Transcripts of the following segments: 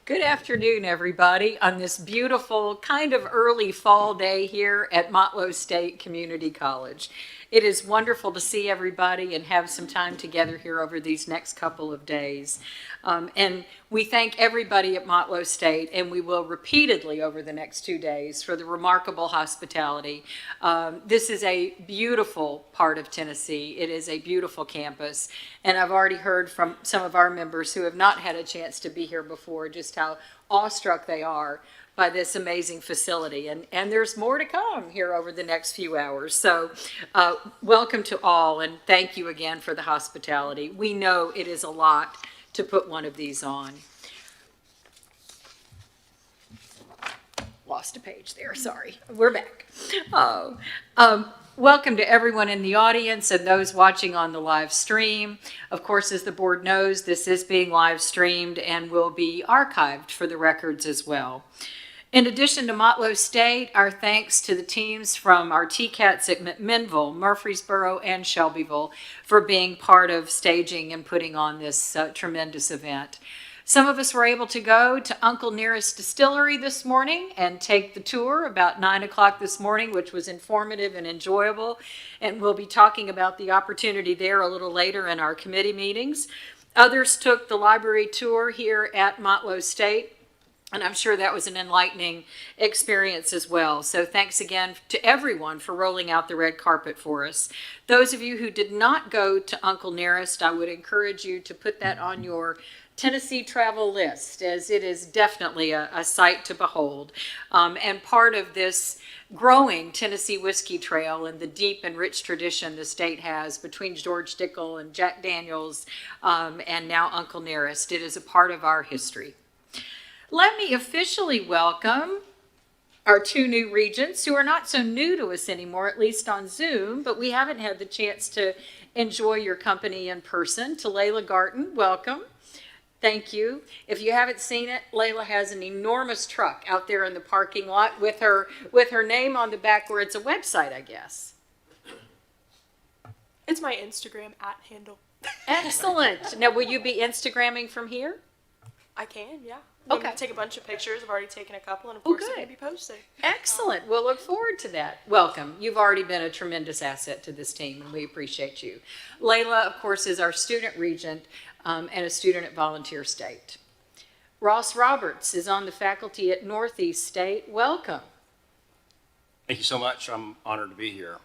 Good afternoon, everybody, on this beautiful, kind of early fall day here at Motlow State Community College. It is wonderful to see everybody and have some time together here over these next couple of days. And we thank everybody at Motlow State, and we will repeatedly over the next 2 days for the remarkable hospitality. This is a beautiful part of Tennessee. It is a beautiful campus, and I've already heard from some of our members who have not had a chance to be here before just how awestruck they are by this amazing facility. And there's more to come here over the next few hours. So welcome to all, and thank you again for the hospitality. We know it is a lot to put one of these on. Lost a page there, sorry. We're back. Welcome to everyone in the audience and those watching on the live stream. Of course, as the board knows, this is being live streamed and will be archived for the records as well. In addition to Motlow State, our thanks to the teams from our TCATs at McMinnville, Murfreesboro, and Shelbyville for being part of staging and putting on this tremendous event. Some of us were able to go to Uncle Nearest Distillery this morning and take the tour about 9 o'clock this morning, which was informative and enjoyable. And we'll be talking about the opportunity there a little later in our committee meetings. Others took the library tour here at Motlow State, and I'm sure that was an enlightening experience as well. So thanks again to everyone for rolling out the red carpet for us. Those of you who did not go to Uncle Nearest, I would encourage you to put that on your Tennessee travel list, as it is definitely a sight to behold. And part of this growing Tennessee whiskey trail and the deep and rich tradition the state has between George Dickel and Jack Daniels and now Uncle Nearest. It is a part of our history. Let me officially welcome our two new regents who are not so new to us anymore, at least on Zoom, but we haven't had the chance to enjoy your company in person. To Layla Garton, welcome. Thank you. If you haven't seen it, Layla has an enormous truck out there in the parking lot with her name on the back where it's a website, I guess. It's my Instagram @handle. Excellent. Now, will you be Instagramming from here? I can, yeah. Okay. I'm gonna take a bunch of pictures. I've already taken a couple, and of course, good. it may be posted. Excellent. We'll look forward to that. Welcome. You've already been a tremendous asset to this team, and we appreciate you. Layla, of course, is our student regent and a student at Volunteer State. Ross Roberts is on the faculty at Northeast State. Welcome. Thank you so much. I'm honored to be here.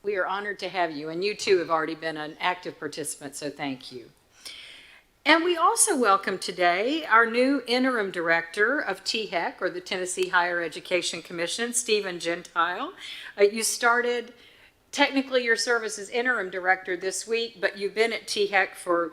We are honored to have you, and you too have already been an active participant, so thank you. And we also welcome today our new interim director of THEC, or the Tennessee Higher Education Commission, Stephen Gentile. You started, technically your service as interim director this week, but you've been at THEC for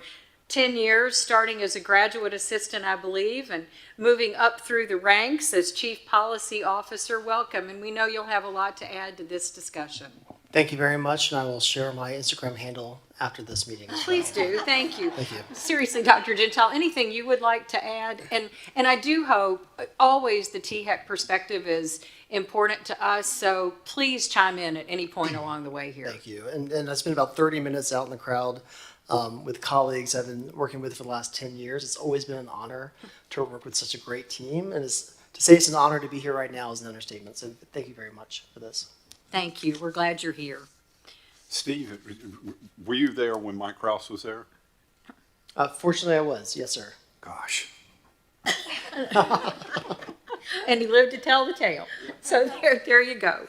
10 years, starting as a graduate assistant, I believe, and moving up through the ranks as chief policy officer. Welcome, and we know you'll have a lot to add to this discussion. Thank you very much, and I will share my Instagram handle after this meeting as well. Please do. Thank you. Thank you. Seriously, Dr. Gentile, anything you would like to add? And I do hope always the THEC perspective is important to us, so please chime in at any point along the way here. Thank you. And I spent about 30 minutes out in the crowd with colleagues I've been working with for the last 10 years. It's always been an honor to work with such a great team, and to say it's an honor to be here right now is an understatement, so thank you very much for this. Thank you. We're glad you're here. Steve, were you there when Mike Krause was there? Fortunately, I was. Yes, sir. Gosh. And he lived to tell the tale. So there you go.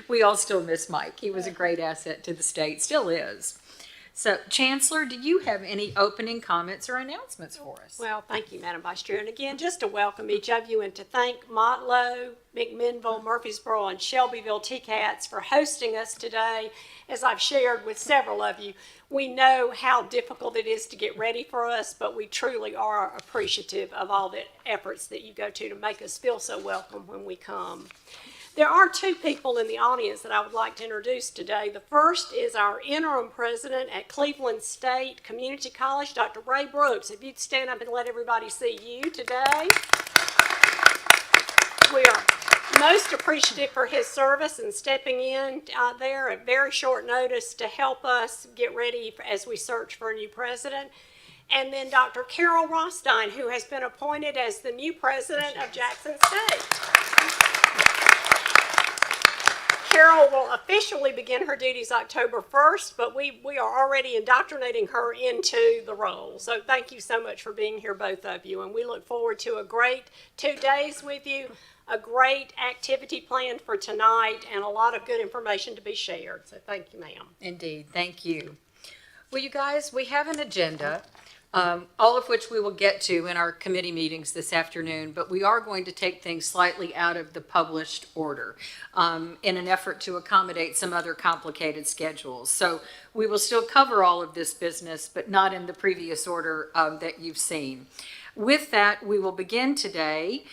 We all still miss Mike. He was a great asset to the state, still is. So, Chancellor, do you have any opening comments or announcements for us? Well, thank you, Madam Vice Chair. And again, just to welcome each of you and to thank Motlow, McMinnville, Murfreesboro, and Shelbyville TCATs for hosting us today. As I've shared with several of you, we know how difficult it is to get ready for us, but we truly are appreciative of all the efforts that you go to make us feel so welcome when we come. There are two people in the audience that I would like to introduce today. The first is our interim president at Cleveland State Community College, Dr. Ray Brooks. If you'd stand up and let everybody see you today. We are most appreciative for his service and stepping in there at very short notice to help us get ready as we search for a new president. And then Dr. Carol Rostein, who has been appointed as the new president of Jackson State. Carol will officially begin her duties October 1st, but we are already indoctrinating her into the role. So thank you so much for being here, both of you. And we look forward to a great 2 days with you, a great activity planned for tonight, and a lot of good information to be shared. So thank you, ma'am. Indeed, thank you. Well, you guys, we have an agenda, all of which we will get to in our committee meetings this afternoon, but we are going to take things slightly out of the published order in an effort to accommodate some other complicated schedules. So we will still cover all of this business, but not in the previous order that you've seen. With that, we will begin today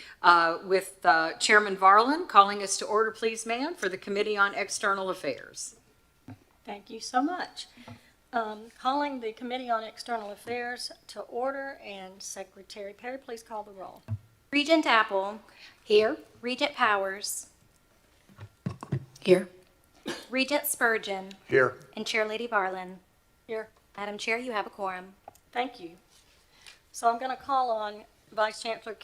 with Chairman Varlin calling us to order, please, ma'am, for the Committee on External Affairs. Thank you so much. Calling the Committee on External Affairs to order, and Secretary Perry, please call the roll. Regent Apple. Here. Regent Powers. Here. Regent Spurgeon. Here. And Chair Lady Varlin. Here. Madam Chair, you have a quorum. Thank you. So I'm going to call on Vice Chancellor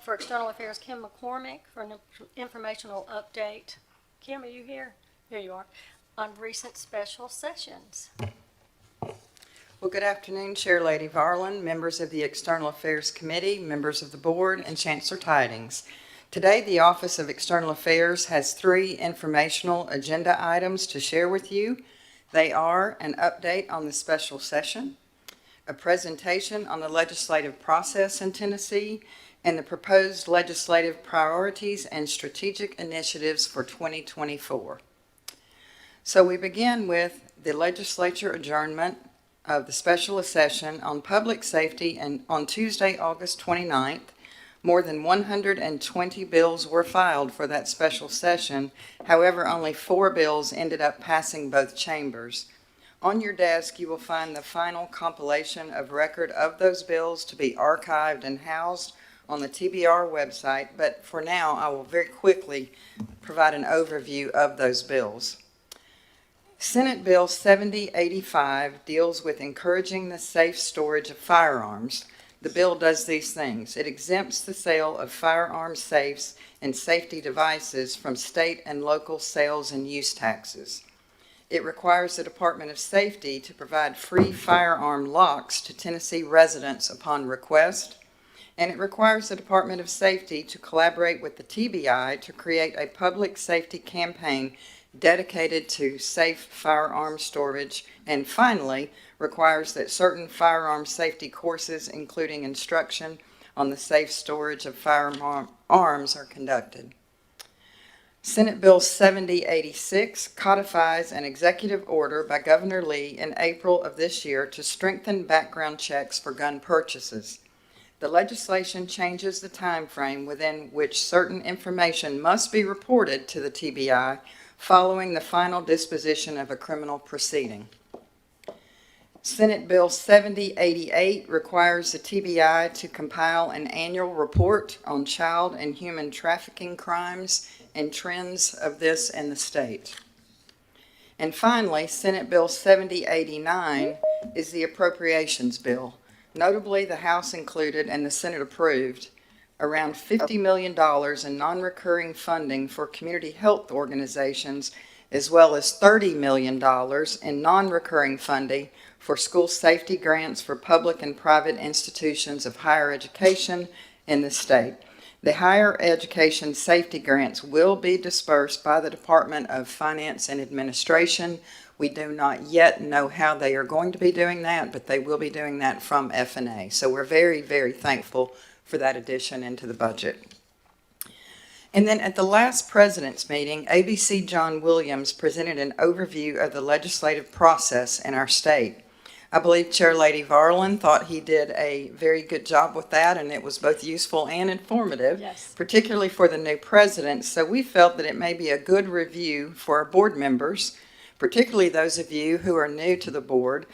for External Affairs, Kim McCormick, for an informational update. Kim, are you here? Here you are. On recent special sessions. Well, good afternoon, Chair Lady Varlin, members of the External Affairs Committee, members of the Board, and Chancellor Tidings. Today, the Office of External Affairs has 3 informational agenda items to share with you. They are an update on the special session, a presentation on the legislative process in Tennessee, and the proposed legislative priorities and strategic initiatives for 2024. So we begin with the legislature adjournment of the special session on public safety, and on Tuesday, August 29th, more than 120 bills were filed for that special session. However, only 4 bills ended up passing both chambers. On your desk, you will find the final compilation of record of those bills to be archived and housed on the TBR website, but for now, I will very quickly provide an overview of those bills. Senate Bill 7085 deals with encouraging the safe storage of firearms. The bill does these things. It exempts the sale of firearm safes and safety devices from state and local sales and use taxes. It requires the Department of Safety to provide free firearm locks to Tennessee residents upon request, and it requires the Department of Safety to collaborate with the TBI to create a public safety campaign dedicated to safe firearm storage, and finally, requires that certain firearm safety courses, including instruction on the safe storage of firearms, are conducted. Senate Bill 7086 codifies an executive order by Governor Lee in April of this year to strengthen background checks for gun purchases. The legislation changes the time frame within which certain information must be reported to the TBI following the final disposition of a criminal proceeding. Senate Bill 7088 requires the TBI to compile an annual report on child and human trafficking crimes and trends of this in the state. And finally, Senate Bill 7089 is the appropriations bill. Notably, the House included and the Senate approved around $50 million in non-recurring funding for community health organizations, as well as $30 million in non-recurring funding for school safety grants for public and private institutions of higher education in the state. The higher education safety grants will be dispersed by the Department of Finance and Administration. We do not yet know how they are going to be doing that, but they will be doing that from F&A. So we're very, very thankful for that addition into the budget. And then at the last president's meeting, ABC John Williams presented an overview of the legislative process in our state. I believe Chair Lady Varlin thought he did a very good job with that, and it was both useful and informative, Yes. particularly for the new president. So we felt that it may be a good review for our board members, particularly those of you who are new to the board.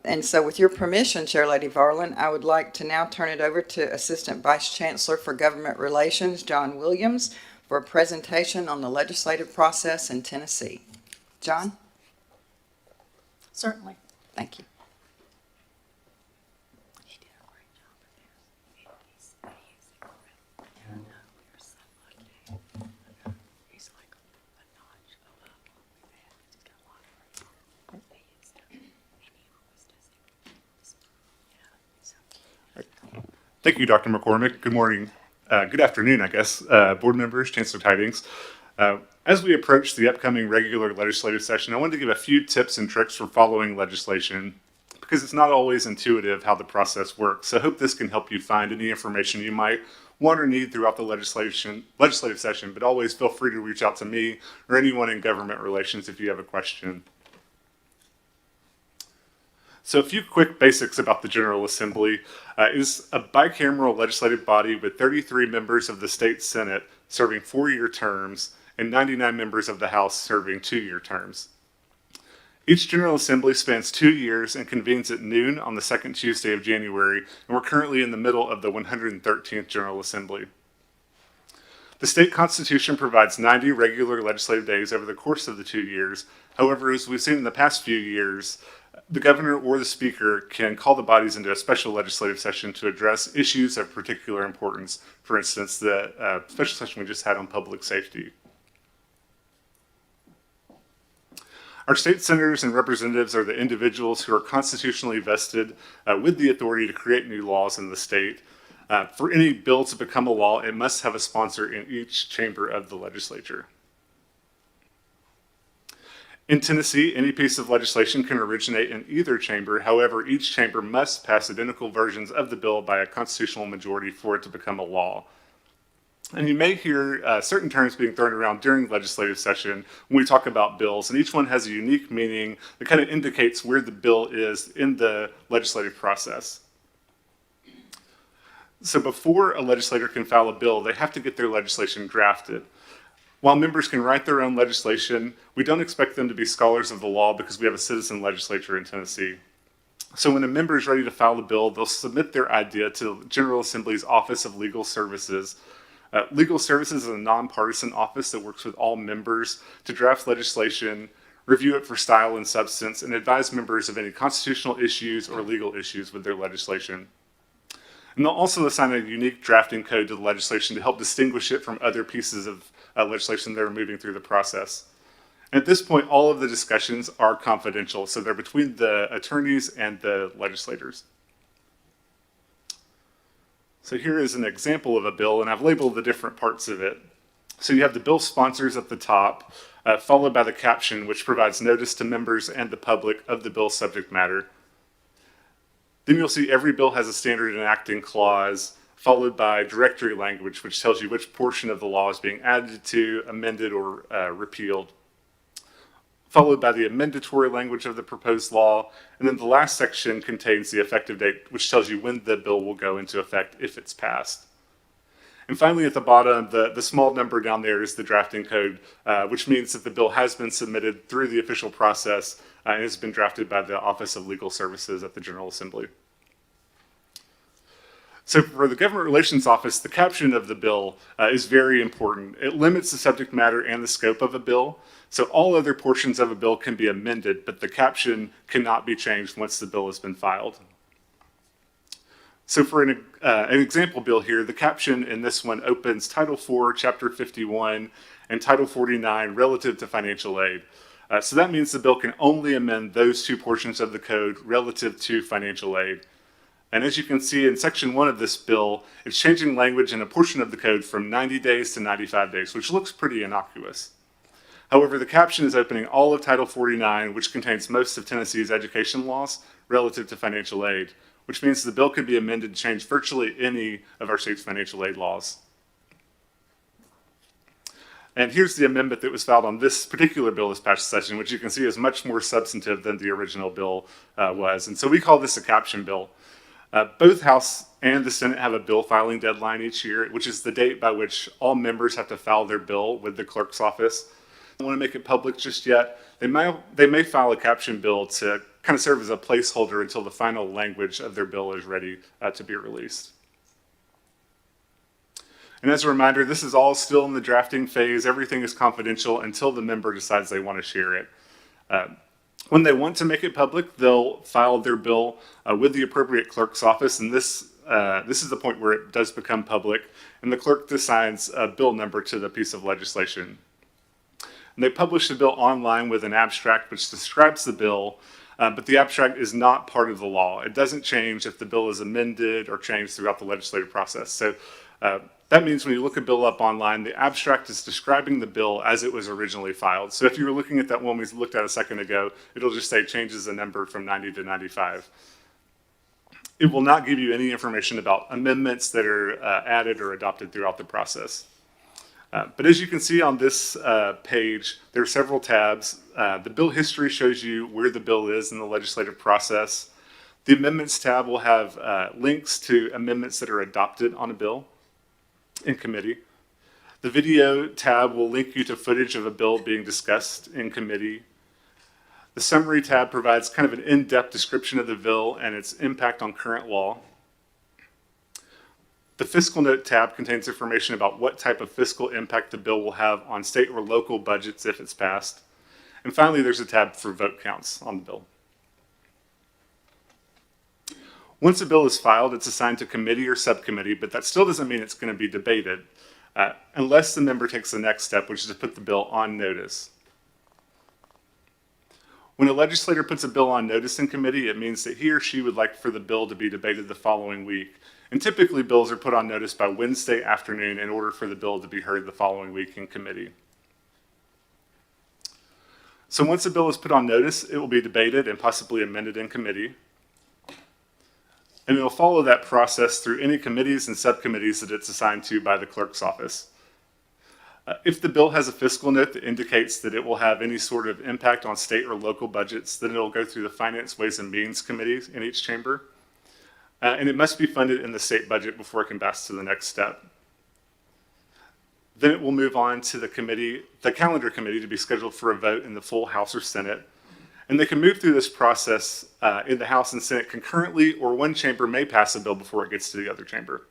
And so with your permission, Chair Lady Varlin, I would like to now turn it over to Assistant Vice Chancellor for Government Relations, John Williams, for a presentation on the legislative process in Tennessee. John? Certainly. Thank you. Thank you, Dr. McCormick. Good morning. Good afternoon, I guess, board members, Chancellor Tidings. As we approach the upcoming regular legislative session, I wanted to give a few tips and tricks for following legislation because it's not always intuitive how the process works. So I hope this can help you find any information you might want or need throughout the legislative session, but always feel free to reach out to me or anyone in government relations if you have a question. So a few quick basics about the General Assembly. It is a bicameral legislative body with 33 members of the state Senate serving 4-year terms and 99 members of the House serving 2-year terms. Each General Assembly spans 2 years and convenes at noon on the second Tuesday of January, and we're currently in the middle of the 113th General Assembly. The state constitution provides 90 regular legislative days over the course of the 2 years. However, as we've seen in the past few years, the governor or the speaker can call the bodies into a special legislative session to address issues of particular importance. For instance, the special session we just had on public safety. Our state senators and representatives are the individuals who are constitutionally vested with the authority to create new laws in the state. For any bill to become a law, it must have a sponsor in each chamber of the legislature. In Tennessee, any piece of legislation can originate in either chamber. However, each chamber must pass identical versions of the bill by a constitutional majority for it to become a law. And you may hear certain terms being thrown around during legislative session when we talk about bills, and each one has a unique meaning that kind of indicates where the bill is in the legislative process. So before a legislator can file a bill, they have to get their legislation drafted. While members can write their own legislation, we don't expect them to be scholars of the law because we have a citizen legislature in Tennessee. So when a member is ready to file a bill, they'll submit their idea to the General Assembly's Office of Legal Services. Legal Services is a nonpartisan office that works with all members to draft legislation, review it for style and substance, and advise members of any constitutional issues or legal issues with their legislation. And they'll also assign a unique drafting code to the legislation to help distinguish it from other pieces of legislation that are moving through the process. And at this point, all of the discussions are confidential, so they're between the attorneys and the legislators. So here is an example of a bill, and I've labeled the different parts of it. So you have the bill sponsors at the top, followed by the caption, which provides notice to members and the public of the bill's subject matter. Then you'll see every bill has a standard enacting clause, followed by directory language, which tells you which portion of the law is being added to, amended, or repealed. Followed by the amendatory language of the proposed law, and then the last section contains the effective date, which tells you when the bill will go into effect if it's passed. And finally, at the bottom, the small number down there is the drafting code, which means that the bill has been submitted through the official process and has been drafted by the Office of Legal Services at the General Assembly. So for the Government Relations Office, the caption of the bill is very important. It limits the subject matter and the scope of a bill. So all other portions of a bill can be amended, but the caption cannot be changed once the bill has been filed. So for an example bill here, the caption in this one opens Title IV, Chapter 51, and Title 49 relative to financial aid. So that means the bill can only amend those two portions of the code relative to financial aid. And as you can see in Section 1 of this bill, it's changing language in a portion of the code from 90 days to 95 days, which looks pretty innocuous. However, the caption is opening all of Title 49, which contains most of Tennessee's education laws relative to financial aid, which means the bill can be amended to change virtually any of our state's financial aid laws. And here's the amendment that was filed on this particular bill this past session, which you can see is much more substantive than the original bill was. And so we call this a caption bill. Both House and the Senate have a bill filing deadline each year, which is the date by which all members have to file their bill with the clerk's office. Don't want to make it public just yet. They may file a caption bill to kind of serve as a placeholder until the final language of their bill is ready to be released. And as a reminder, this is all still in the drafting phase. Everything is confidential until the member decides they want to share it. When they want to make it public, they'll file their bill with the appropriate clerk's office, and this is the point where it does become public, and the clerk assigns a bill number to the piece of legislation. And they publish the bill online with an abstract which describes the bill, but the abstract is not part of the law. It doesn't change if the bill is amended or changed throughout the legislative process. So that means when you look a bill up online, the abstract is describing the bill as it was originally filed. So if you were looking at that one we looked at a second ago, it'll just say changes the number from 90 to 95. It will not give you any information about amendments that are added or adopted throughout the process. But as you can see on this page, there are several tabs. The bill history shows you where the bill is in the legislative process. The amendments tab will have links to amendments that are adopted on a bill in committee. The video tab will link you to footage of a bill being discussed in committee. The summary tab provides kind of an in-depth description of the bill and its impact on current law. The fiscal note tab contains information about what type of fiscal impact the bill will have on state or local budgets if it's passed. And finally, there's a tab for vote counts on the bill. Once a bill is filed, it's assigned to committee or subcommittee, but that still doesn't mean it's going to be debated unless the member takes the next step, which is to put the bill on notice. When a legislator puts a bill on notice in committee, it means that he or she would like for the bill to be debated the following week. And typically, bills are put on notice by Wednesday afternoon in order for the bill to be heard the following week in committee. So once a bill is put on notice, it will be debated and possibly amended in committee. And it will follow that process through any committees and subcommittees that it's assigned to by the clerk's office. If the bill has a fiscal note that indicates that it will have any sort of impact on state or local budgets, then it'll go through the Finance, Ways, and Means committees in each chamber. And it must be funded in the state budget before it can pass to the next step. Then it will move on to the calendar committee, to be scheduled for a vote in the full House or Senate. And they can move through this process in the House and Senate concurrently, or one chamber may pass a bill before it gets to the other chamber.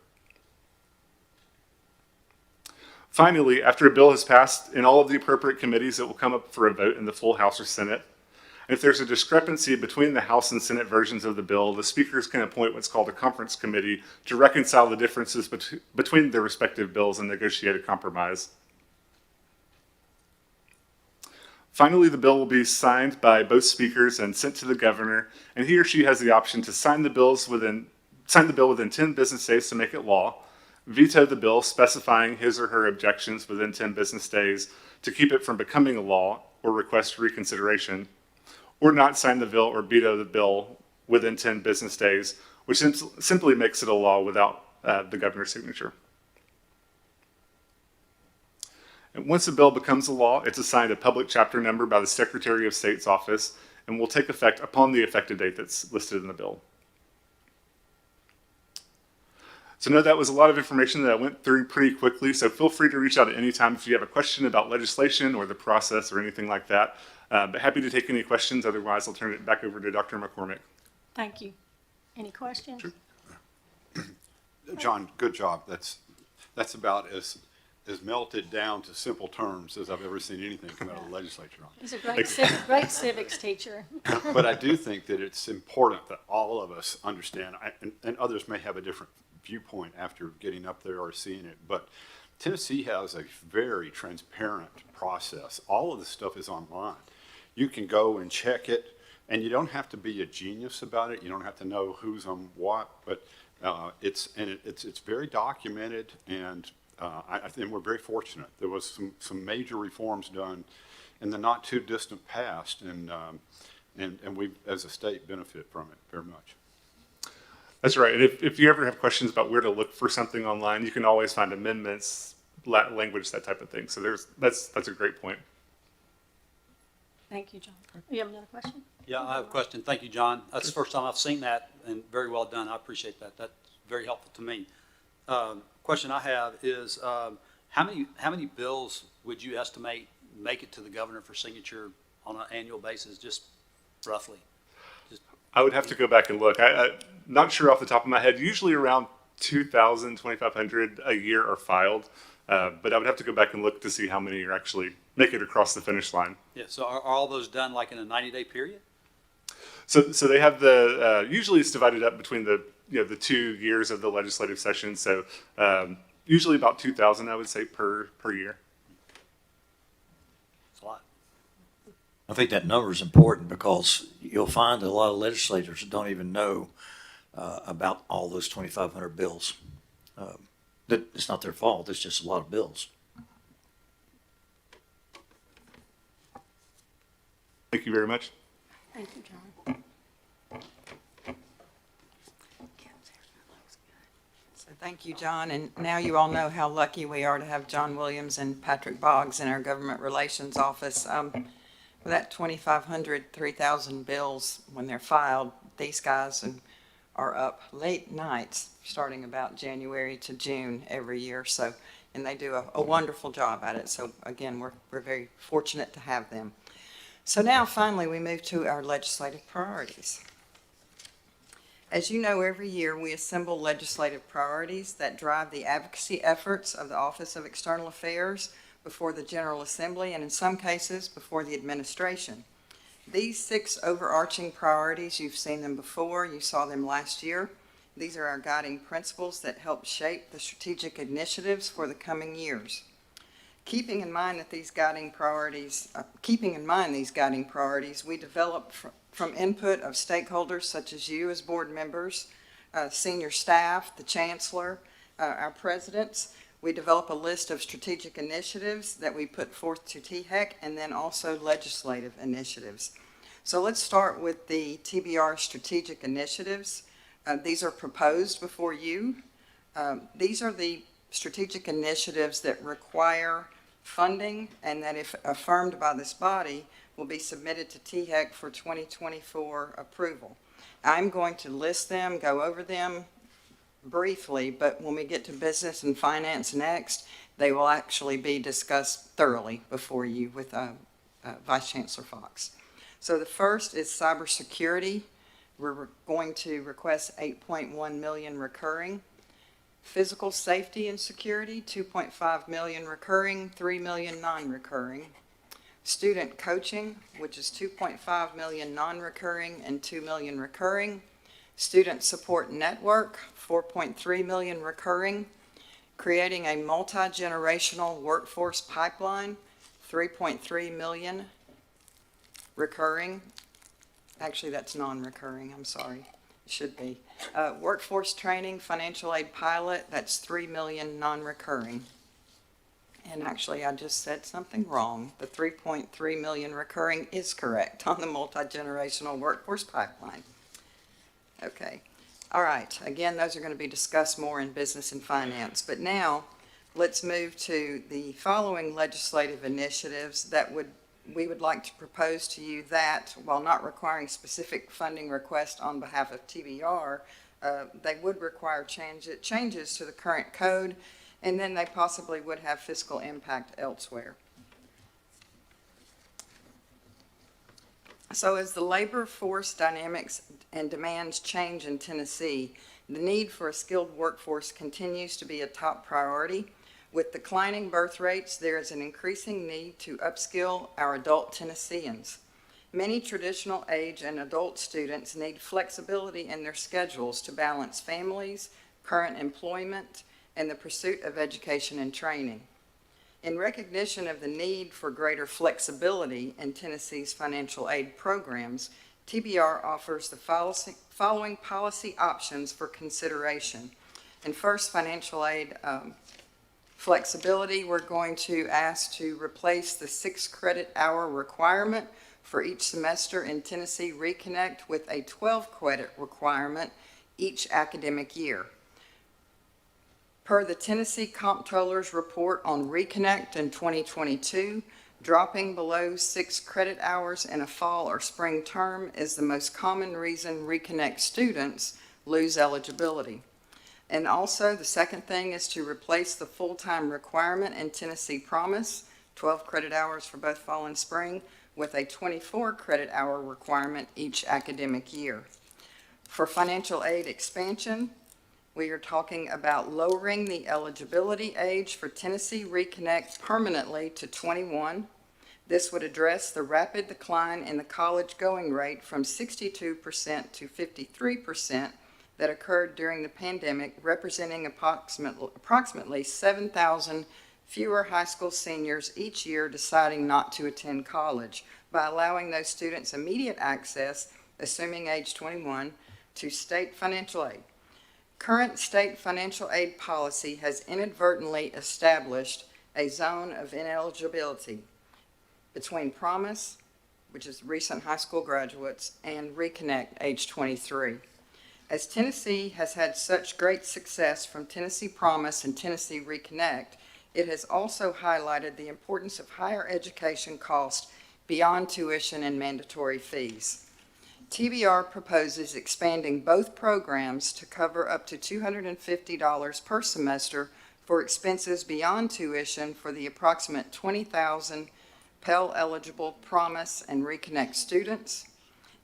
Finally, after a bill has passed in all of the appropriate committees, it will come up for a vote in the full House or Senate. And if there's a discrepancy between the House and Senate versions of the bill, the speakers can appoint what's called a conference committee to reconcile the differences between their respective bills and negotiate a compromise. Finally, the bill will be signed by both speakers and sent to the governor, and he or she has the option to sign the bill within 10 business days to make it law, veto the bill specifying his or her objections within 10 business days to keep it from becoming a law or request reconsideration, or not sign the bill or veto the bill within 10 business days, which simply makes it a law without the governor's signature. And once a bill becomes a law, it's assigned a public chapter number by the Secretary of State's office and will take effect upon the effective date that's listed in the bill. So know that was a lot of information that I went through pretty quickly, so feel free to reach out at any time if you have a question about legislation or the process or anything like that. But happy to take any questions. Otherwise, I'll turn it back over to Dr. McCormick. Thank you. Any questions? Sure. John, good job. That's about as melted down to simple terms as I've ever seen anything come out of the legislature on. He's a great civics teacher. But I do think that it's important that all of us understand, and others may have a different viewpoint after getting up there or seeing it, but Tennessee has a very transparent process. All of the stuff is online. You can go and check it, and you don't have to be a genius about it. You don't have to know who's on what, but it's very documented, and I think we're very fortunate. There was some major reforms done in the not too distant past, and we as a state benefit from it very much. That's right. And if you ever have questions about where to look for something online, you can always find amendments, language, that type of thing. So that's a great point. Thank you, John. You have another question? Yeah, I have a question. Thank you, John. That's the first time I've seen that, and very well done. I appreciate that. That's very helpful to me. Question I have is how many bills would you estimate make it to the governor for signature on an annual basis, just roughly? I would have to go back and look. I'm not sure off the top of my head. Usually around 2,000, 2,500 a year are filed, but I would have to go back and look to see how many are actually make it across the finish line. Yeah. So are all those done like in a 90-day period? So they have the usually it's divided up between the 2 years of the legislative session. So usually about 2,000, I would say, per year. It's a lot. I think that number is important because you'll find that a lot of legislators don't even know about all those 2,500 bills. That it's not their fault. It's just a lot of bills. Thank you very much. Thank you, John. So thank you, John, and now you all know how lucky we are to have John Williams and Patrick Boggs in our Government Relations Office. With that 2,500, 3,000 bills, when they're filed, these guys are up late nights, starting about January to June every year, so, and they do a wonderful job at it, so again, we're very fortunate to have them. So now, finally, we move to our legislative priorities. As you know, every year we assemble legislative priorities that drive the advocacy efforts of the Office of External Affairs before the General Assembly and in some cases before the administration. These 6 overarching priorities, you've seen them before, you saw them last year. These are our guiding principles that help shape the strategic initiatives for the coming years. Keeping in mind these guiding priorities, we developed from input of stakeholders such as you as board members, senior staff, the chancellor, our presidents. We develop a list of strategic initiatives that we put forth to THEC and then also legislative initiatives. So let's start with the TBR strategic initiatives. These are proposed before you. These are the strategic initiatives that require funding and that, if affirmed by this body, will be submitted to THEC for 2024 approval. I'm going to list them, go over them briefly, but when we get to business and finance next, they will actually be discussed thoroughly before you with Vice Chancellor Fox. So the first is cybersecurity. We're going to request $8.1 million recurring. Physical safety and security, $2.5 million recurring, $3 million non-recurring. Student coaching, which is $2.5 million non-recurring and $2 million recurring. Student support network, $4.3 million recurring. Creating a multi-generational workforce pipeline, $3.3 million recurring. Actually, that's non-recurring, I'm sorry. It should be. Workforce training, financial aid pilot, that's $3 million non-recurring. And actually, I just said something wrong. The $3.3 million recurring is correct on the multi-generational workforce pipeline. Okay. All right. Again, those are going to be discussed more in business and finance. But now, let's move to the following legislative initiatives that we would like to propose to you that, while not requiring specific funding requests on behalf of TBR, they would require changes to the current code, and then they possibly would have fiscal impact elsewhere. So as the labor force dynamics and demands change in Tennessee, the need for a skilled workforce continues to be a top priority. With declining birth rates, there is an increasing need to upskill our adult Tennesseans. Many traditional age and adult students need flexibility in their schedules to balance families, current employment, and the pursuit of education and training. In recognition of the need for greater flexibility in Tennessee's financial aid programs, TBR offers the following policy options for consideration. And first, financial aid flexibility, we're going to ask to replace the 6 credit hour requirement for each semester in Tennessee Reconnect with a 12 credit requirement each academic year. Per the Tennessee Comptroller's report on Reconnect in 2022, dropping below 6 credit hours in a fall or spring term is the most common reason Reconnect students lose eligibility. And also, the second thing is to replace the full-time requirement in Tennessee Promise, 12 credit hours for both fall and spring, with a 24 credit hour requirement each academic year. For financial aid expansion, we are talking about lowering the eligibility age for Tennessee Reconnect permanently to 21. This would address the rapid decline in the college going rate from 62% to 53% that occurred during the pandemic, representing approximately 7,000 fewer high school seniors each year deciding not to attend college by allowing those students immediate access, assuming age 21, to state financial aid. Current state financial aid policy has inadvertently established a zone of ineligibility between Promise, which is recent high school graduates, and Reconnect, age 23. As Tennessee has had such great success from Tennessee Promise and Tennessee Reconnect, it has also highlighted the importance of higher education costs beyond tuition and mandatory fees. TBR proposes expanding both programs to cover up to $250 per semester for expenses beyond tuition for the approximate 20,000 Pell-eligible Promise and Reconnect students.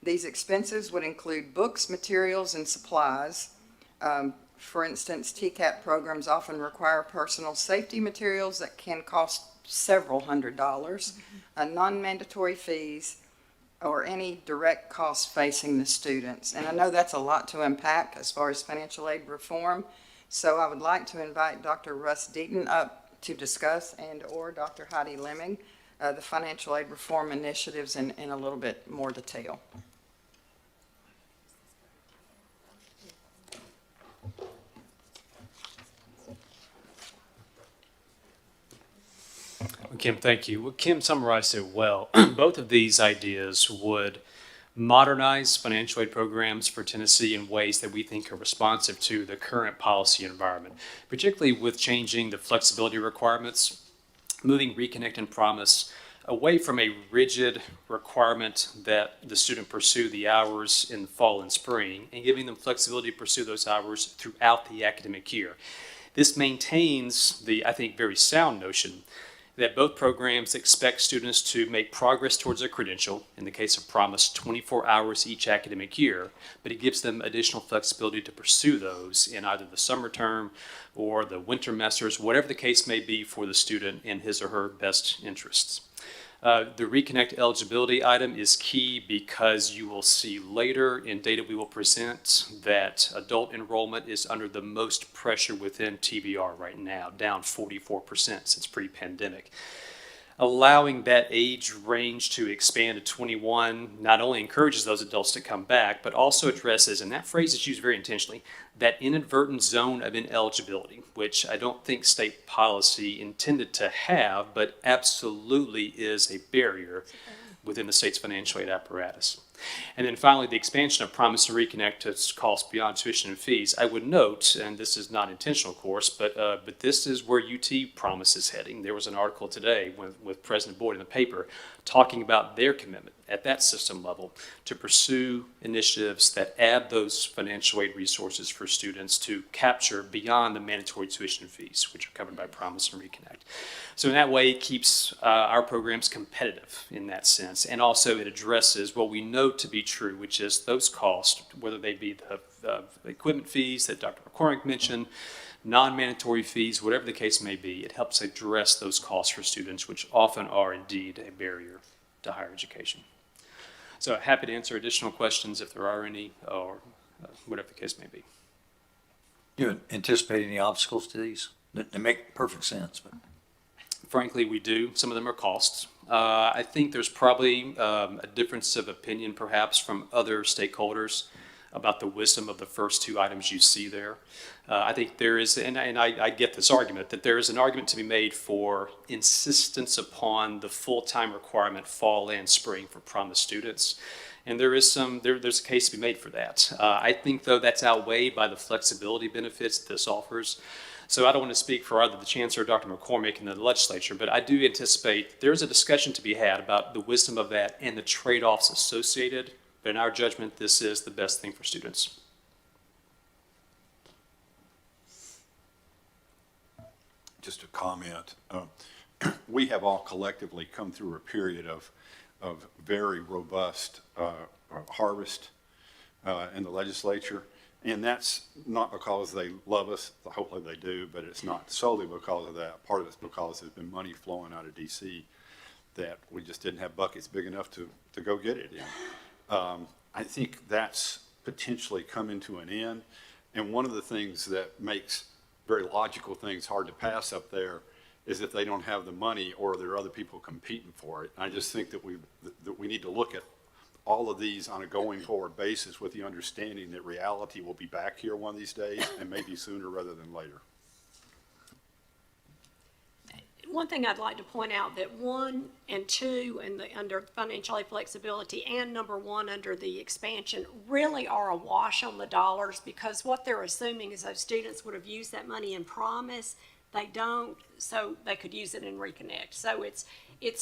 These expenses would include books, materials, and supplies. For instance, TCAP programs often require personal safety materials that can cost several $100s, non-mandatory fees, or any direct costs facing the students. And I know that's a lot to unpack as far as financial aid reform, so I would like to invite Dr. Russ Deaton up to discuss, and/or Dr. Heidi Lemming, the financial aid reform initiatives in a little bit more detail. Well, Kim, thank you. Well, Kim summarized it well. Both of these ideas would modernize financial aid programs for Tennessee in ways that we think are responsive to the current policy environment, particularly with changing the flexibility requirements, moving Reconnect and Promise away from a rigid requirement that the student pursue the hours in the fall and spring, and giving them flexibility to pursue those hours throughout the academic year. This maintains the, I think, very sound notion that both programs expect students to make progress towards a credential, in the case of Promise, 24 hours each academic year, but it gives them additional flexibility to pursue those in either the summer term or the winter semesters, whatever the case may be for the student in his or her best interests. The Reconnect eligibility item is key because you will see later in data we will present that adult enrollment is under the most pressure within TBR right now, down 44% since pre-pandemic. Allowing that age range to expand to 21 not only encourages those adults to come back, but also addresses, and that phrase is used very intentionally, that inadvertent zone of ineligibility, which I don't think state policy intended to have, but absolutely is a barrier within the state's financial aid apparatus. And then finally, the expansion of Promise and Reconnect to costs beyond tuition and fees. I would note, and this is not intentional, of course, but this is where UT Promise is heading. There was an article today with President Boyd in the paper talking about their commitment at that system level to pursue initiatives that add those financial aid resources for students to capture beyond the mandatory tuition fees, which are covered by Promise and Reconnect. So in that way, it keeps our programs competitive in that sense, and also it addresses what we know to be true, which is those costs, whether they be the equipment fees that Dr. McCormick mentioned, non-mandatory fees, whatever the case may be, it helps address those costs for students, which often are indeed a barrier to higher education. So happy to answer additional questions if there are any, or whatever the case may be. You anticipate any obstacles to these? They make perfect sense, but. Frankly, we do. Some of them are costs. I think there's probably a difference of opinion perhaps from other stakeholders about the wisdom of the first two items you see there. I think there is, and I get this argument, that there is an argument to be made for insistence upon the full-time requirement fall and spring for Promise students. And there's a case to be made for that. I think, though, that's outweighed by the flexibility benefits this offers. So I don't want to speak for either the Chancellor or Dr. McCormick in the legislature, but I do anticipate there's a discussion to be had about the wisdom of that and the trade-offs associated. But in our judgment, this is the best thing for students. Just a comment. We have all collectively come through a period of very robust harvest in the legislature. And that's not because they love us, hopefully they do, but it's not solely because of that. Part of it's because there's been money flowing out of DC that we just didn't have buckets big enough to go get it in. I think that's potentially coming to an end. And one of the things that makes very logical things hard to pass up there is if they don't have the money or there are other people competing for it. I just think that we need to look at all of these on a going forward basis with the understanding that reality will be back here one of these days, and maybe sooner rather than later. One thing I'd like to point out that 1 and 2 under financial aid flexibility and number 1 under the expansion really are a wash on the dollars, because what they're assuming is those students would have used that money in Promise. They don't, so they could use it in Reconnect. So it's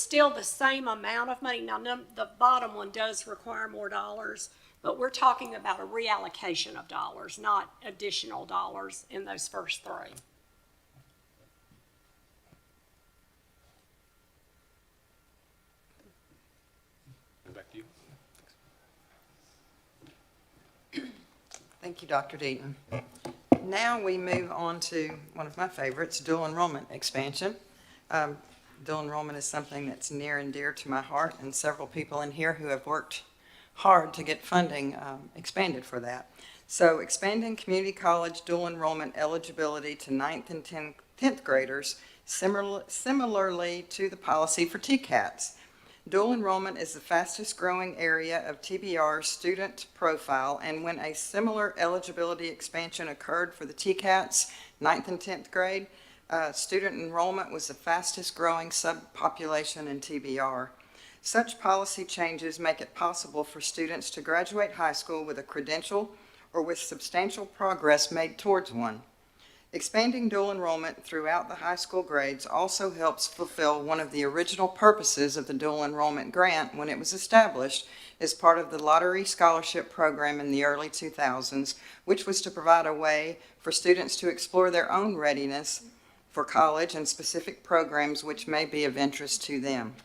still the same amount of money. Now, the bottom one does require more dollars, but we're talking about a reallocation of dollars, not additional dollars in those first 3. Back to you. Thank you, Dr. Deaton. Now we move on to one of my favorites, dual enrollment expansion. Dual enrollment is something that's near and dear to my heart, and several people in here who have worked hard to get funding expanded for that. So expanding community college dual enrollment eligibility to 9th and 10th graders, similarly to the policy for TCATs. Dual enrollment is the fastest growing area of TBR's student profile, and when a similar eligibility expansion occurred for the TCATs, 9th and 10th grade, student enrollment was the fastest growing subpopulation in TBR. Such policy changes make it possible for students to graduate high school with a credential or with substantial progress made towards one. Expanding dual enrollment throughout the high school grades also helps fulfill one of the original purposes of the dual enrollment grant when it was established as part of the lottery scholarship program in the early 2000s, which was to provide a way for students to explore their own readiness for college and specific programs which may be of interest to them.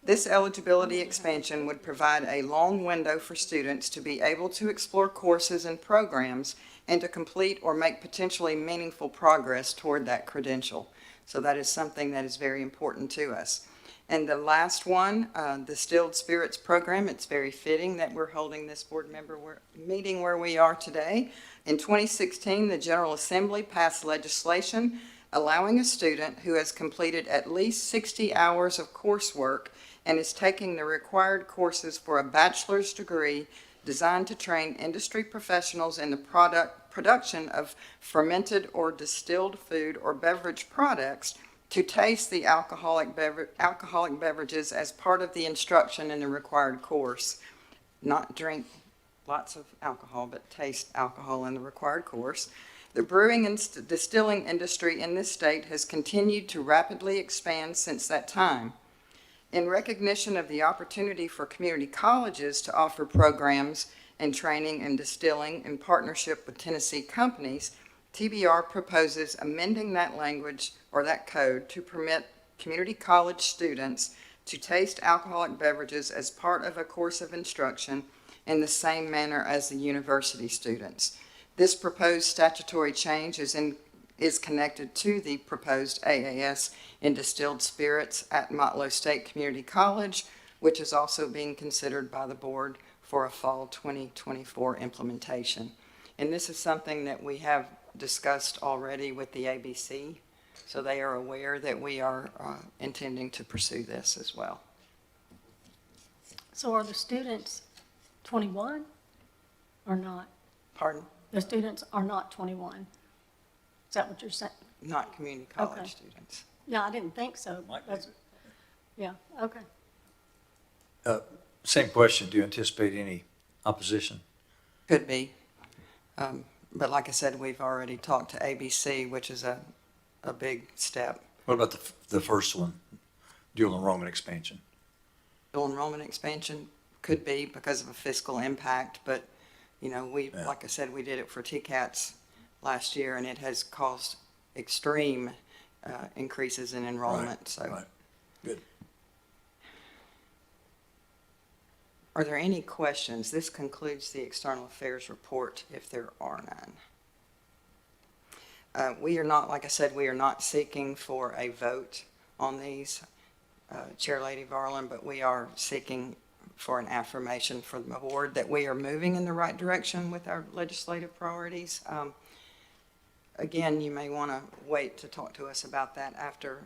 This eligibility expansion would provide a long window for students to be able to explore courses and programs and to complete or make potentially meaningful progress toward that credential. So that is something that is very important to us. And the last one, the Distilled Spirits program, it's very fitting that we're holding this board member meeting where we are today. In 2016, the General Assembly passed legislation allowing a student who has completed at least 60 hours of coursework and is taking the required courses for a bachelor's degree designed to train industry professionals in the production of fermented or distilled food or beverage products to taste the alcoholic beverages as part of the instruction in the required course. Not drink lots of alcohol, but taste alcohol in the required course. The brewing and distilling industry in this state has continued to rapidly expand since that time. In recognition of the opportunity for community colleges to offer programs and training in distilling in partnership with Tennessee companies, TBR proposes amending that language or that code to permit community college students to taste alcoholic beverages as part of a course of instruction in the same manner as the university students. This proposed statutory change is connected to the proposed AAS in distilled spirits at Motlow State Community College, which is also being considered by the board for a fall 2024 implementation. And this is something that we have discussed already with the ABC, so they are aware that we are intending to pursue this as well. So are the students 21 or not? Pardon? The students are not 21. Is that what you're saying? Not community college Okay. students. Yeah, I didn't think so. Might be. That's- Yeah, okay. Same question, do you anticipate any opposition? Could be. But like I said, we've already talked to ABC, which is a big step. What about the first one, dual enrollment expansion? Dual enrollment expansion could be because of a fiscal impact, but, you know, Yeah. like I said, we did it for TCATs last year, and it has caused extreme increases in enrollment, so. Right. Good. Are there any questions? This concludes the External Affairs report, if there are none. We are not, like I said, we are not seeking for a vote on these, Chair Lady Varlin, but we are seeking for an affirmation from the board that we are moving in the right direction with our legislative priorities. again, you may want to wait to talk to us about that after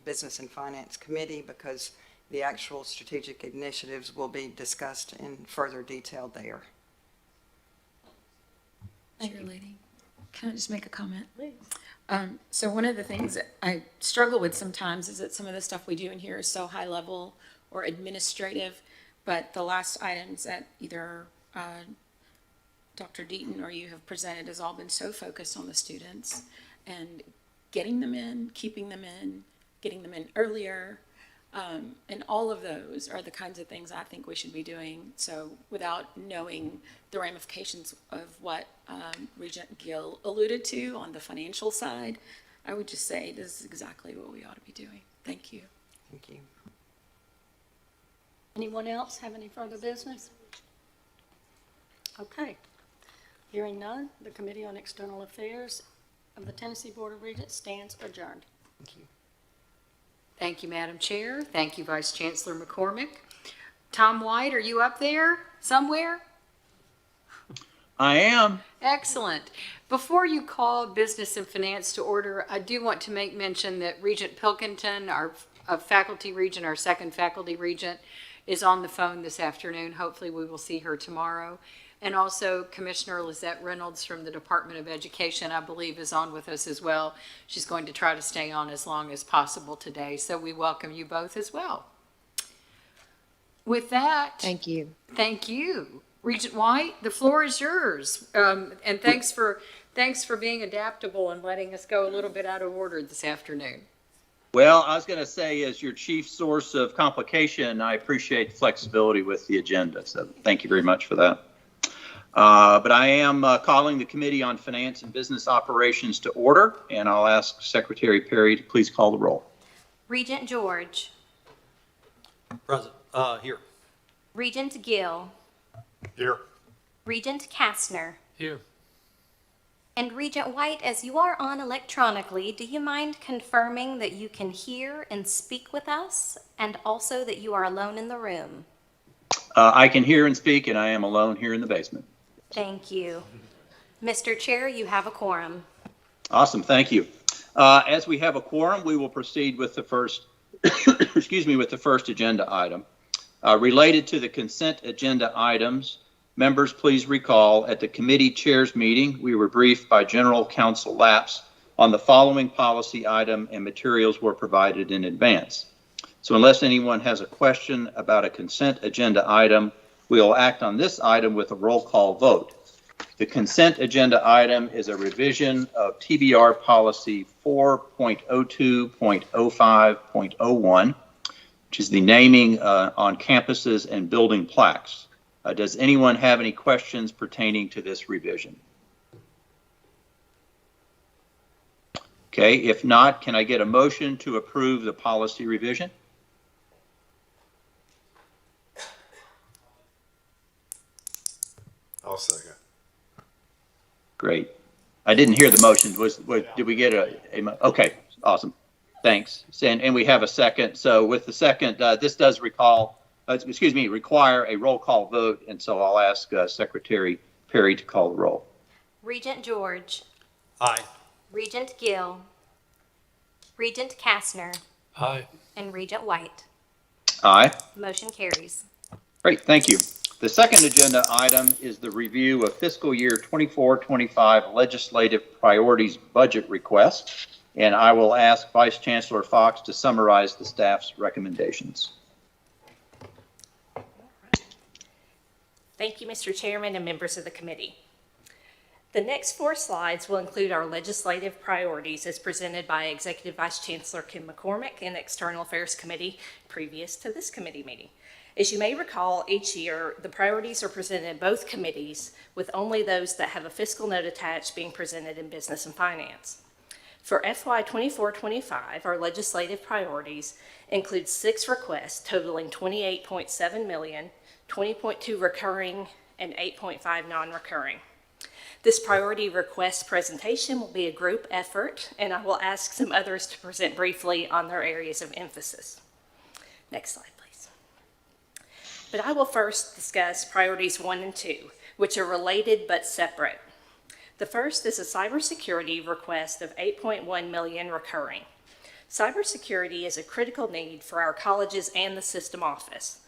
Business and Finance Committee, because the actual strategic initiatives will be discussed in further detail there. Chair Lady, can I just make a comment? So one of the things that I struggle with sometimes is that some of the stuff we do in here is so high level or administrative, but the last items that either Dr. Deaton or you have presented has all been so focused on the students and getting them in, keeping them in, getting them in earlier. And all of those are the kinds of things I think we should be doing. So without knowing the ramifications of what Regent Gill alluded to on the financial side, I would just say this is exactly what we ought to be doing. Thank you. Thank you. Anyone else have any further business? Okay. Hearing none, the Committee on External Affairs of the Tennessee Board of Regents stands adjourned. Thank you. Thank you, Madam Chair. Thank you, Vice Chancellor McCormick. Tom White, are you up there somewhere? I am. Excellent. Before you call Business and Finance to order, I do want to make mention that Regent Pilkington, our faculty regent, our second faculty regent, is on the phone this afternoon. Hopefully we will see her tomorrow. And also Commissioner Lizette Reynolds from the Department of Education, I believe, is on with us as well. She's going to try to stay on as long as possible today. So we welcome you both as well. With that. Thank you. Thank you. Regent White, the floor is yours. And thanks for being adaptable and letting us go a little bit out of order this afternoon. Well, I was going to say, as your chief source of complication, I appreciate the flexibility with the agenda. So thank you very much for that. But I am calling the Committee on Finance and Business Operations to order, and I'll ask Secretary Perry to please call the roll. Regent George. Present. Here. Regent Gill. Here. Regent Kastner. Here. And Regent White, as you are on electronically, do you mind confirming that you can hear and speak with us, and also that you are alone in the room? I can hear and speak, and I am alone here in the basement. Thank you. Mr. Chair, you have a quorum. Awesome, thank you. As we have a quorum, we will proceed with the first, with the first agenda item. Related to the consent agenda items, members please recall at the committee chairs meeting, we were briefed by General Counsel Lapps on the following policy item, and materials were provided in advance. So unless anyone has a question about a consent agenda item, we will act on this item with a roll call vote. The consent agenda item is a revision of TBR policy 4.02.05.01, which is the naming on campuses and building plaques. Does anyone have any questions pertaining to this revision? Okay, if not, can I get a motion to approve the policy revision? I'll second. Great. I didn't hear the motion. Did we get okay, awesome. Thanks. And we have a second. So with the second, this does require a roll call vote. And so I'll ask Secretary Perry to call the roll. Regent George. Aye. Regent Gill. Regent Kastner. Aye. And Regent White. Aye. Motion carries. Great, thank you. The second agenda item is the review of fiscal year 24-25 legislative priorities budget request. And I will ask Vice Chancellor Fox to summarize the staff's recommendations. Thank you, Mr. Chairman and members of the committee. The next 4 slides will include our legislative priorities as presented by Executive Vice Chancellor Kim McCormick and External Affairs Committee previous to this committee meeting. As you may recall, each year, the priorities are presented in both committees, with only those that have a fiscal note attached being presented in Business and Finance. For FY 24-25, our legislative priorities include 6 requests totaling $28.7 million, 20.2 recurring, and 8.5 non-recurring. This priority request presentation will be a group effort, and I will ask some others to present briefly on their areas of emphasis. Next slide, please. But I will first discuss priorities 1 and 2, which are related but separate. The first is a cybersecurity request of $8.1 million recurring. Cybersecurity is a critical need for our colleges and the system office.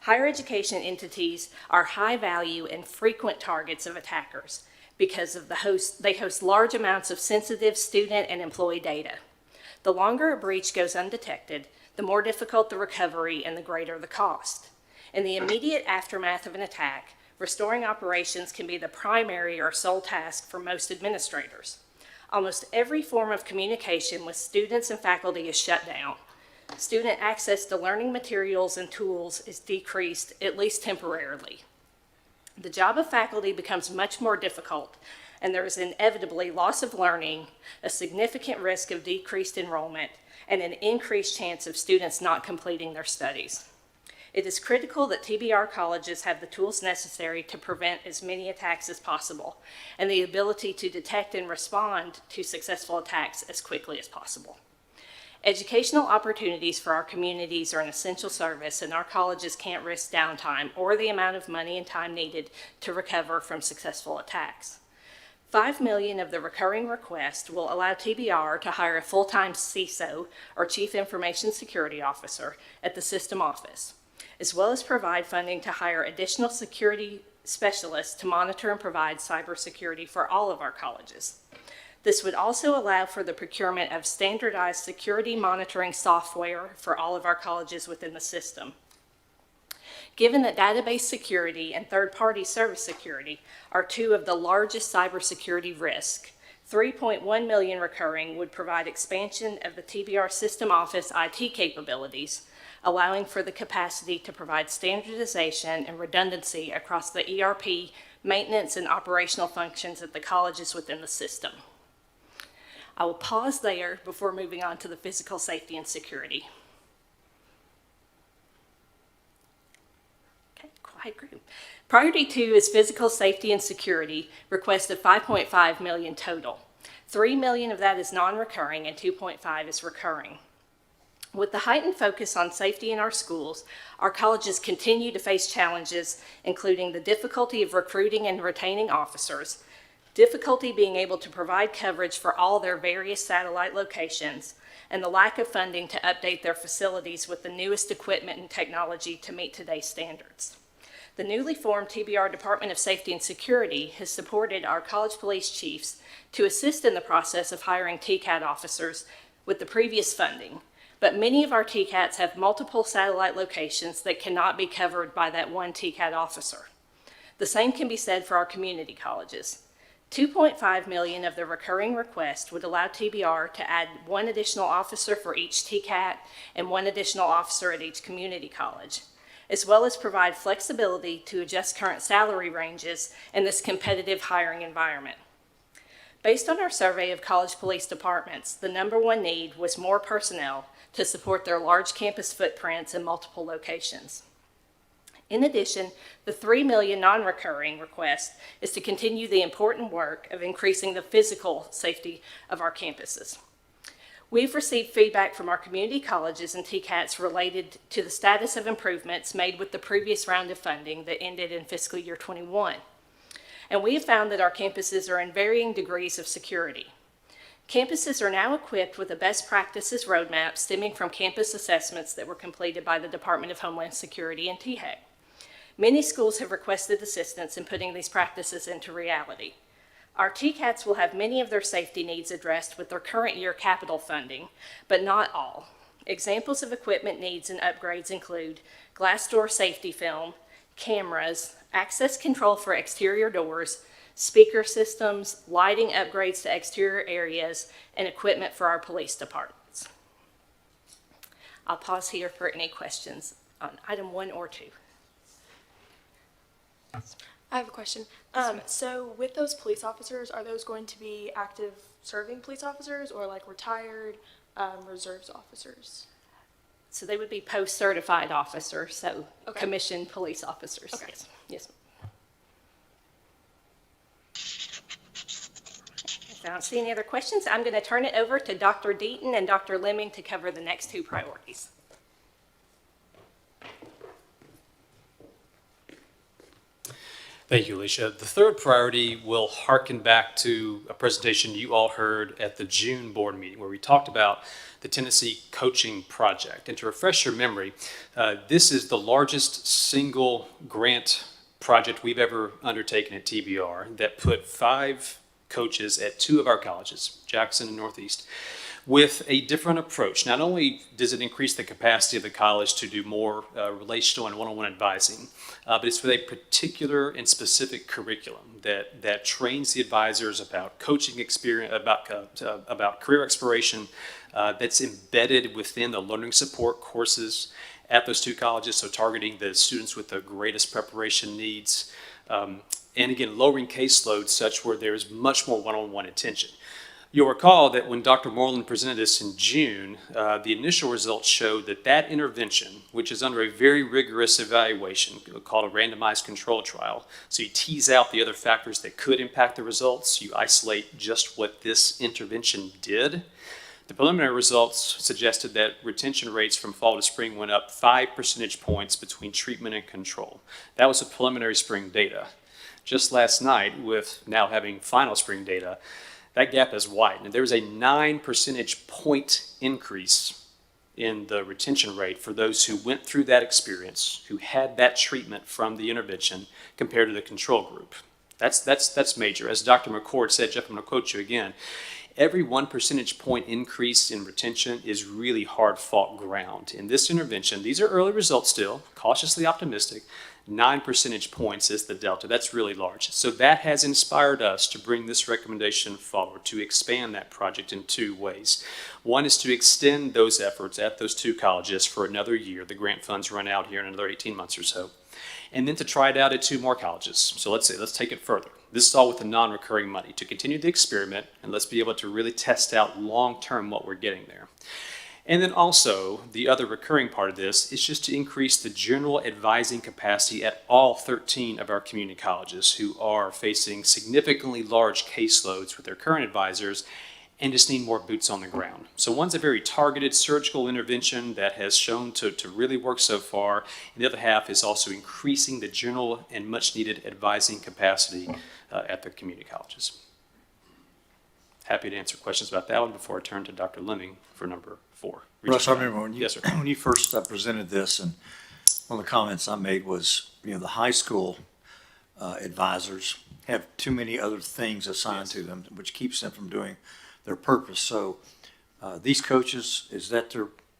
Higher education entities are high value and frequent targets of attackers because of they host large amounts of sensitive student and employee data. The longer a breach goes undetected, the more difficult the recovery and the greater the cost. In the immediate aftermath of an attack, restoring operations can be the primary or sole task for most administrators. Almost every form of communication with students and faculty is shut down. Student access to learning materials and tools is decreased, at least temporarily. The job of faculty becomes much more difficult, and there is inevitably loss of learning, a significant risk of decreased enrollment, and an increased chance of students not completing their studies. It is critical that TBR colleges have the tools necessary to prevent as many attacks as possible, and the ability to detect and respond to successful attacks as quickly as possible. Educational opportunities for our communities are an essential service, and our colleges can't risk downtime or the amount of money and time needed to recover from successful attacks. $5 million of the recurring request will allow TBR to hire a full-time CISO, or Chief Information Security Officer, at the system office, as well as provide funding to hire additional security specialists to monitor and provide cybersecurity for all of our colleges. This would also allow for the procurement of standardized security monitoring software for all of our colleges within the system. Given that database security and third-party service security are two of the largest cybersecurity risks, $3.1 million recurring would provide expansion of the TBR system office IT capabilities, allowing for the capacity to provide standardization and redundancy across the ERP, maintenance, and operational functions at the colleges within the system. I will pause there before moving on to the physical safety and security. Okay, quiet group. Priority 2 is physical safety and security, request of $5.5 million total. $3 million of that is non-recurring and $2.5 is recurring. With the heightened focus on safety in our schools, our colleges continue to face challenges, including the difficulty of recruiting and retaining officers, difficulty being able to provide coverage for all their various satellite locations, and the lack of funding to update their facilities with the newest equipment and technology to meet today's standards. The newly formed TBR Department of Safety and Security has supported our college police chiefs to assist in the process of hiring TCAT officers with the previous funding, but many of our TCATs have multiple satellite locations that cannot be covered by that one TCAT officer. The same can be said for our community colleges. $2.5 million of the recurring request would allow TBR to add one additional officer for each TCAT and one additional officer at each community college, as well as provide flexibility to adjust current salary ranges in this competitive hiring environment. Based on our survey of college police departments, the number one need was more personnel to support their large campus footprints in multiple locations. In addition, the $3 million non-recurring request is to continue the important work of increasing the physical safety of our campuses. We've received feedback from our community colleges and TCATs related to the status of improvements made with the previous round of funding that ended in fiscal year 21. And we have found that our campuses are in varying degrees of security. Campuses are now equipped with a best practices roadmap stemming from campus assessments that were completed by the Department of Homeland Security and THEC. Many schools have requested assistance in putting these practices into reality. Our TCATs will have many of their safety needs addressed with their current year capital funding, but not all. Examples of equipment needs and upgrades include glass door safety film, cameras, access control for exterior doors, speaker systems, lighting upgrades to exterior areas, and equipment for our police departments. I'll pause here for any questions on item 1 or 2. I have a question. So with those police officers, are those going to be active serving police officers or like retired reserves officers? So they would be post-certified officers, so Okay. commissioned police officers. Okay. Yes. Yes. If I don't see any other questions, I'm going to turn it over to Dr. Deaton and Dr. Lemming to cover the next 2 priorities. Thank you, Alicia. The third priority will harken back to a presentation you all heard at the June board meeting where we talked about the Tennessee Coaching Project. And to refresh your memory, this is the largest single grant project we've ever undertaken at TBR that put 5 coaches at 2 of our colleges, Jackson and Northeast, with a different approach. Not only does it increase the capacity of the college to do more relational and one-on-one advising, but it's with a particular and specific curriculum that trains the advisors about coaching experience, about career exploration, that's embedded within the learning support courses at those 2 colleges, so targeting the students with the greatest preparation needs, and again, lowering caseloads such where there's much more one-on-one attention. You'll recall that when Dr. Moreland presented this in June, the initial results showed that that intervention, which is under a very rigorous evaluation called a randomized control trial, so you tease out the other factors that could impact the results, you isolate just what this intervention did. The preliminary results suggested that retention rates from fall to spring went up 5 percentage points between treatment and control. That was the preliminary spring data. Just last night, with now having final spring data, that gap has widened. There was a 9 percentage point increase in the retention rate for those who went through that experience, who had that treatment from the intervention compared to the control group. That's major. As Dr. McCord said, Jeff, I'm going to quote you again, every 1 percentage point increase in retention is really hard-fought ground. In this intervention, these are early results still, cautiously optimistic, 9 percentage points is the delta. That's really large. So that has inspired us to bring this recommendation forward, to expand that project in 2 ways. One is to extend those efforts at those 2 colleges for another year. The grant funds run out here in another 18 months or so. And then to try it out at 2 more colleges. So let's take it further. This is all with the non-recurring money, to continue the experiment, and let's be able to really test out long-term what we're getting there. And then also, the other recurring part of this is just to increase the general advising capacity at all 13 of our community colleges who are facing significantly large caseloads with their current advisors and just need more boots on the ground. So one's a very targeted surgical intervention that has shown to really work so far, and the other half is also increasing the general and much needed advising capacity at the community colleges. Happy to answer questions about that one before I turn to Dr. Lemming for number 4. Russ, I remember when you, yes, sir. when you first presented this, and one of the comments I made was, the high school advisors have too many other things assigned to them, which keeps them from doing their purpose. So these coaches, is that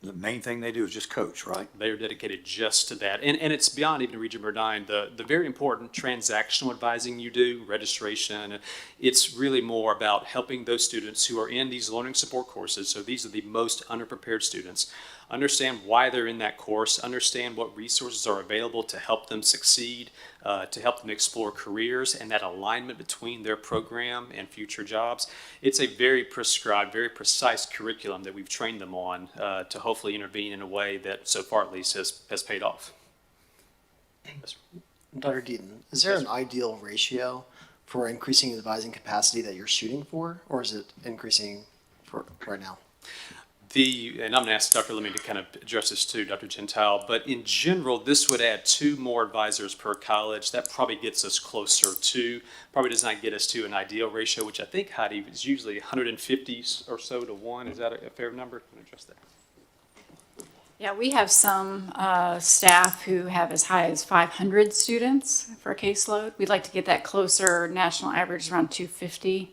the main thing they do is just coach, right? They are dedicated just to that. And it's beyond even Region Burdine, the very important transactional advising you do, registration. It's really more about helping those students who are in these learning support courses. So these are the most underprepared students. Understand why they're in that course, understand what resources are available to help them succeed, to help them explore careers and that alignment between their program and future jobs. It's a very prescribed, very precise curriculum that we've trained them on to hopefully intervene in a way that, so far at least, has paid off. Dr. Deaton, is there an ideal ratio for increasing advising capacity that you're shooting for, or is it increasing for right now? And I'm going to ask Dr. Lemming to kind of address this too, Dr. Gentile, but in general, this would add 2 more advisors per college. That probably gets us closer to, probably does not get us to an ideal ratio, which I think, Heidi, is usually 150 or so to 1. Is that a fair number? Can I address that? Yeah, we have some staff who have as high as 500 students for a caseload. We'd like to get that closer. National average is around 250.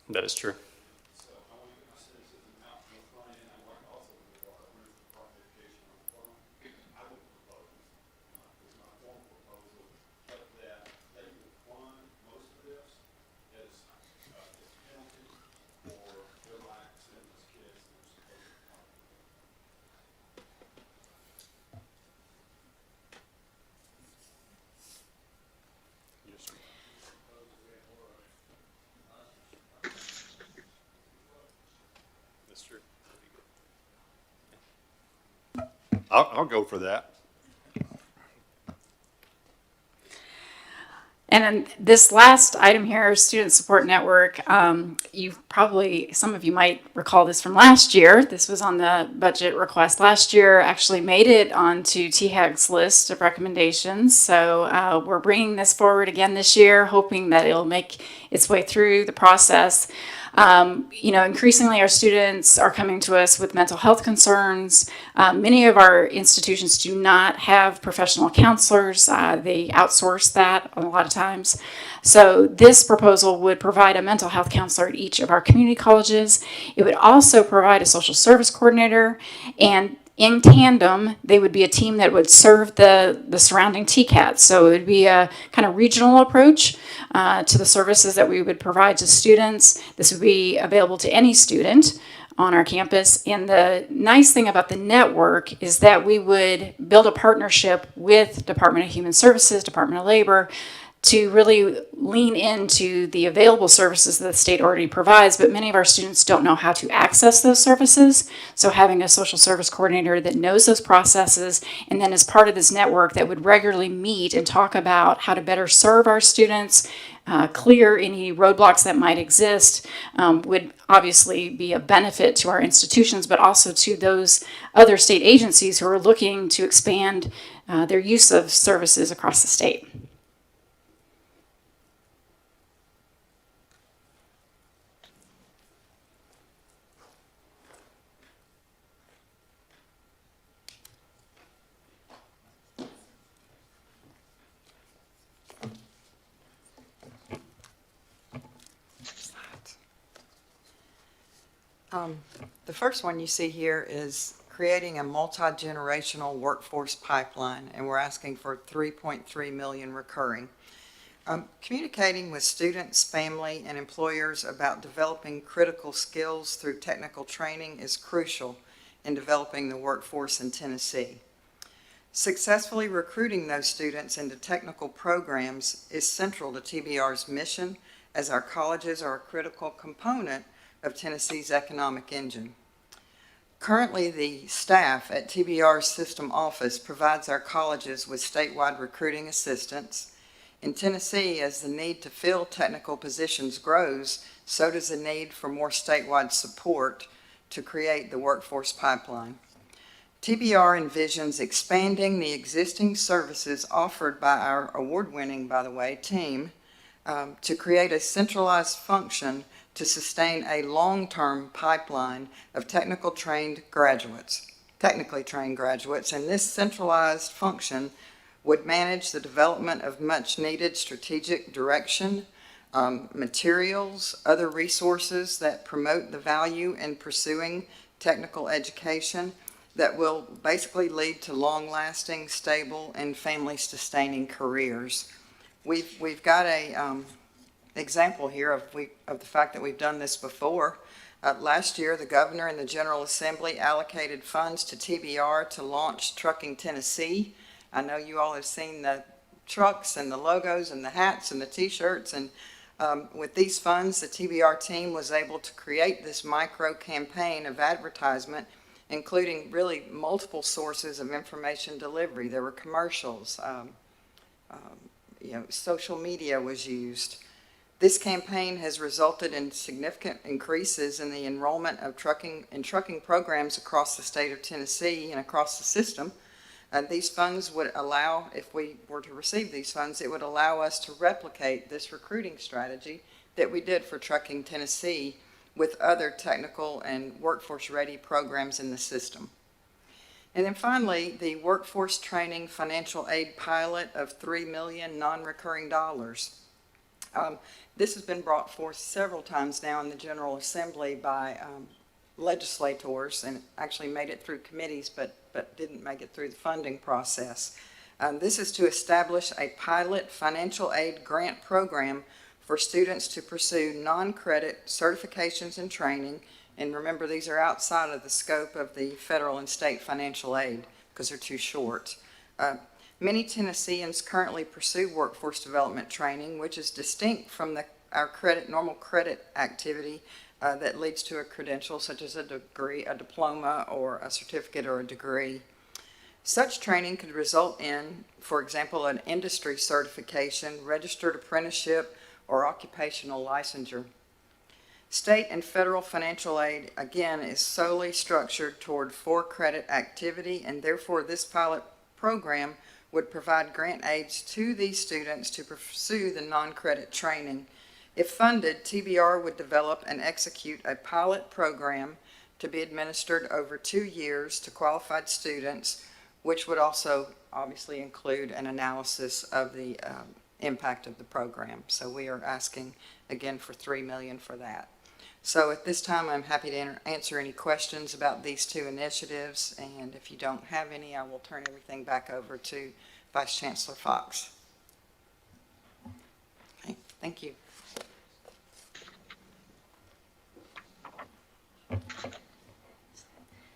That is true. I'll go for that. And then this last item here, Student Support Network, some of you might recall this from last year. This was on the budget request last year, actually made it onto THAG's list of recommendations. So we're bringing this forward again this year, hoping that it'll make its way through the process. Increasingly our students are coming to us with mental health concerns. Many of our institutions do not have professional counselors. They outsource that a lot of times. So this proposal would provide a mental health counselor at each of our community colleges. It would also provide a social service coordinator, and in tandem, they would be a team that would serve the surrounding TCATs. So it would be a kind of regional approach to the services that we would provide to students. This would be available to any student on our campus. And the nice thing about the network is that we would build a partnership with Department of Human Services, Department of Labor, to really lean into the available services that the state already provides, but many of our students don't know how to access those services. So having a social service coordinator that knows those processes and then is part of this network that would regularly meet and talk about how to better serve our students, clear any roadblocks that might exist, would obviously be a benefit to our institutions, but also to those other state agencies who are looking to expand their use of services across the state. The first one you see here is creating a multi-generational workforce pipeline, and we're asking for 3.3 million recurring. Communicating with students, family, and employers about developing critical skills through technical training is crucial in developing the workforce in Tennessee. Successfully recruiting those students into technical programs is central to TBR's mission, as our colleges are a critical component of Tennessee's economic engine. Currently, the staff at TBR's system office provides our colleges with statewide recruiting assistance. In Tennessee, as the need to fill technical positions grows, so does the need for more statewide support to create the workforce pipeline. TBR envisions expanding the existing services offered by our award-winning, by the way, team to create a centralized function to sustain a long-term pipeline of technically trained graduates, and this centralized function would manage the development of much-needed strategic direction, materials, other resources that promote the value in pursuing technical education that will basically lead to long-lasting, stable, and family-sustaining careers. We've got a example here of the fact that we've done this before. Last year, the governor and the General Assembly allocated funds to TBR to launch Trucking Tennessee. I know you all have seen the trucks and the logos and the hats and the t-shirts, and with these funds, the TBR team was able to create this micro campaign of advertisement, including really multiple sources of information delivery. There were commercials, social media was used. This campaign has resulted in significant increases in the enrollment of trucking programs across the state of Tennessee and across the system. These funds would allow, if we were to receive these funds, it would allow us to replicate this recruiting strategy that we did for Trucking Tennessee with other technical and workforce-ready programs in the system. And then finally, the workforce training financial aid pilot of $3 million non-recurring dollars. This has been brought forth several times now in the General Assembly by legislators, and actually made it through committees, but didn't make it through the funding process. This is to establish a pilot financial aid grant program for students to pursue non-credit certifications and training. And remember, these are outside of the scope of the federal and state financial aid because they're too short. Many Tennesseans currently pursue workforce development training, which is distinct from our normal credit activity that leads to a credential such as a degree, a diploma, or a certificate or a degree. Such training could result in, for example, an industry certification, registered apprenticeship, or occupational licensure. State and federal financial aid, again, is solely structured toward for-credit activity, and therefore this pilot program would provide grant aids to these students to pursue the non-credit training. If funded, TBR would develop and execute a pilot program to be administered over 2 years to qualified students, which would also obviously include an analysis of the impact of the program. So we are asking again for $3 million for that. So at this time, I'm happy to answer any questions about these two initiatives, and if you don't have any, I will turn everything back over to Vice Chancellor Fox. Okay, thank you.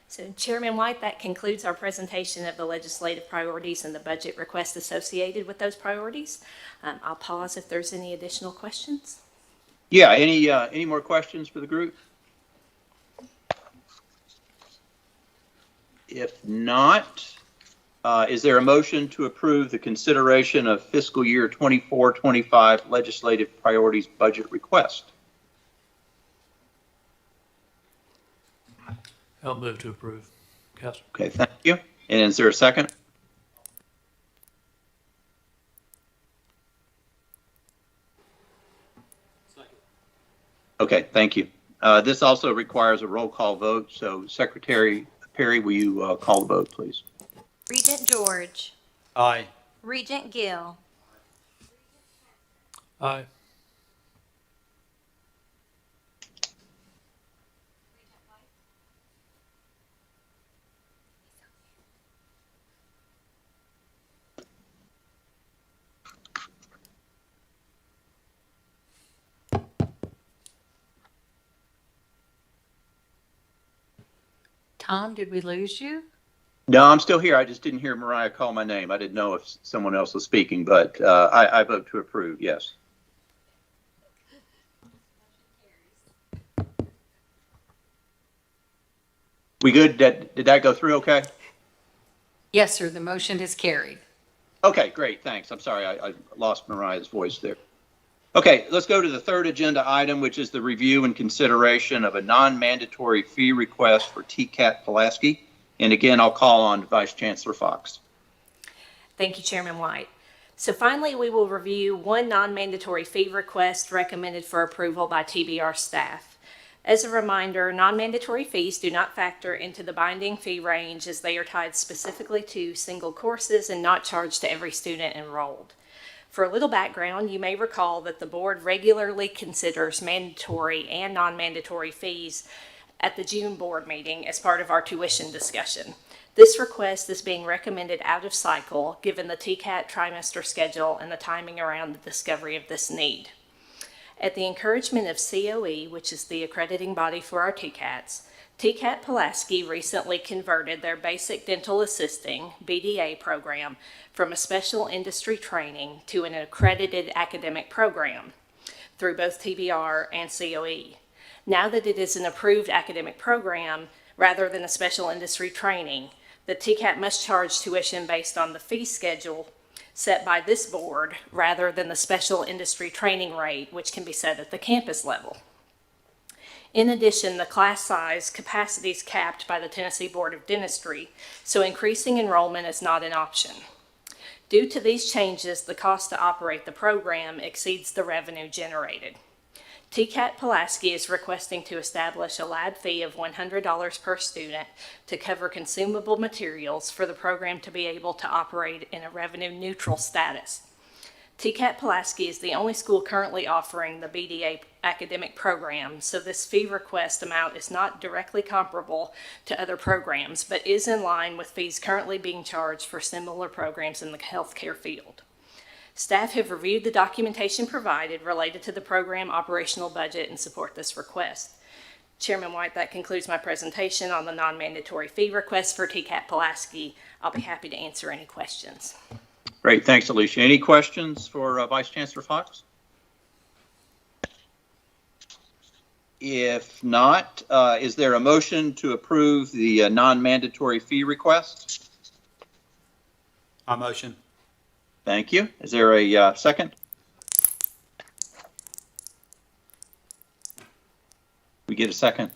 So Chairman White, that concludes our presentation of the legislative priorities and the budget requests associated with those priorities. I'll pause if there's any additional questions. Yeah, any more questions for the group? If not, is there a motion to approve the consideration of fiscal year 24-25 legislative priorities budget request? I'll move to approve. Yes. Okay, thank you. And is there a second? Okay, thank you. This also requires a roll call vote, so Secretary Perry, will you call the vote, please? Regent George. Aye. Regent Gill. Aye. Tom, did we lose you? No, I'm still here. I just didn't hear Mariah call my name. I didn't know if someone else was speaking, but I vote to approve, yes. We good? Did that go through okay? Yes, sir, the motion is carried. Okay, great, thanks. I'm sorry, I lost Mariah's voice there. Okay, let's go to the third agenda item, which is the review and consideration of a non-mandatory fee request for TCAT Pulaski. And again, I'll call on Vice Chancellor Fox. Thank you, Chairman White. So finally, we will review one non-mandatory fee request recommended for approval by TBR staff. As a reminder, non-mandatory fees do not factor into the binding fee range as they are tied specifically to single courses and not charged to every student enrolled. For a little background, you may recall that the board regularly considers mandatory and non-mandatory fees at the June board meeting as part of our tuition discussion. This request is being recommended out of cycle given the TCAT trimester schedule and the timing around the discovery of this need. At the encouragement of COE, which is the accrediting body for our TCATs, TCAT Pulaski recently converted their basic dental assisting BDA program from a special industry training to an accredited academic program through both TBR and COE. Now that it is an approved academic program rather than a special industry training, the TCAT must charge tuition based on the fee schedule set by this board rather than the special industry training rate, which can be set at the campus level. In addition, the class size capacity is capped by the Tennessee Board of Dentistry, so increasing enrollment is not an option. Due to these changes, the cost to operate the program exceeds the revenue generated. TCAT Pulaski is requesting to establish a lab fee of $100 per student to cover consumable materials for the program to be able to operate in a revenue neutral status. TCAT Pulaski is the only school currently offering the BDA academic program, so this fee request amount is not directly comparable to other programs, but is in line with fees currently being charged for similar programs in the healthcare field. Staff have reviewed the documentation provided related to the program operational budget and support this request. Chairman White, that concludes my presentation on the non-mandatory fee request for TCAT Pulaski. I'll be happy to answer any questions. Great, thanks, Alicia. Any questions for Vice Chancellor Fox? If not, is there a motion to approve the non-mandatory fee request? I motion. Thank you. Is there a second? We get a second?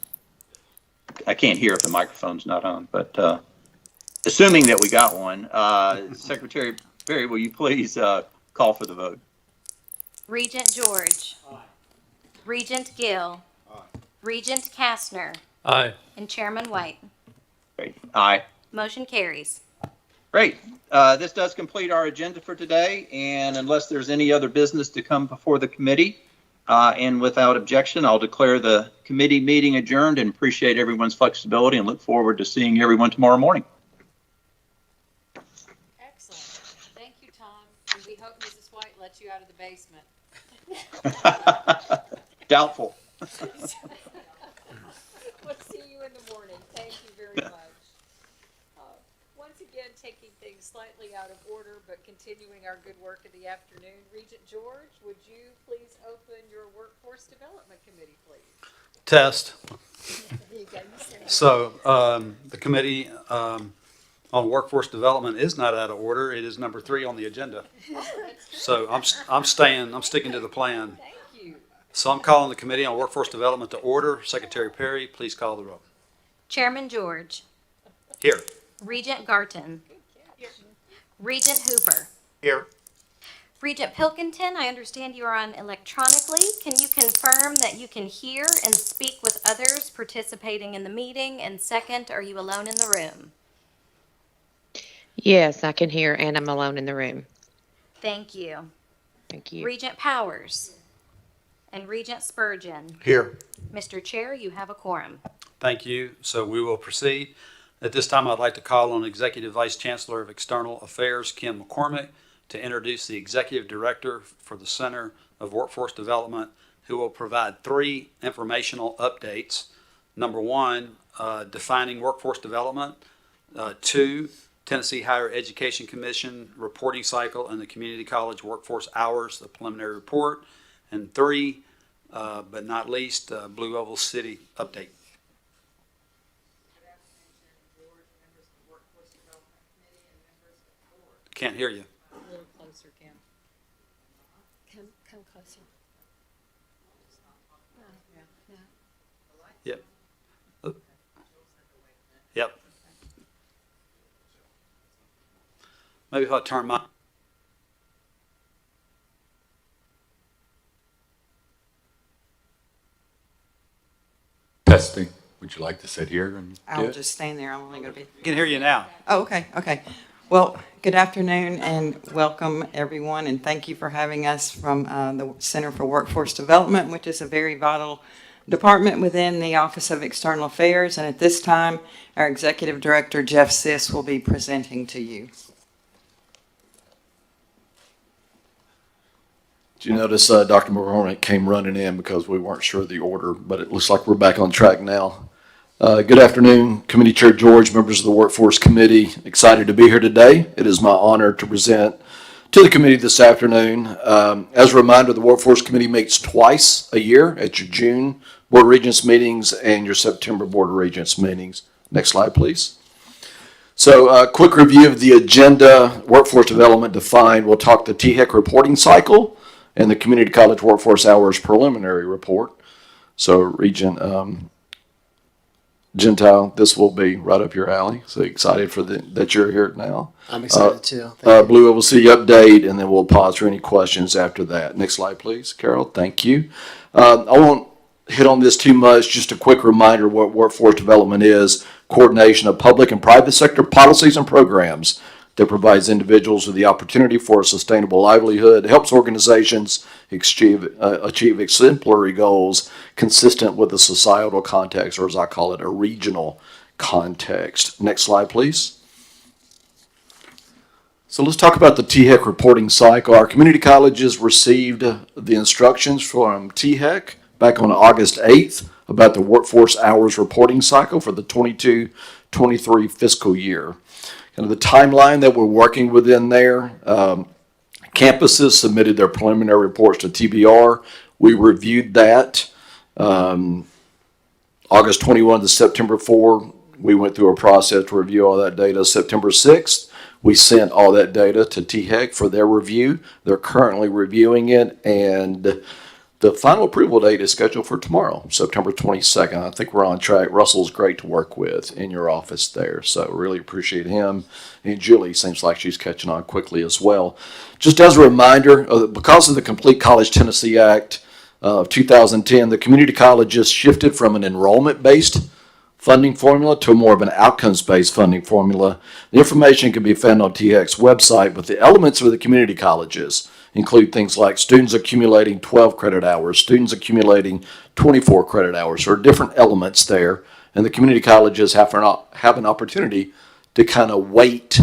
I can't hear if the microphone's not on, but assuming that we got one, Secretary Perry, will you please call for the vote? Regent George. Regent Gill. Regent Kastner. Aye. And Chairman White. Great. Aye. Motion carries. Great. This does complete our agenda for today, and unless there's any other business to come before the committee, and without objection, I'll declare the committee meeting adjourned and appreciate everyone's flexibility and look forward to seeing everyone tomorrow morning. Excellent. Thank you, Tom. And we hope Mrs. White lets you out of the basement. Doubtful. We'll see you in the morning. Thank you very much. Once again, taking things slightly out of order, but continuing our good work in the afternoon. Regent George, would you please open your Workforce Development Committee, please? Test. There you go. You said it. So the committee on workforce development is not out of order. It is number 3 on the agenda. So I'm sticking to the plan. Thank you. So I'm calling the Committee on Workforce Development to order. Secretary Perry, please call the roll. Chairman George. Here. Regent Garton. Regent Hooper. Here. Regent Pilkington, I understand you are on electronically. Can you confirm that you can hear and speak with others participating in the meeting? And second, are you alone in the room? Yes, I can hear, and I'm alone in the room. Thank you. Thank you. Regent Powers and Regent Spurgeon. Here. Mr. Chair, you have a quorum. Thank you. So we will proceed. At this time, I'd like to call on Executive Vice Chancellor of External Affairs, Kim McCormick, to introduce the Executive Director for the Center of Workforce Development, who will provide 3 informational updates. Number 1, defining workforce development. 2, Tennessee Higher Education Commission reporting cycle and the community college workforce hours, the preliminary report. And 3, but not least, Blue Oval City update. Can't hear you. A little closer, Kim. Come closer. Yep. Yep. Maybe if I turn my. Testing. Would you like to sit here and do I'll it? just stand there. I'm only going to be. I can hear you now. Oh, okay, okay. Well, good afternoon and welcome everyone, and thank you for having us from the Center for Workforce Development, which is a very vital department within the Office of External Affairs. And at this time, our Executive Director, Jeff Siss, will be presenting to you. Did you notice Dr. McCormick came running in because we weren't sure of the order, but it looks like we're back on track now. Good afternoon, Committee Chair George, members of the Workforce Committee. Excited to be here today. It is my honor to present to the committee this afternoon. As a reminder, the Workforce Committee meets twice a year at your June Board of Regents meetings and your September Board of Regents meetings. Next slide, please. So a quick review of the agenda. Workforce development defined. We'll talk the THEC reporting cycle and the Community College Workforce Hours preliminary report. So Regent Gentile, this will be right up your alley. So excited for that you're here now. I'm excited too. Thank you. Blue Oval City update, and then we'll pause for any questions after that. Next slide, please, Carol. Thank you. I won't hit on this too much. Just a quick reminder what workforce development is: coordination of public and private sector policies and programs that provides individuals with the opportunity for a sustainable livelihood, helps organizations achieve exemplary goals consistent with the societal context, or as I call it, a regional context. Next slide, please. So let's talk about the THEC reporting cycle. Our community colleges received the instructions from THEC back on August 8th about the workforce hours reporting cycle for the 22-23 fiscal year. Kind of the timeline that we're working within there. Campuses submitted their preliminary reports to TBR. We reviewed that. August 21 to September 4, we went through a process to review all that data. September 6th, We sent all that data to THEC for their review. They're currently reviewing it, and the final approval date is scheduled for tomorrow, September 22nd. I think we're on track. Russell's great to work with in your office there, so really appreciate him. And Julie seems like she's catching on quickly as well. Just as a reminder, because of the Complete College Tennessee Act of 2010, the community colleges shifted from an enrollment-based funding formula to more of an outcomes-based funding formula. The information can be found on THEC's website, but the elements of the community colleges include things like students accumulating 12 credit hours, students accumulating 24 credit hours. There are different elements there, and the community colleges have an opportunity to kind of weight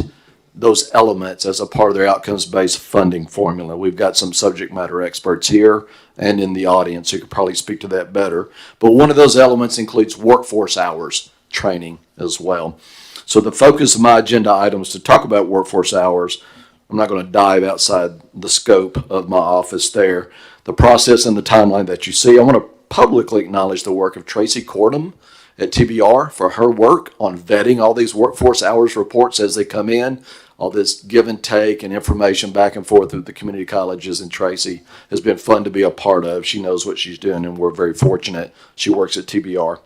those elements as a part of their outcomes-based funding formula. We've got some subject matter experts here and in the audience who could probably speak to that better. But one of those elements includes workforce hours training as well. So the focus of my agenda items to talk about workforce hours. I'm not going to dive outside the scope of my office there. The process and the timeline that you see, I want to publicly acknowledge the work of Tracy Cordham at TBR for her work on vetting all these workforce hours reports as they come in. All this give and take and information back and forth with the community colleges, and Tracy has been fun to be a part of. She knows what she's doing, and we're very fortunate she works at TBR.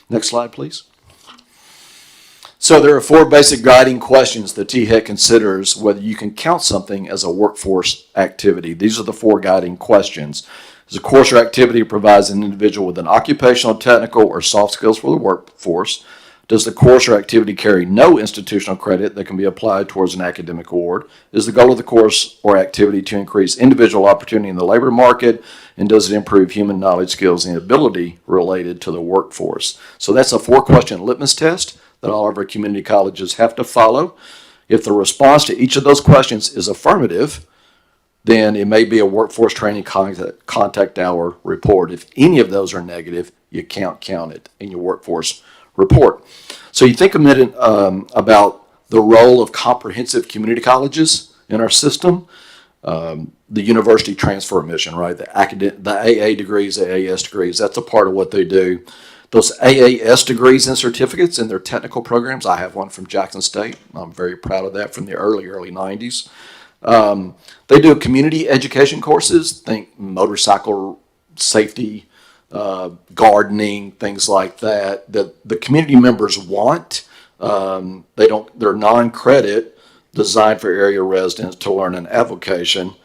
Next slide, please. So there are 4 basic guiding questions that THEC considers whether you can count something as a workforce activity. These are the 4 guiding questions. Is a course or activity provides an individual with an occupational, technical, or soft skills for the workforce? Does the course or activity carry no institutional credit that can be applied towards an academic award? Is the goal of the course or activity to increase individual opportunity in the labor market? And does it improve human knowledge, skills, and ability related to the workforce? So that's a 4-question litmus test that all of our community colleges have to follow. If the response to each of those questions is affirmative, then it may be a workforce training contact hour report. If any of those are negative, you can't count it in your workforce report. So you think a minute about the role of comprehensive community colleges in our system. The university transfer mission, right? The AA degrees, the AS degrees, that's a part of what they do. Those AAS degrees and certificates in their technical programs, I have one from Jackson State. I'm very proud of that from the early 90s. They do community education courses, think motorcycle safety, gardening, things like that the community members want. They're non-credit, designed for area residents to learn an avocation,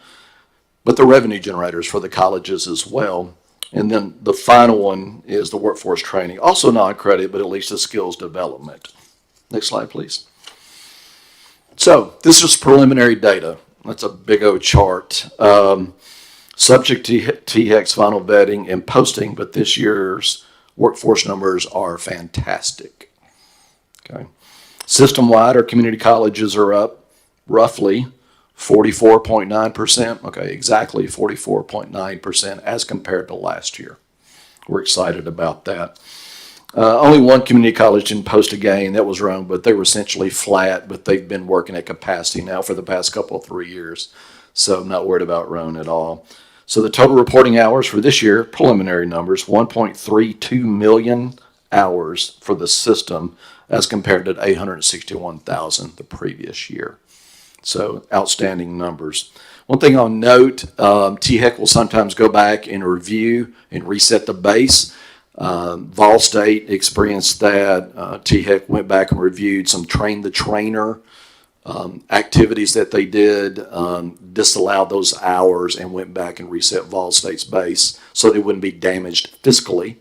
but they're revenue generators for the colleges as well. And then the final one is the workforce training, also non-credit, but at least a skills development. Next slide, please. So this is preliminary data. That's a big old chart. Subject to THEC's final vetting and posting, but this year's workforce numbers are fantastic. Okay. System-wide, our community colleges are up roughly 44.9%. Okay, exactly 44.9% as compared to last year. We're excited about that. Only one community college didn't post a gain. That was Rome, but they were essentially flat, but they've been working at capacity now for the past 3 years. So I'm not worried about Rome at all. So the total reporting hours for this year, preliminary numbers, 1.32 million hours for the system as compared to 861,000 the previous year. So outstanding numbers. One thing I'll note, THEC will sometimes go back and review and reset the base. Vol State experienced that. THEC went back and reviewed some train the trainer activities that they did, disallowed those hours and went back and reset Vol State's base so they wouldn't be damaged fiscally.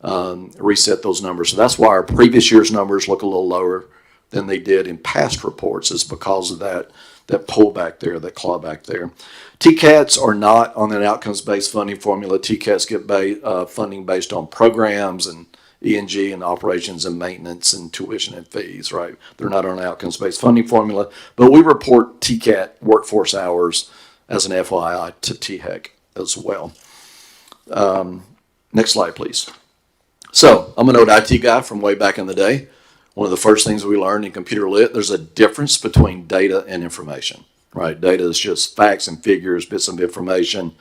Reset those numbers. So that's why our previous year's numbers look a little lower than they did in past reports, is because of that pullback there, that clawback there. TCATs are not on an outcomes-based funding formula. TCATs get funding based on programs and E&G and operations and maintenance and tuition and fees, right? They're not on an outcomes-based funding formula, but we report TCAT workforce hours as an FYI to THEC as well. Next slide, please. So I'm an old IT guy from way back in the day. One of the first things we learned in computer lit, there's a difference between data and information, right? Data is just facts and figures, bits of information,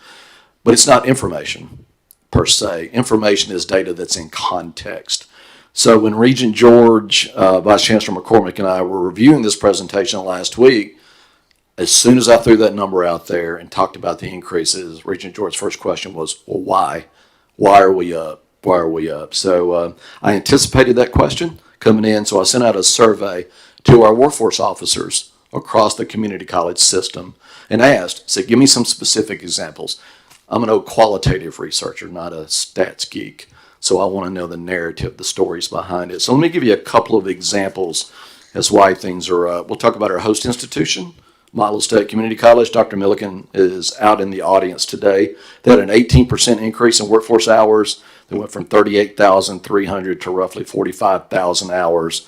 but it's not information per se. Information is data that's in context. So when Regent George, Vice Chancellor McCormick, and I were reviewing this presentation last week, as soon as I threw that number out there and talked about the increases, Regent George's first question was, well, why? Why are we up? Why are we up? So I anticipated that question coming in, so I sent out a survey to our workforce officers across the community college system and asked, said, give me some specific examples. I'm an old qualitative researcher, not a stats geek. So I want to know the narrative, the stories behind it. So let me give you a couple of examples as why things are up. We'll talk about our host institution, Motlow State Community College. Dr. Milliken is out in the audience today. They had an 18% increase in workforce hours. They went from 38,300 to roughly 45,000 hours.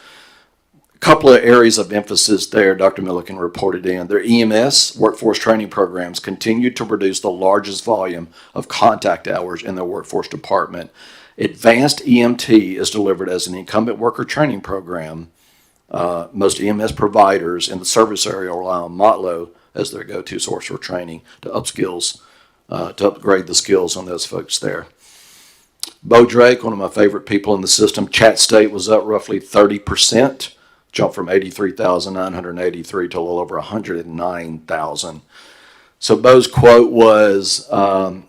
A couple of areas of emphasis there, Dr. Milliken reported in. Their EMS workforce training programs continued to produce the largest volume of contact hours in their workforce department. Advanced EMT is delivered as an incumbent worker training program. Most EMS providers in the service area rely on Motlow as their go-to source for training to upgrade the skills on those folks there. Bo Drake, one of my favorite people in the system, Chat State was up roughly 30%, jumped from 83,983 to a little over 109,000. So Bo's quote was,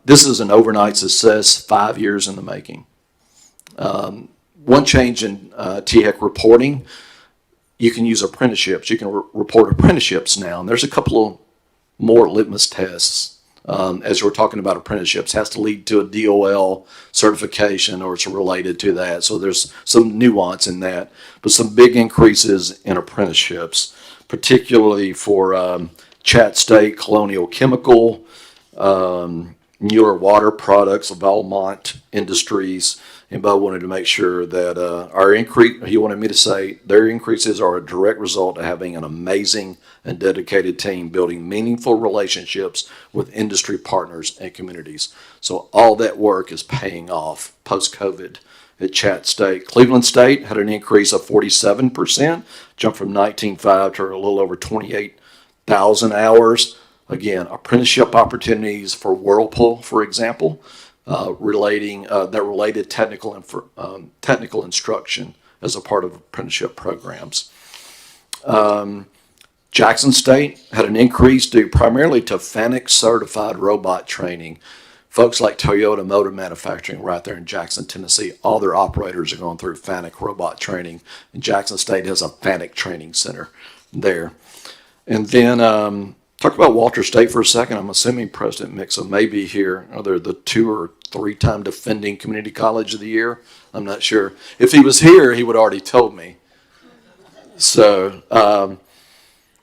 this is an overnight success, 5 years in the making. One change in THEC reporting, you can use apprenticeships. You can report apprenticeships now. And there's a couple of more litmus tests as we're talking about apprenticeships. Has to lead to a DOL certification or it's related to that. So there's some nuance in that. But some big increases in apprenticeships, particularly for Chat State, Colonial Chemical, Mueller Water Products, Valmont Industries. And Bo wanted to make sure that our increase, he wanted me to say their increases are a direct result of having an amazing and dedicated team building meaningful relationships with industry partners and communities. So all that work is paying off post-COVID at Chat State. Cleveland State had an increase of 47%, jumped from 19,500 to a little over 28,000 hours. Again, apprenticeship opportunities for Whirlpool, for example, related technical instruction as a part of apprenticeship programs. Jackson State had an increase due primarily to FANUC certified robot training. Folks like Toyota Motor Manufacturing right there in Jackson, Tennessee, all their operators are going through FANUC robot training. And Jackson State has a FANUC training center there. And then talk about Walter State for a second. I'm assuming President Mixon may be here. Are they the 2 or 3-time defending community college of the year? I'm not sure. If he was here, he would already told me. So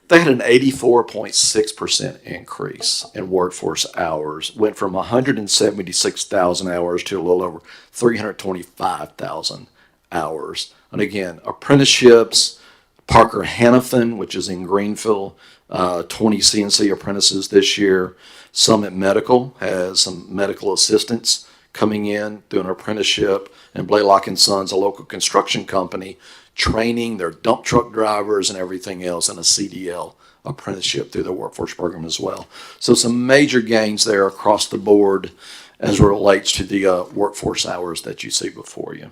they had an 84.6% increase in workforce hours, went from 176,000 hours to a little over 325,000 hours. And again, apprenticeships, Parker Hannafin, which is in Greenville, 20 CNC apprentices this year. Summit Medical has some medical assistants coming in through an apprenticeship, and Blaylock & Sons, a local construction company, training their dump truck drivers and everything else in a CDL apprenticeship through their workforce program as well. So some major gains there across the board as it relates to the workforce hours that you see before you.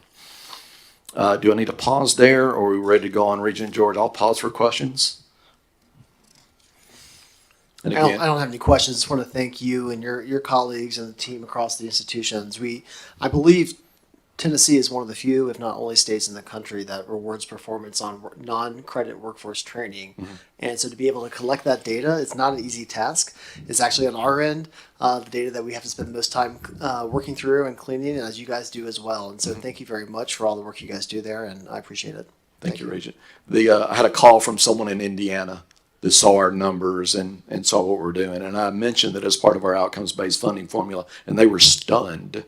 Do I need to pause there, or are we ready to go on, Regent George? I'll pause for questions. And I again, don't have any questions. Just want to thank you and your colleagues and the team across the institutions. I believe Tennessee is one of the few, if not only, states in the country that rewards performance on non-credit workforce training. Mm-hmm. And so to be able to collect that data, it's not an easy task. It's actually on our end, the data that we have to spend the most time working through and cleaning, as you guys do as well. And so thank you very much for all the work you guys do there, and I appreciate it. Thank you, Regent. I had a call from someone in Indiana that saw our numbers and saw what we're doing. And I mentioned that as part of our outcomes-based funding formula, and they were stunned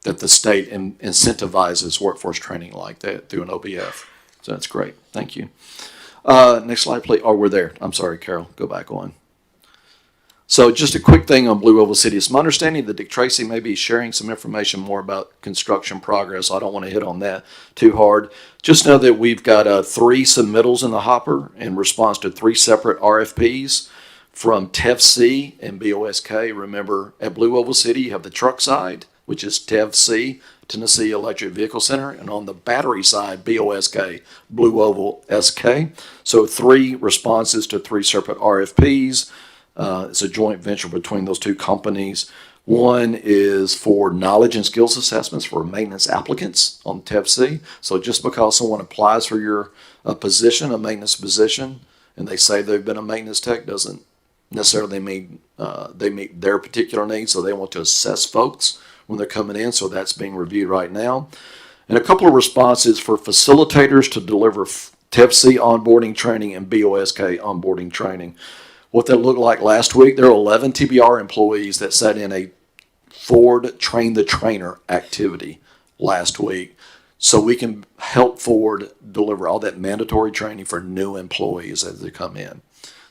that the state incentivizes workforce training like that through an OBF. So that's great. Thank you. Next slide, please. Oh, we're there. I'm sorry, Carol. Go back on. So just a quick thing on Blue Oval City. It's my understanding that Dick Tracy may be sharing some information more about construction progress. I don't want to hit on that too hard. Just know that we've got 3 submittals in the hopper in response to 3 separate RFPs from TEFC and BOSK. Remember, at Blue Oval City, you have the truck side, which is TEVC, Tennessee Electric Vehicle Center, and on the battery side, BOSK, Blue Oval SK. So 3 responses to 3 separate RFPs. It's a joint venture between those 2 companies. One is for knowledge and skills assessments for maintenance applicants on TEVC. So just because someone applies for your position, a maintenance position, and they say they've been a maintenance tech, doesn't necessarily mean they meet their particular needs. So they want to assess folks when they're coming in. So that's being reviewed right now. And a couple of responses for facilitators to deliver TEVC onboarding training and BOSK onboarding training. What that looked like last week, there were 11 TBR employees that sat in a Ford Train the Trainer activity last week. So we can help Ford deliver all that mandatory training for new employees as they come in.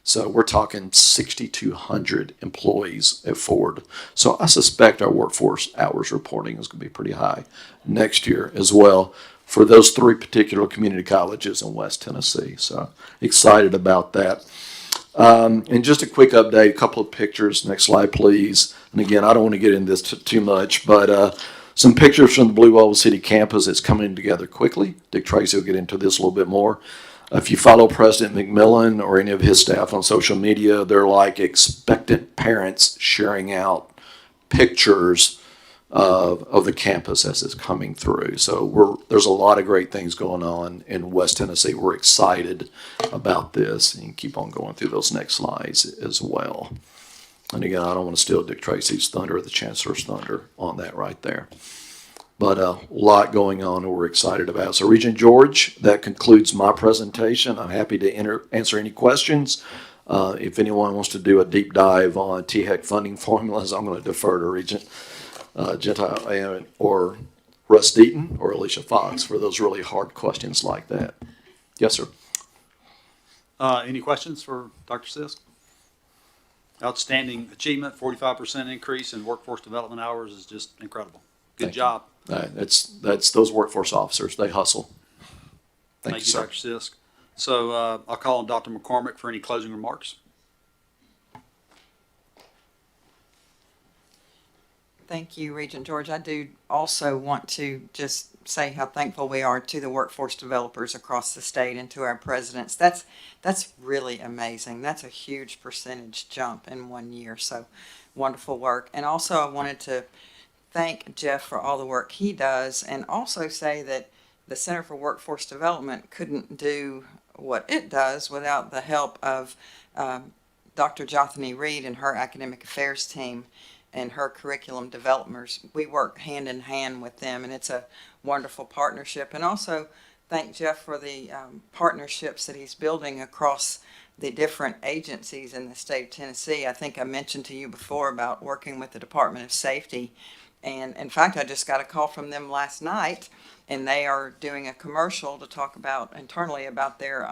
So we're talking 6,200 employees at Ford. So I suspect our workforce hours reporting is going to be pretty high next year as well for those 3 particular community colleges in West Tennessee. So excited about that. And just a quick update, a couple of pictures. Next slide, please. And again, I don't want to get into this too much, but some pictures from the Blue Oval City campus. It's coming together quickly. Dick Tracy will get into this a little bit more. If you follow President McMillan or any of his staff on social media, they're like expectant parents sharing out pictures of the campus as it's coming through. So there's a lot of great things going on in West Tennessee. We're excited about this, and you keep on going through those next slides as well. And again, I don't want to steal Dick Tracy's thunder or the Chancellor's thunder on that right there. But a lot going on and we're excited about. So Regent George, that concludes my presentation. I'm happy to answer any questions. If anyone wants to do a deep dive on THEC funding formulas, I'm going to defer to Regent Gentile or Russ Deaton or Alicia Fox for those really hard questions like that. Yes, sir. Any questions for Dr. Sisk? Outstanding achievement, 45% increase in workforce development hours is just incredible. Good job. That's those workforce officers. They hustle. Thank you, sir. Dr. Sisk. So I'll call on Dr. McCormick for any closing remarks. Thank you, Regent George. I do also want to just say how thankful we are to the workforce developers across the state and to our presidents. That's really amazing. That's a huge percentage jump in 1 year. So wonderful work. And also I wanted to thank Jeff for all the work he does and also say that the Center for Workforce Development couldn't do what it does without the help of Dr. Jothany Reed and her academic affairs team and her curriculum developers. We work hand in hand with them, and it's a wonderful partnership. And also thank Jeff for the partnerships that he's building across the different agencies in the state of Tennessee. I think I mentioned to you before about working with the Department of Safety. And in fact, I just got a call from them last night, and they are doing a commercial to talk about internally about their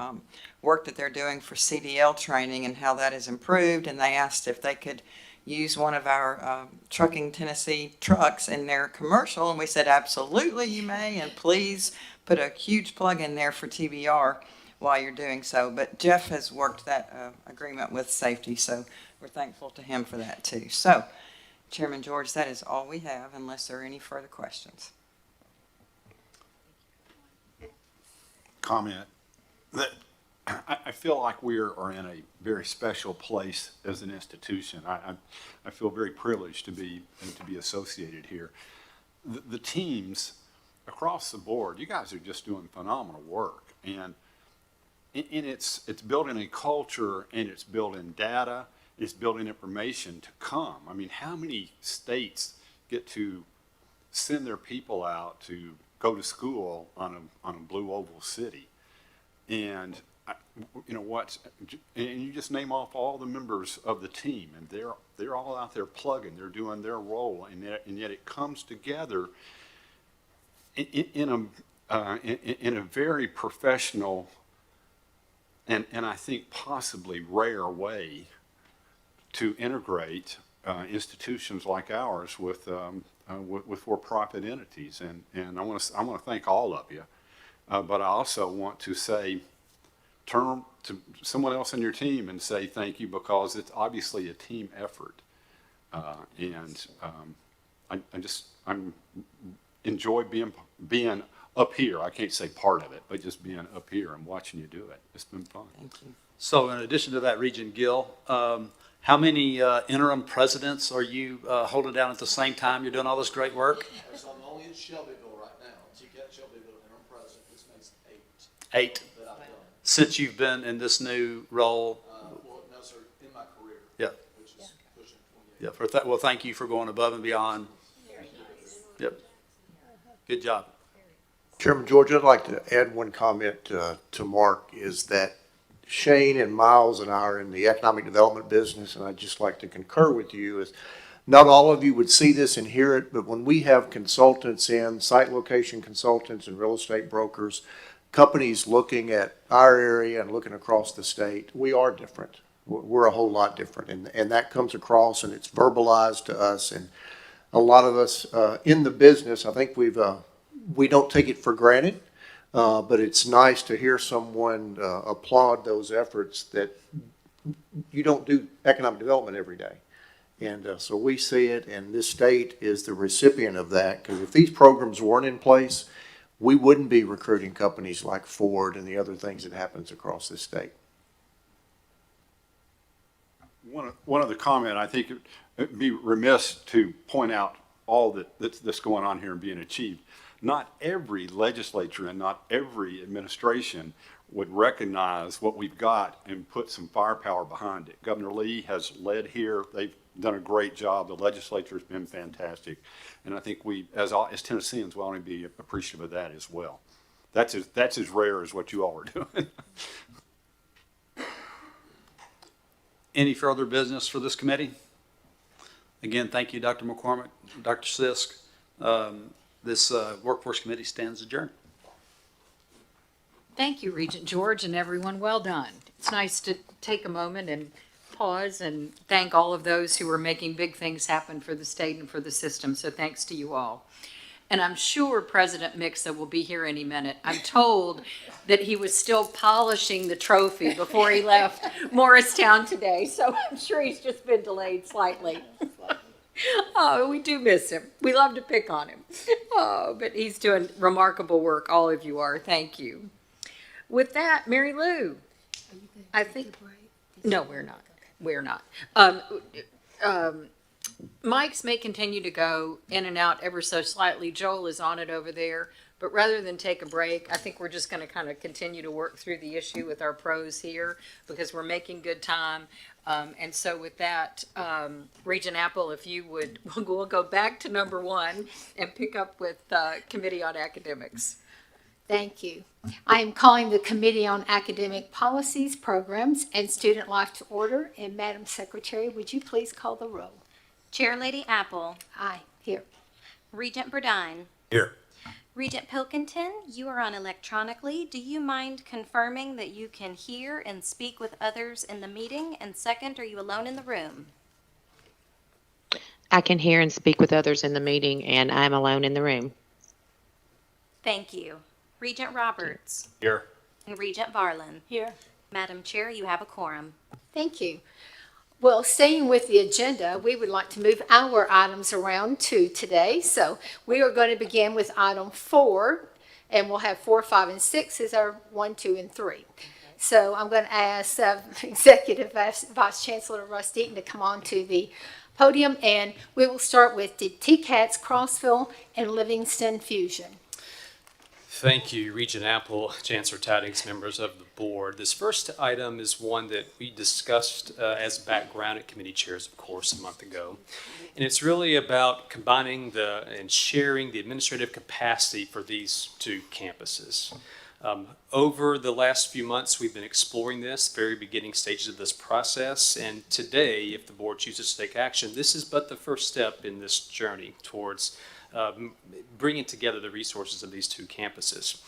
work that they're doing for CDL training and how that has improved. And they asked if they could use one of our Trucking Tennessee trucks in their commercial, and we said absolutely you may, and please put a huge plug in there for TBR while you're doing so. But Jeff has worked that agreement with safety, so we're thankful to him for that too. So Chairman George, that is all we have unless there are any further questions. Comment that I feel like we are in a very special place as an institution. I feel very privileged to be associated here. The teams across the board, you guys are just doing phenomenal work, and it's building a culture, and it's building data, it's building information to come. I mean, how many states get to send their people out to go to school on a Blue Oval City? And you know what? And you just name off all the members of the team, and they're all out there plugging. They're doing their role, and yet it comes together in a very professional and I think possibly rare way to integrate institutions like ours with for-profit entities. And I want to thank all of you, but I also want to say, turn to someone else in your team and say thank you, because it's obviously a team effort. I'm enjoy being up here. I can't say part of it, but just being up here and watching you do it. It's been fun. Thank you. So in addition to that, Regent Gill, how many interim presidents are you holding down at the same time you're doing all this great work? So I'm only in Shelbyville right now. TCAT Shelbyville, interim president. This makes 8. 8 That I've done. since you've been in this new role? Well, no, sir, in my career. Yeah. Which is pushing 28. Yeah. Well, thank you for going above and beyond. Yep. Good job. Chairman George, I'd like to add one comment to Mark, is that Shane and Miles and I are in the economic development business, and I'd just like to concur with you, is not all of you would see this and hear it, but when we have consultants in, site location consultants and real estate brokers, companies looking at our area and looking across the state, we are different. We're a whole lot different, and that comes across and it's verbalized to us. And a lot of us in the business, I think we don't take it for granted, but it's nice to hear someone applaud those efforts that you don't do economic development every day. And so we see it, and this state is the recipient of that, because if these programs weren't in place, we wouldn't be recruiting companies like Ford and the other things that happens across this state. One other comment, I think it'd be remiss to point out all that's going on here and being achieved. Not every legislature and not every administration would recognize what we've got and put some firepower behind it. Governor Lee has led here. They've done a great job. The legislature's been fantastic. And I think we, as Tennesseans, will only be appreciative of that as well. That's as rare as what you all are doing. Any further business for this committee? Again, thank you, Dr. McCormick, Dr. Sisk. This workforce committee stands adjourned. Thank you, Regent George, and everyone. Well done. It's nice to take a moment and pause and thank all of those who are making big things happen for the state and for the system. So thanks to you all. And I'm sure President Mixa will be here any minute. I'm told that he was still polishing the trophy before he left Morristown today. So I'm sure he's just been delayed slightly. Oh, we do miss him. We love to pick on him. Oh, but he's doing remarkable work. All of you are. Thank you. With that, Mary Lou, I think, no, we're not. We're not. Mics may continue to go in and out ever so slightly. Joel is on it over there. But rather than take a break, I think we're just going to kind of continue to work through the issue with our pros here because we're making good time. And so with that, Regent Apple, if you would, we'll go back to number 1 and pick up with Committee on Academics. Thank you. I am calling the Committee on Academic Policies, Programs, and Student Life to order. And Madam Secretary, would you please call the roll? Chair Lady Apple. Aye. Here. Regent Burdine. Here. Regent Pilkington, you are on electronically. Do you mind confirming that you can hear and speak with others in the meeting? And second, are you alone in the room? I can hear and speak with others in the meeting, and I'm alone in the room. Thank you. Regent Roberts. Here. And Regent Varlin. Here. Madam Chair, you have a quorum. Thank you. Well, staying with the agenda, we would like to move our items around to today. So we are going to begin with item 4, and we'll have 4, 5, and 6 as our 1, 2, and 3. So I'm going to ask Executive Vice Chancellor Russ Deaton to come on to the podium, and we will start with the TCATS Crossville and Livingston Fusion. Thank you, Regent Apple, Chancellor Tidings, members of the board. This first item is one that we discussed as background at committee chairs, of course, a month ago. And it's really about combining and sharing the administrative capacity for these 2 campuses. Over the last few months, we've been exploring this, very beginning stages of this process. And today, if the board chooses to take action, this is but the first step in this journey towards bringing together the resources of these 2 campuses.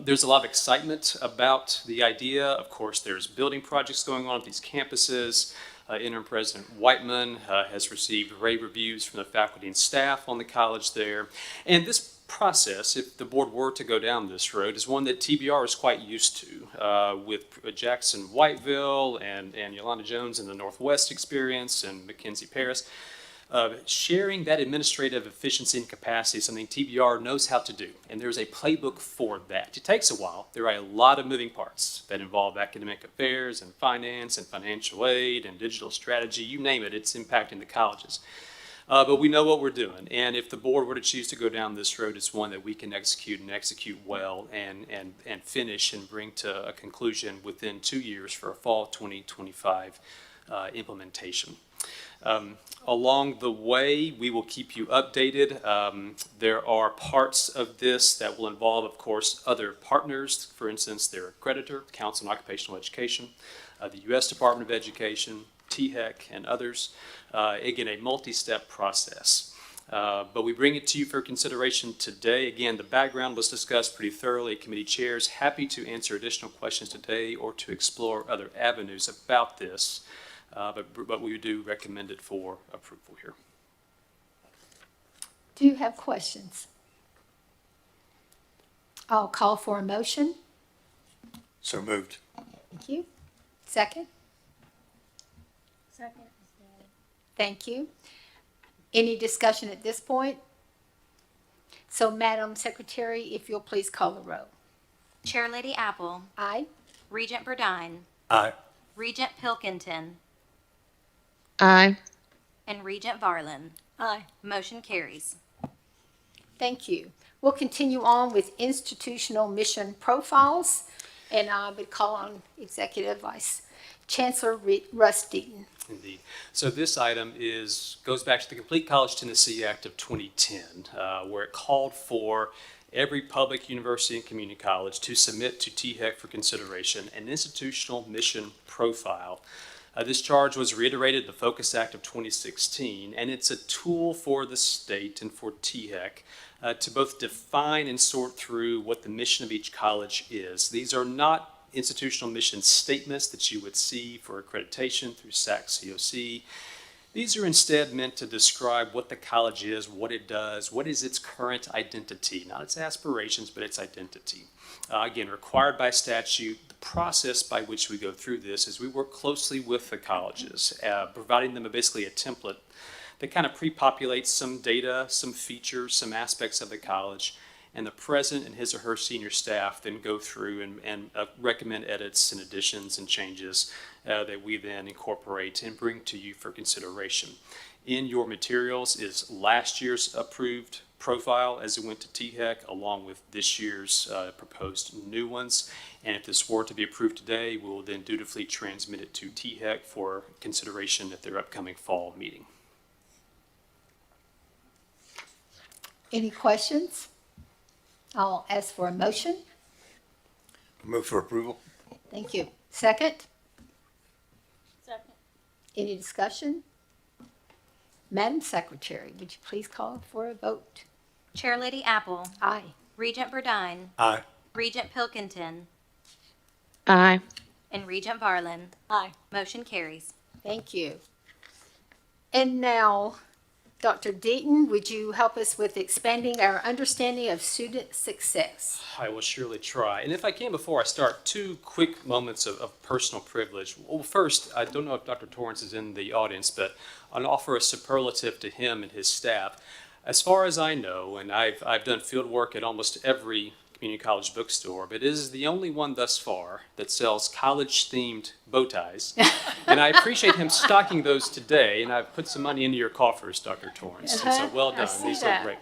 There's a lot of excitement about the idea. Of course, there's building projects going on at these campuses. Interim President Whiteman has received rave reviews from the faculty and staff on the college there. And this process, if the board were to go down this road, is one that TBR is quite used to with Jackson Whiteville and Yolanda Jones in the Northwest experience and Mackenzie Paris. Sharing that administrative efficiency and capacity is something TBR knows how to do, and there's a playbook for that. It takes a while. There are a lot of moving parts that involve academic affairs and finance and financial aid and digital strategy. You name it, it's impacting the colleges. But we know what we're doing, and if the board were to choose to go down this road, it's one that we can execute and execute well and finish and bring to a conclusion within 2 years for a fall 2025 implementation. Along the way, we will keep you updated. There are parts of this that will involve, of course, other partners. For instance, their accreditor, Council on Occupational Education, the U.S. Department of Education, THEC, and others. Again, a multi-step process. But we bring it to you for consideration today. Again, the background was discussed pretty thoroughly. Committee chairs happy to answer additional questions today or to explore other avenues about this. But we do recommend it for approval here. Do you have questions? I'll call for a motion. So moved. Thank you. Second? Second. Thank you. Any discussion at this point? So, Madam Secretary, if you'll please call the roll. Chair Lady Apple. Aye. Regent Burdine. Aye. Regent Pilkington. Aye. And Regent Varlin. Aye. Motion carries. Thank you. We'll continue on with institutional mission profiles, and I would call on Executive Vice Chancellor Russ Deaton. Indeed. So this item goes back to the Complete College Tennessee Act of 2010, where it called for every public university and community college to submit to THEC for consideration an institutional mission profile. This charge was reiterated in the Focus Act of 2016, and it's a tool for the state and for THEC to both define and sort through what the mission of each college is. These are not institutional mission statements that you would see for accreditation through SAC-COC. These are instead meant to describe what the college is, what it does, what is its current identity, not its aspirations, but its identity. Again, required by statute. The process by which we go through this is we work closely with the colleges, providing them basically a template that kind of pre-populates some data, some features, some aspects of the college, and the president and his or her senior staff then go through and recommend edits and additions and changes that we then incorporate and bring to you for consideration. In your materials is last year's approved profile as it went to THEC, along with this year's proposed new ones. And if this were to be approved today, we will then dutifully transmit it to THEC for consideration at their upcoming fall meeting. Any questions? I'll ask for a motion. Move for approval. Thank you. Second? Second. Any discussion? Madam Secretary, would you please call for a vote? Chair Lady Apple. Aye. Regent Burdine. Aye. Regent Pilkington. Aye. And Regent Varlin. Aye. Motion carries. Thank you. And now, Dr. Deaton, would you help us with expanding our understanding of student success? I will surely try. And if I can, before I start, 2 quick moments of personal privilege. Well, first, I don't know if Dr. Torrance is in the audience, but I'll offer a superlative to him and his staff. As far as I know, and I've done field work at almost every community college bookstore, but it is the only one thus far that sells college-themed bow ties. And I appreciate him stocking those today, and I've put some money into your coffers, Dr. Torrance. And so well done. These look great.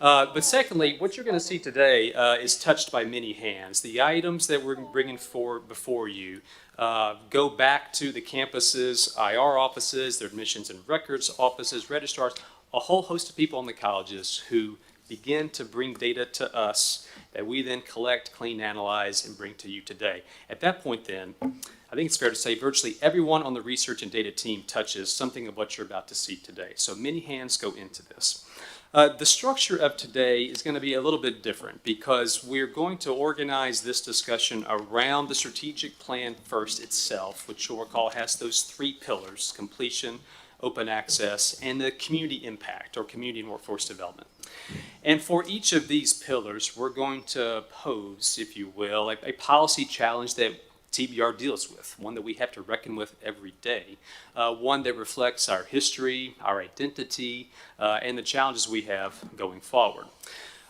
But secondly, what you're going to see today is touched by many hands. The items that we're bringing forward before you go back to the campuses, IR offices, their admissions and records offices, registrars, a whole host of people in the colleges who begin to bring data to us that we then collect, clean, analyze, and bring to you today. At that point then, I think it's fair to say virtually everyone on the research and data team touches something of what you're about to see today. So many hands go into this. The structure of today is going to be a little bit different because we're going to organize this discussion around the strategic plan first itself, which you'll recall has those 3 pillars: completion, open access, and the community impact or community and workforce development. And for each of these pillars, we're going to pose, if you will, a policy challenge that TBR deals with, one that we have to reckon with every day, one that reflects our history, our identity, and the challenges we have going forward.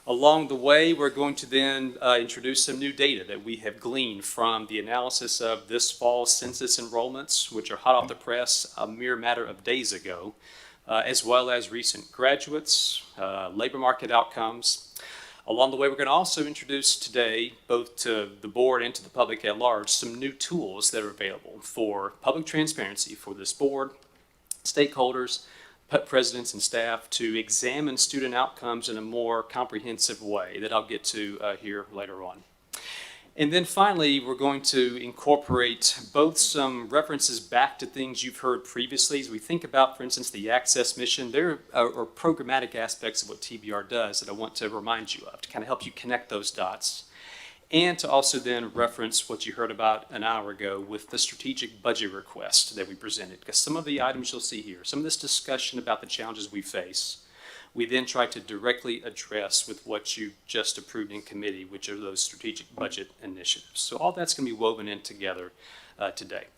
Along the way, we're going to then introduce some new data that we have gleaned from the analysis of this fall's census enrollments, which are hot off the press a mere matter of days ago, as well as recent graduates, labor market outcomes. Along the way, we're going to also introduce today, both to the board and to the public at large, some new tools that are available for public transparency for this board, stakeholders, presidents and staff to examine student outcomes in a more comprehensive way that I'll get to here later on. And then finally, we're going to incorporate both some references back to things you've heard previously. As we think about, for instance, the Access mission, there are programmatic aspects of what TBR does that I want to remind you of to kind of help you connect those dots. And to also then reference what you heard about an hour ago with the strategic budget request that we presented. Because some of the items you'll see here, some of this discussion about the challenges we face, we then try to directly address with what you just approved in committee, which are those strategic budget initiatives. So all that's going to be woven in together today.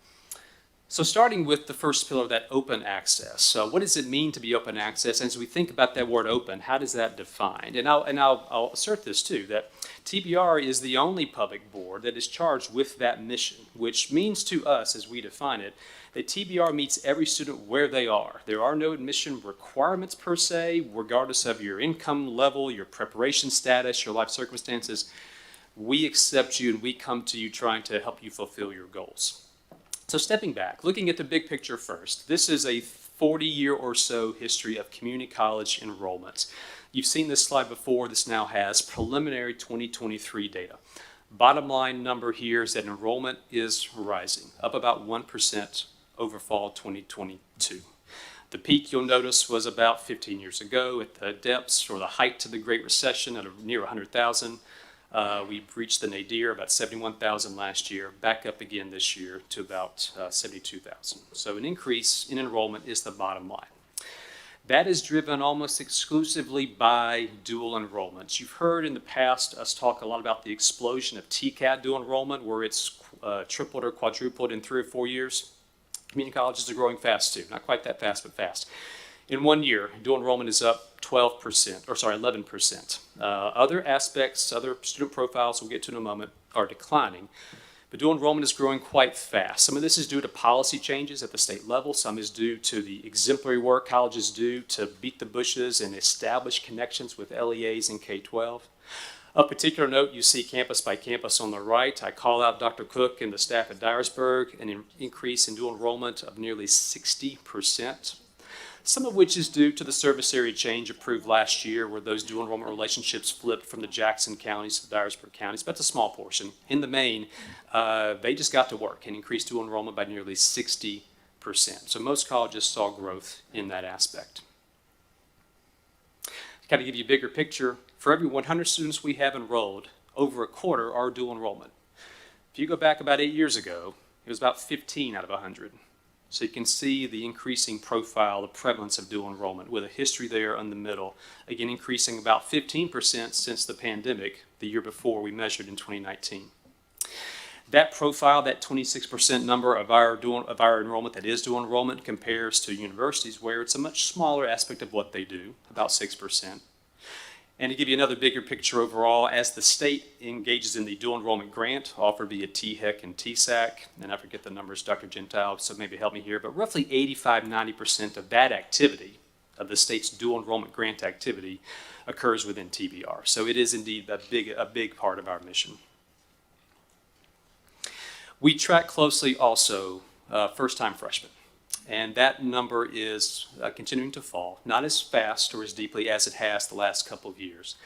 So starting with the first pillar, that open access. What does it mean to be open access? And as we think about that word open, how does that define? And I'll assert this too, that TBR is the only public board that is charged with that mission, which means to us, as we define it, that TBR meets every student where they are. There are no admission requirements per se, regardless of your income level, your preparation status, your life circumstances. We accept you and we come to you trying to help you fulfill your goals. So stepping back, looking at the big picture first, this is a 40-year or so history of community college enrollments. You've seen this slide before. This now has preliminary 2023 data. Bottom line number here is that enrollment is rising, up about 1% over fall 2022. The peak, you'll notice, was about 15 years ago at the depths or the height of the Great Recession at near 100,000. We reached the nadir about 71,000 last year, back up again this year to about 72,000. So an increase in enrollment is the bottom line. That is driven almost exclusively by dual enrollments. You've heard in the past us talk a lot about the explosion of TCAT dual enrollment, where it's tripled or quadrupled in 3 or 4 years. Community colleges are growing fast too, not quite that fast, but fast. In 1 year, dual enrollment is up 11%. Other aspects, other student profiles we'll get to in a moment, are declining. But dual enrollment is growing quite fast. Some of this is due to policy changes at the state level. Some is due to the exemplary work colleges do to beat the bushes and establish connections with LEAs in K-12. Of particular note, you see campus by campus on the right. I call out Dr. Cook and the staff at Dyersburg, an increase in dual enrollment of nearly 60%. Some of which is due to the service area change approved last year, where those dual enrollment relationships flipped from the Jackson counties to the Dyersburg counties, but it's a small portion. In the main, they just got to work and increased dual enrollment by nearly 60%. So most colleges saw growth in that aspect. To kind of give you a bigger picture, for every 100 students we have enrolled, over a quarter are dual enrollment. If you go back about 8 years ago, it was about 15 out of 100. So you can see the increasing profile, the prevalence of dual enrollment with a history there in the middle. Again, increasing about 15% since the pandemic, the year before we measured in 2019. That profile, that 26% number of our enrollment that is dual enrollment compares to universities where it's a much smaller aspect of what they do, about 6%. And to give you another bigger picture overall, as the state engages in the dual enrollment grant offered via THEC and TSAC, and I forget the numbers, Dr. Gentile, so maybe help me here, but roughly 85–90% of that activity, of the state's dual enrollment grant activity, occurs within TBR. So it is indeed a big part of our mission. We track closely also first-time freshmen. And that number is continuing to fall, not as fast or as deeply as it has the last couple of years.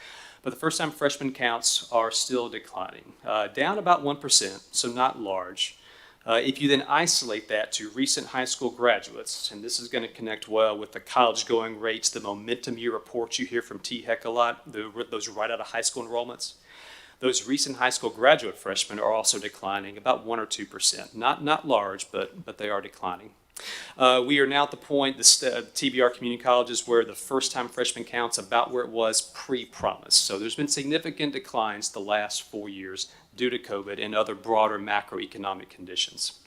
But the first-time freshman counts are still declining, down about 1%, so not large. If you then isolate that to recent high school graduates, and this is going to connect well with the college-going rates, the momentum year reports you hear from THEC a lot, those right out of high school enrollments. Those recent high school graduate freshmen are also declining, about 1 or 2%. Not large, but they are declining. We are now at the point, the TBR community colleges, where the first-time freshman count's about where it was pre-promise. So there's been significant declines the last 4 years due to COVID and other broader macroeconomic conditions.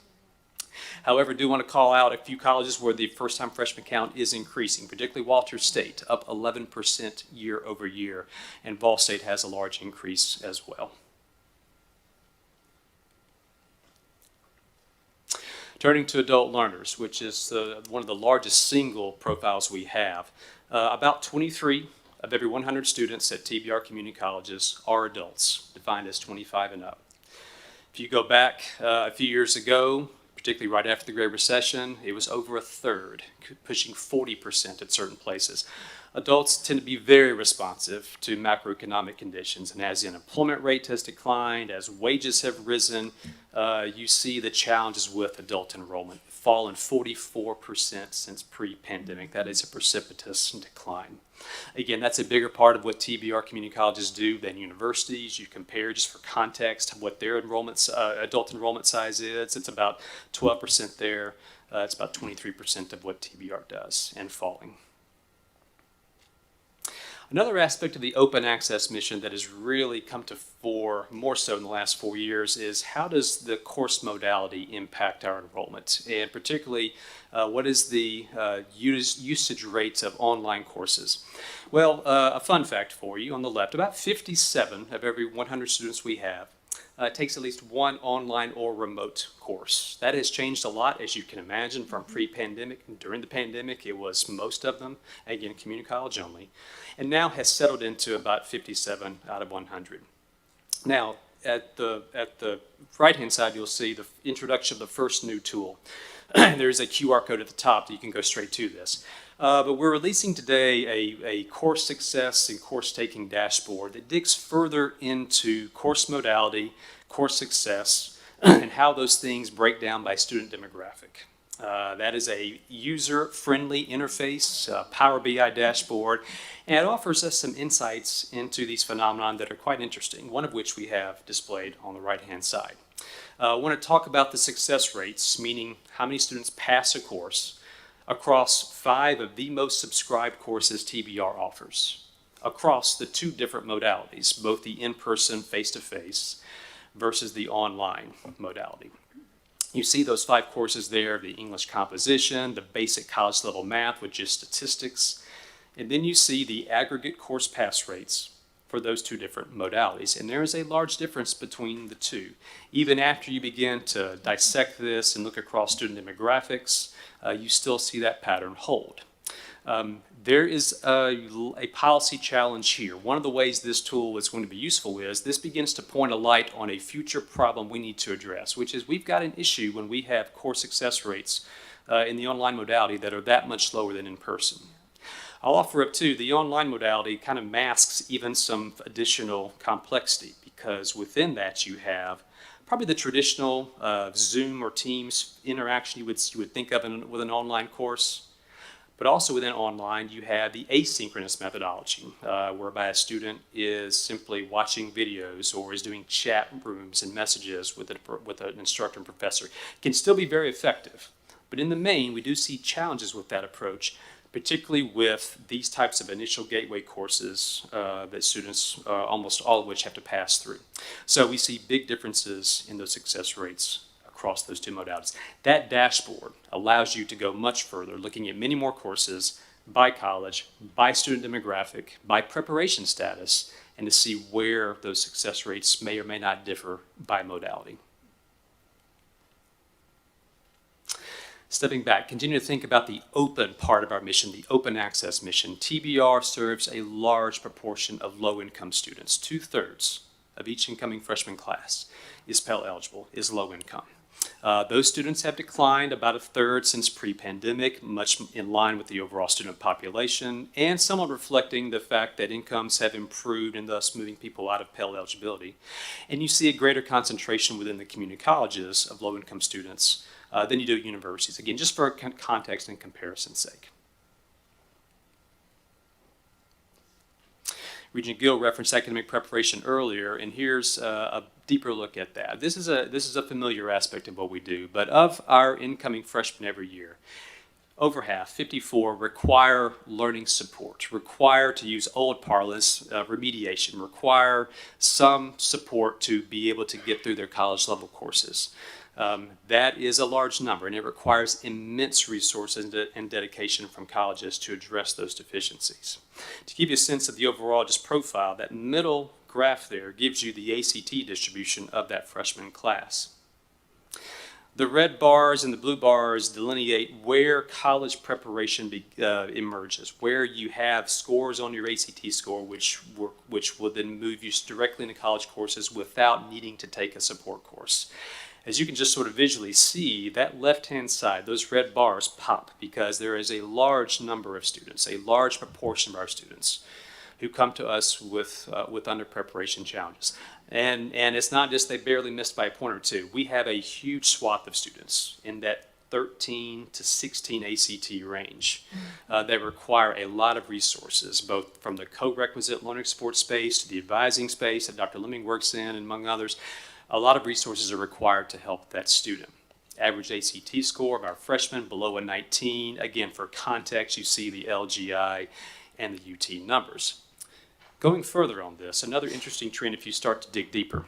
However, I do want to call out a few colleges where the first-time freshman count is increasing, particularly Walters State, up 11% year over year, and Vol State has a large increase as well. Turning to adult learners, which is one of the largest single profiles we have, about 23 of every 100 students at TBR community colleges are adults, defined as 25 and up. If you go back a few years ago, particularly right after the Great Recession, it was over a third, pushing 40% at certain places. Adults tend to be very responsive to macroeconomic conditions, and as the unemployment rate has declined, as wages have risen, you see the challenges with adult enrollment, fallen 44% since pre-pandemic. That is a precipitous decline. Again, that's a bigger part of what TBR community colleges do than universities. You compare, just for context, what their adult enrollment size is. It's about 12% there. It's about 23% of what TBR does, and falling. Another aspect of the open access mission that has really come to fore more so in the last 4 years is how does the course modality impact our enrollment, and particularly what is the usage rates of online courses. Well, a fun fact for you on the left, about 57 of every 100 students we have takes at least one online or remote course. That has changed a lot, as you can imagine, from pre-pandemic. During the pandemic, it was most of them, again, community college only, and now has settled into about 57 out of 100. Now, at the right-hand side, you'll see the introduction of the first new tool. There's a QR code at the top that you can go straight to this. But we're releasing today a course success and course taking dashboard that digs further into course modality, course success, and how those things break down by student demographic. That is a user-friendly interface, Power BI dashboard, and it offers us some insights into these phenomena that are quite interesting, one of which we have displayed on the right-hand side. I want to talk about the success rates, meaning how many students pass a course across 5 of the most subscribed courses TBR offers, across the 2 different modalities, both the in-person, face-to-face, versus the online modality. You see those 5 courses there, the English composition, the basic college level math, which is statistics, and then you see the aggregate course pass rates for those 2 different modalities. And there is a large difference between the 2. Even after you begin to dissect this and look across student demographics, you still see that pattern hold. There is a policy challenge here. One of the ways this tool is going to be useful is this begins to point a light on a future problem we need to address, which is we've got an issue when we have course success rates in the online modality that are that much lower than in person. I'll offer up too, the online modality kind of masks even some additional complexity, because within that you have probably the traditional Zoom or Teams interaction you would think of with an online course. But also within online, you have the asynchronous methodology, whereby a student is simply watching videos or is doing chat rooms and messages with an instructor and professor. It can still be very effective, but in the main, we do see challenges with that approach, particularly with these types of initial gateway courses that students, almost all of which, have to pass through. So we see big differences in those success rates across those 2 modalities. That dashboard allows you to go much further, looking at many more courses by college, by student demographic, by preparation status, and to see where those success rates may or may not differ by modality. Stepping back, continue to think about the open part of our mission, the open access mission. TBR serves a large proportion of low-income students. 2/3 of each incoming freshman class is Pell eligible, is low income. Those students have declined about 1/3 since pre-pandemic, much in line with the overall student population, and somewhat reflecting the fact that incomes have improved and thus moving people out of Pell eligibility. And you see a greater concentration within the community colleges of low-income students than you do at universities. Again, just for context and comparison's sake. Regent Gill referenced academic preparation earlier, and here's a deeper look at that. This is a familiar aspect of what we do, but of our incoming freshmen every year, over half, 54, require learning support, require, to use old parlance, remediation, require some support to be able to get through their college level courses. That is a large number, and it requires immense resources and dedication from colleges to address those deficiencies. To give you a sense of the overall just profile, that middle graph there gives you the ACT distribution of that freshman class. The red bars and the blue bars delineate where college preparation emerges, where you have scores on your ACT score, which will then move you directly into college courses without needing to take a support course. As you can just sort of visually see, that left-hand side, those red bars pop because there is a large number of students, a large proportion of our students who come to us with under preparation challenges. And it's not just they barely missed by a point or two. We have a huge swath of students in that 13 to 16 ACT range that require a lot of resources, both from the co-requisite learning support space to the advising space that Dr. Lemming works in, and among others. A lot of resources are required to help that student. Average ACT score of our freshmen below a 19. Again, for context, you see the LGI and the UT numbers. Going further on this, another interesting trend if you start to dig deeper.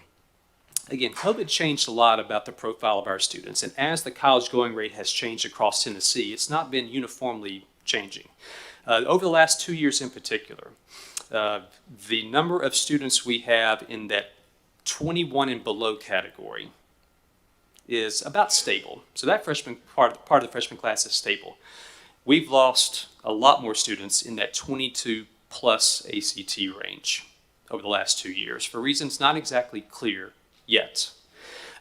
Again, COVID changed a lot about the profile of our students, and as the college going rate has changed across Tennessee, it's not been uniformly changing. Over the last 2 years in particular, the number of students we have in that 21 and below category is about stable. So that freshman part of the freshman class is stable. We've lost a lot more students in that 22 plus ACT range over the last 2 years for reasons not exactly clear yet.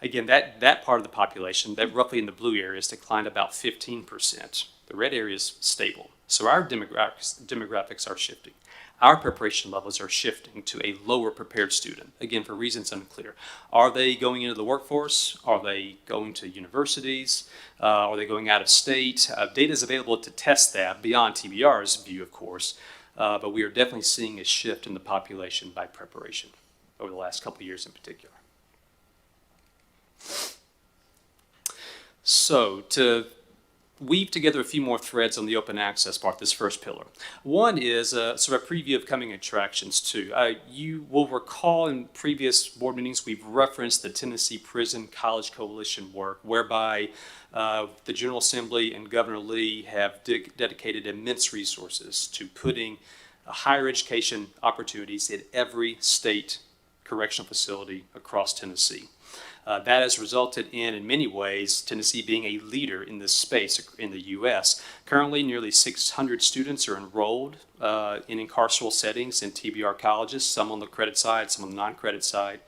Again, that part of the population, that roughly in the blue area, has declined about 15%. The red area is stable. So our demographics are shifting. Our preparation levels are shifting to a lower prepared student, again, for reasons unclear. Are they going into the workforce? Are they going to universities? Are they going out of state? Data is available to test that beyond TBR's view, of course, but we are definitely seeing a shift in the population by preparation over the last couple of years in particular. So to weave together a few more threads on the open access part, this first pillar. One is sort of a preview of coming attractions too. You will recall in previous board meetings we've referenced the Tennessee Prison College Coalition work, whereby the General Assembly and Governor Lee have dedicated immense resources to putting higher education opportunities in every state correctional facility across Tennessee. That has resulted in many ways, Tennessee being a leader in this space in the U.S. Currently, nearly 600 students are enrolled in carceral settings in TBR colleges, some on the credit side, some on the non-credit side.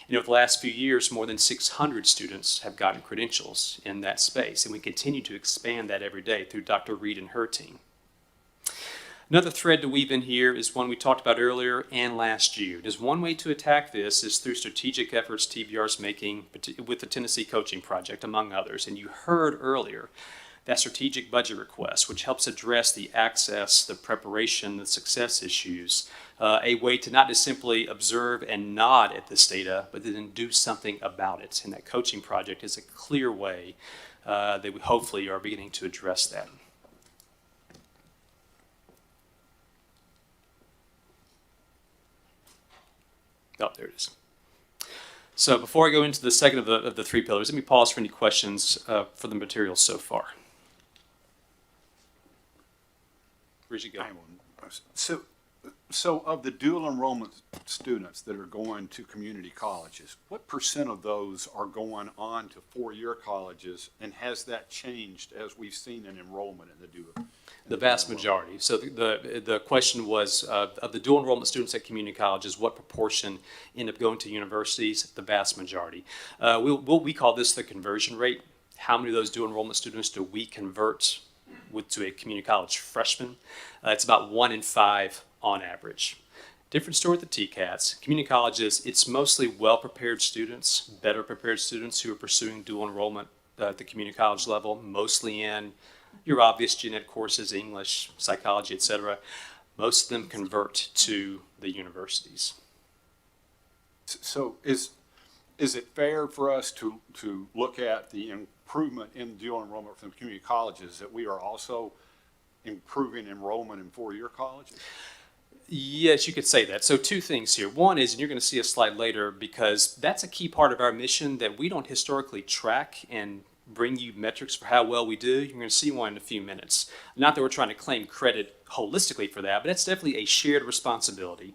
And over the last few years, more than 600 students have gotten credentials in that space, and we continue to expand that every day through Dr. Reed and her team. Another thread to weave in here is one we talked about earlier and last year. Just one way to attack this is through strategic efforts TBR is making with the Tennessee Coaching Project, among others. And you heard earlier that strategic budget request, which helps address the access, the preparation, the success issues, a way to not just simply observe and nod at this data, but then do something about it. And that coaching project is a clear way that we hopefully are beginning to address that. Oh, there it is. So before I go into the second of the three pillars, let me pause for any questions for the materials so far. Where'd you go? So of the dual enrollment students that are going to community colleges, what % of those are going on to four-year colleges, and has that changed as we've seen an enrollment in the dual? The vast majority. So the question was, of the dual enrollment students at community colleges, what proportion end up going to universities? The vast majority. We call this the conversion rate. How many of those dual enrollment students do we convert to a community college freshman? It's about 1 in 5 on average. Different story with the TCATs. Community colleges, it's mostly well-prepared students, better prepared students who are pursuing dual enrollment at the community college level, mostly in your obvious gen ed courses, English, psychology, etc. Most of them convert to the universities. So is it fair for us to look at the improvement in dual enrollment from community colleges, that we are also improving enrollment in four-year colleges? Yes, you could say that. So two things here. One is, and you're going to see a slide later, because that's a key part of our mission that we don't historically track and bring you metrics for how well we do. You're going to see one in a few minutes. Not that we're trying to claim credit holistically for that, but that's definitely a shared responsibility.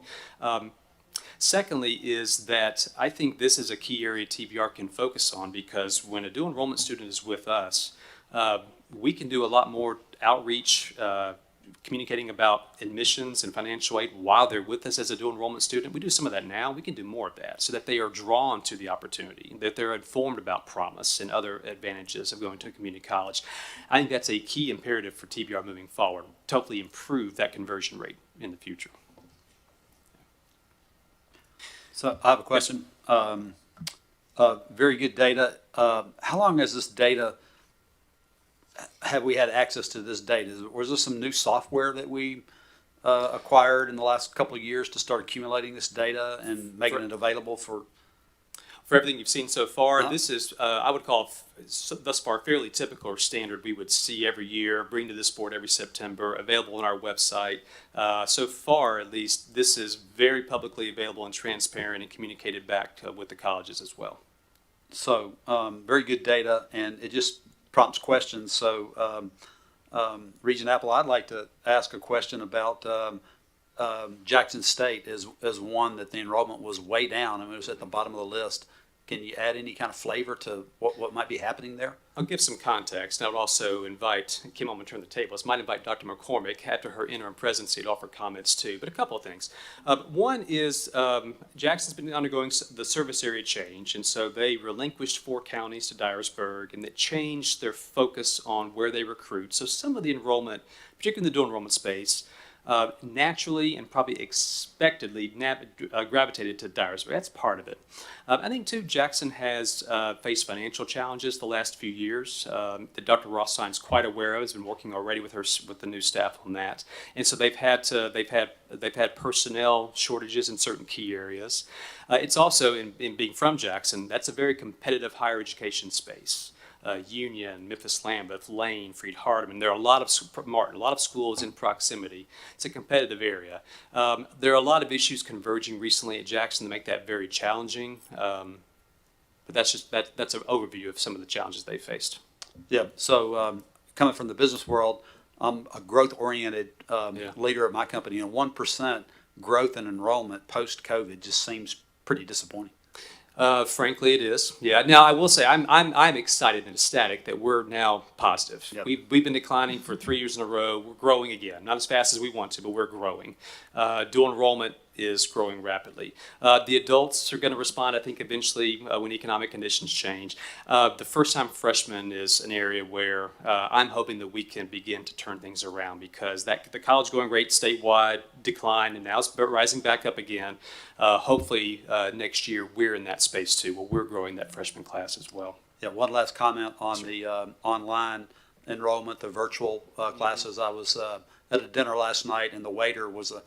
Secondly is that I think this is a key area TBR can focus on, because when a dual enrollment student is with us, we can do a lot more outreach, communicating about admissions and financial aid while they're with us as a dual enrollment student. We do some of that now. We can do more of that so that they are drawn to the opportunity, that they're informed about promise and other advantages of going to a community college. I think that's a key imperative for TBR moving forward, to hopefully improve that conversion rate in the future. So I have a question. Very good data. How long has this data, have we had access to this data? Was there some new software that we acquired in the last couple of years to start accumulating this data and making it available for everything you've seen so far? This is, I would call thus far fairly typical or standard we would see every year, bring to this board every September, available on our website. So far, at least, this is very publicly available and transparent and communicated back with the colleges as well. So very good data, and it just prompts questions. So Regent Apple, I'd like to ask a question about Jackson State as one that the enrollment was way down. I mean, it was at the bottom of the list. Can you add any kind of flavor to what might be happening there? I'll give some context. I would also invite, Kim, I'm going to turn the tables, might invite Dr. McCormick after her interim presidency to offer comments too, but a couple of things. One is Jackson's been undergoing the service area change, and so they relinquished 4 counties to Dyersburg, and they changed their focus on where they recruit. So some of the enrollment, particularly in the dual enrollment space, naturally and probably expectedly gravitated to Dyersburg. That's part of it. I think, too, Jackson has faced financial challenges the last few years that Dr. Rothstein's quite aware of. Has been working already with the new staff on that, and so they've had personnel shortages in certain key areas. It's also in being from Jackson, that's a very competitive higher education space. Union, Memphis Lambeth, Lane, Freed Hardeman. There are a lot of schools in proximity. It's a competitive area. There are a lot of issues converging recently at Jackson to make that very challenging. But that's an overview of some of the challenges they faced. Yeah. So coming from the business world, I'm a growth-oriented leader at my company, and 1% growth in enrollment post-COVID just seems pretty disappointing. Frankly, it is. Yeah. Now, I will say I'm excited and ecstatic that we're now positive. Yep. We've been declining for 3 years in a row. We're growing again, not as fast as we want to, but we're growing. Dual enrollment is growing rapidly. The adults are going to respond, I think, eventually when economic conditions change. The first-time freshman is an area where I'm hoping that we can begin to turn things around, because the college going rate statewide declined, and now it's rising back up again. Hopefully next year we're in that space too, where we're growing that freshman class as well. Yeah. One last comment on the online enrollment, the virtual classes. I was at a dinner last night, and the waiter was a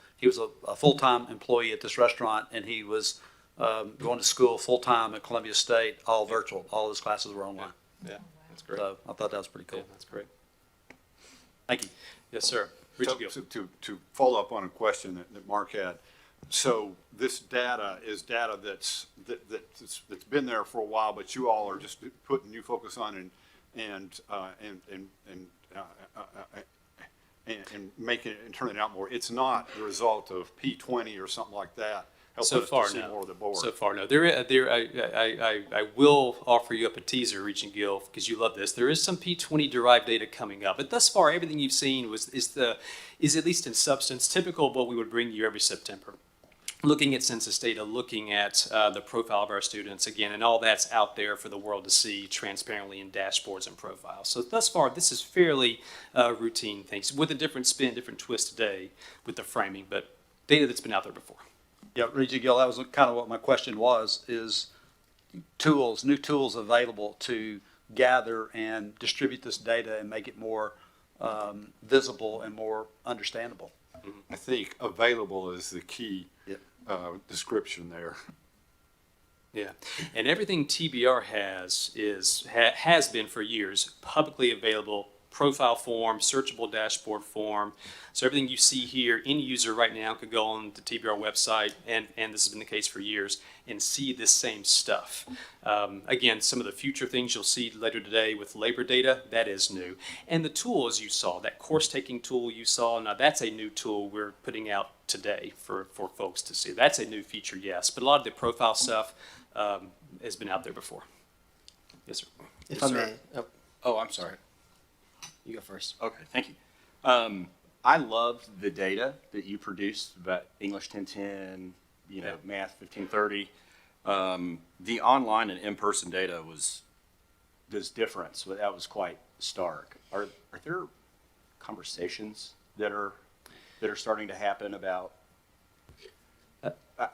full-time employee at this restaurant, and he was going to school full-time at Columbia State, all virtual. All his classes were online. Yeah, that's great. So I thought that was pretty cool. Yeah, that's great. Thank you. Yes, sir. To follow up on a question that Mark had, so this data is data that's been there for a while, but you all are just putting new focus on and making it and turning it out more. It's not the result of P20 or something like that. So far, no. More of the board. So far, no. I will offer you up a teaser, Regent Gill, because you love this. There is some P20 derived data coming up, but thus far, everything you've seen is at least in substance typical of what we would bring you every September. Looking at census data, looking at the profile of our students again, and all that's out there for the world to see transparently in dashboards and profiles. So thus far, this is fairly routine things with a different spin, different twist today with the framing, but data that's been out there before. Yeah, Regent Gill, that was kind of what my question was, is new tools available to gather and distribute this data and make it more visible and more understandable. I think available is the key description there. Yeah, and everything TBR has been for years publicly available, profile form, searchable dashboard form. So everything you see here, any user right now could go on the TBR website, and this has been the case for years, and see this same stuff. Again, some of the future things you'll see later today with labor data, that is new. And the tools you saw, that course taking tool you saw, now that's a new tool we're putting out today for folks to see. That's a new feature, yes, but a lot of the profile stuff has been out there before. Yes, sir. If Yes, I sir. may. Oh, I'm sorry. You go first. Okay, thank you. I loved the data that you produced about English 1010, math 1530. The online and in-person data there's difference. That was quite stark. Are there conversations that are starting to happen about?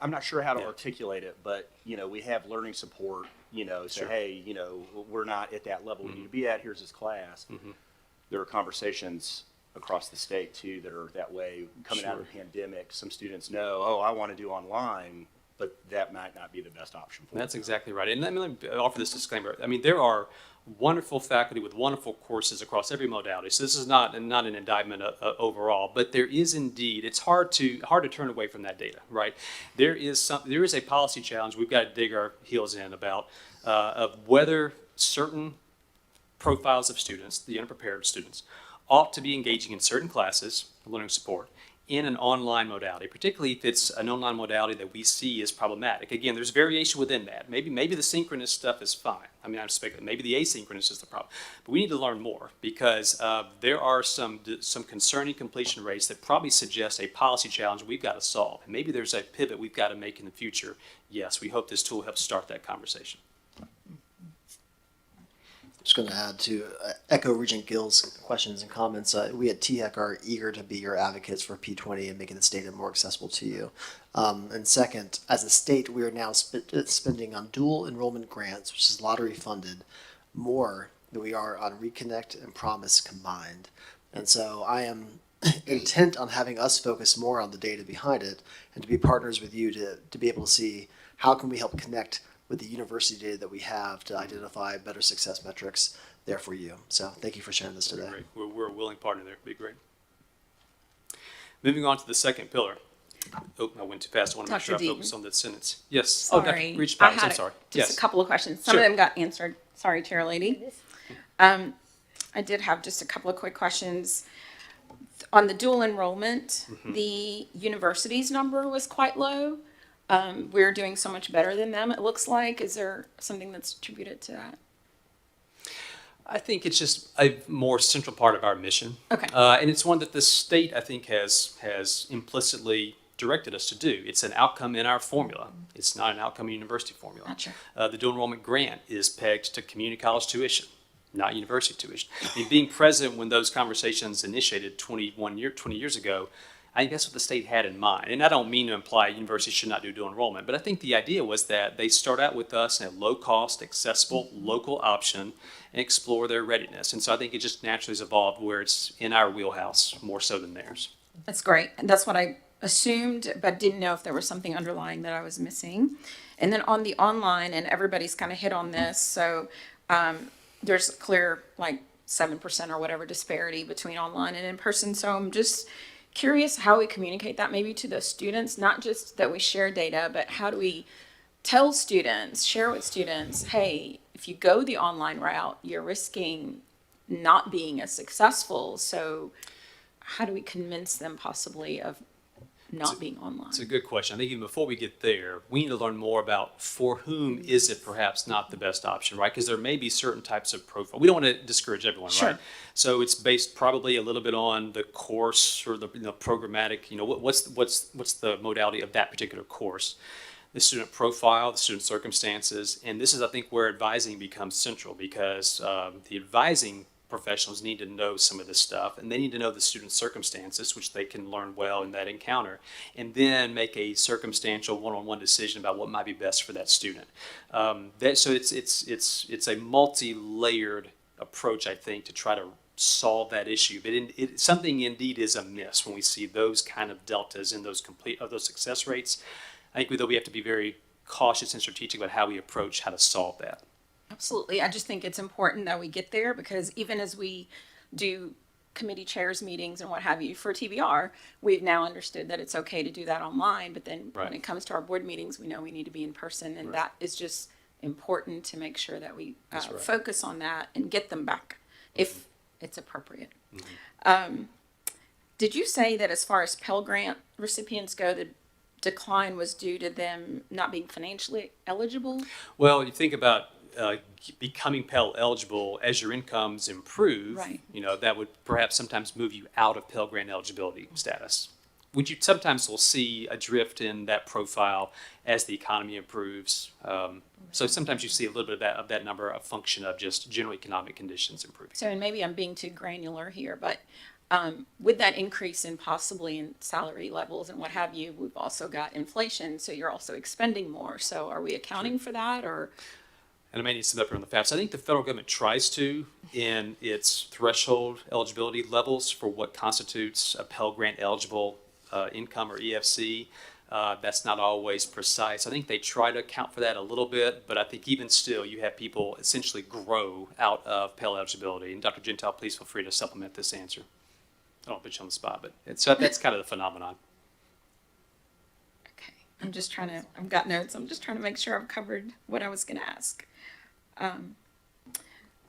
I'm not sure how to articulate it, but we have learning support. Say, Sure. hey, we're not at that level we need to be at. Here's this class. There are conversations across the state too that are that way. Coming out of the pandemic, some students know, oh, I want to do online, but that might not be the best option for them. That's exactly right. And let me offer this disclaimer. I mean, there are wonderful faculty with wonderful courses across every modality. So this is not an indictment overall, but there is indeed, it's hard to turn away from that data, right? There is a policy challenge we've got to dig our heels in about of whether certain profiles of students, the unprepared students, ought to be engaging in certain classes, learning support, in an online modality, particularly if it's an online modality that we see as problematic. Again, there's variation within that. Maybe the synchronous stuff is fine. I mean, I'm speculating. Maybe the asynchronous is the problem. But we need to learn more because there are some concerning completion rates that probably suggest a policy challenge we've got to solve. And maybe there's a pivot we've got to make in the future. Yes, we hope this tool helps start that conversation. Just going to add to echo Regent Gill's questions and comments. We at THEC are eager to be your advocates for P20 and making this data more accessible to you. And second, as a state, we are now spending on dual enrollment grants, which is lottery funded, more than we are on Reconnect and Promise combined. And so I am intent on having us focus more on the data behind it and to be partners with you to be able to see how can we help connect with the university data that we have to identify better success metrics there for you. So thank you for sharing this today. Great. We're a willing partner there. It'd be great. Moving on to the second pillar. Oh, I went too fast. I want to make Dr. sure I Deaton. focus on that sentence. Yes. Sorry. Dr. Reach I Powers, had I'm sorry. just Yes. a couple of questions. Some Sure. of them got answered. Sorry, Chair Lady. I did have just a couple of quick questions. On the dual enrollment, the university's number was quite low. We're doing so much better than them, it looks like. Is there something that's attributed to that? I think it's just a more central part of our mission. Okay. And it's one that the state, I think, has implicitly directed us to do. It's an outcome in our formula. It's not an outcome in university formula. Gotcha. The dual enrollment grant is pegged to community college tuition, not university tuition. I mean, being present when those conversations initiated 20 years ago, I think that's what the state had in mind. And I don't mean to imply universities should not do dual enrollment, but I think the idea was that they start out with us in a low-cost, accessible, local option and explore their readiness. And so I think it just naturally has evolved where it's in our wheelhouse more so than theirs. That's great. And that's what I assumed, but didn't know if there was something underlying that I was missing. And then on the online, and everybody's kind of hit on this, so there's clear, like 7% or whatever disparity between online and in person. So I'm just curious how we communicate that maybe to the students, not just that we share data, but how do we tell students, share with students, hey, if you go the online route, you're risking not being as successful. So how do we convince them possibly of not being online? It's a good question. I think even before we get there, we need to learn more about for whom is it perhaps not the best option, right? Because there may be certain types of profile. We don't want to discourage everyone, Sure. right? So it's based probably a little bit on the course or the programmatic, what's the modality of that particular course, the student profile, the student circumstances. And this is, I think, where advising becomes central because the advising professionals need to know some of this stuff, and they need to know the student's circumstances, which they can learn well in that encounter, and then make a circumstantial one-on-one decision about what might be best for that student. So it's a multi-layered approach, I think, to try to solve that issue. But something indeed is amiss when we see those kind of deltas in those those success rates. I think we have to be very cautious and strategic about how we approach how to solve that. Absolutely. I just think it's important that we get there, because even as we do committee chairs meetings and what have you for TBR, we've now understood that it's okay to do that online. But then when it comes to our board meetings, we know we need to be in person, and that is just important to make sure that we focus on that and get them back if it's appropriate. Did you say that as far as Pell Grant recipients go, the decline was due to them not being financially eligible? Well, you think about becoming Pell eligible as your incomes improve, Right. That would perhaps sometimes move you out of Pell Grant eligibility status. Which you sometimes will see a drift in that profile as the economy improves. So sometimes you see a little bit of that number, a function of just general economic conditions improving. So, and maybe I'm being too granular here, but with that increase in possibly in salary levels and what have you, we've also got inflation, so you're also expending more. So are we accounting for that, or? And I may need some up on the facts. I think the federal government tries to in its threshold eligibility levels for what constitutes a Pell Grant eligible income or EFC. That's not always precise. I think they try to account for that a little bit, but I think even still you have people essentially grow out of Pell eligibility. And Dr. Gentile, please feel free to supplement this answer. I don't put you on the spot, but that's kind of the phenomenon. Okay, I've got notes. I'm just trying to make sure I've covered what I was going to ask.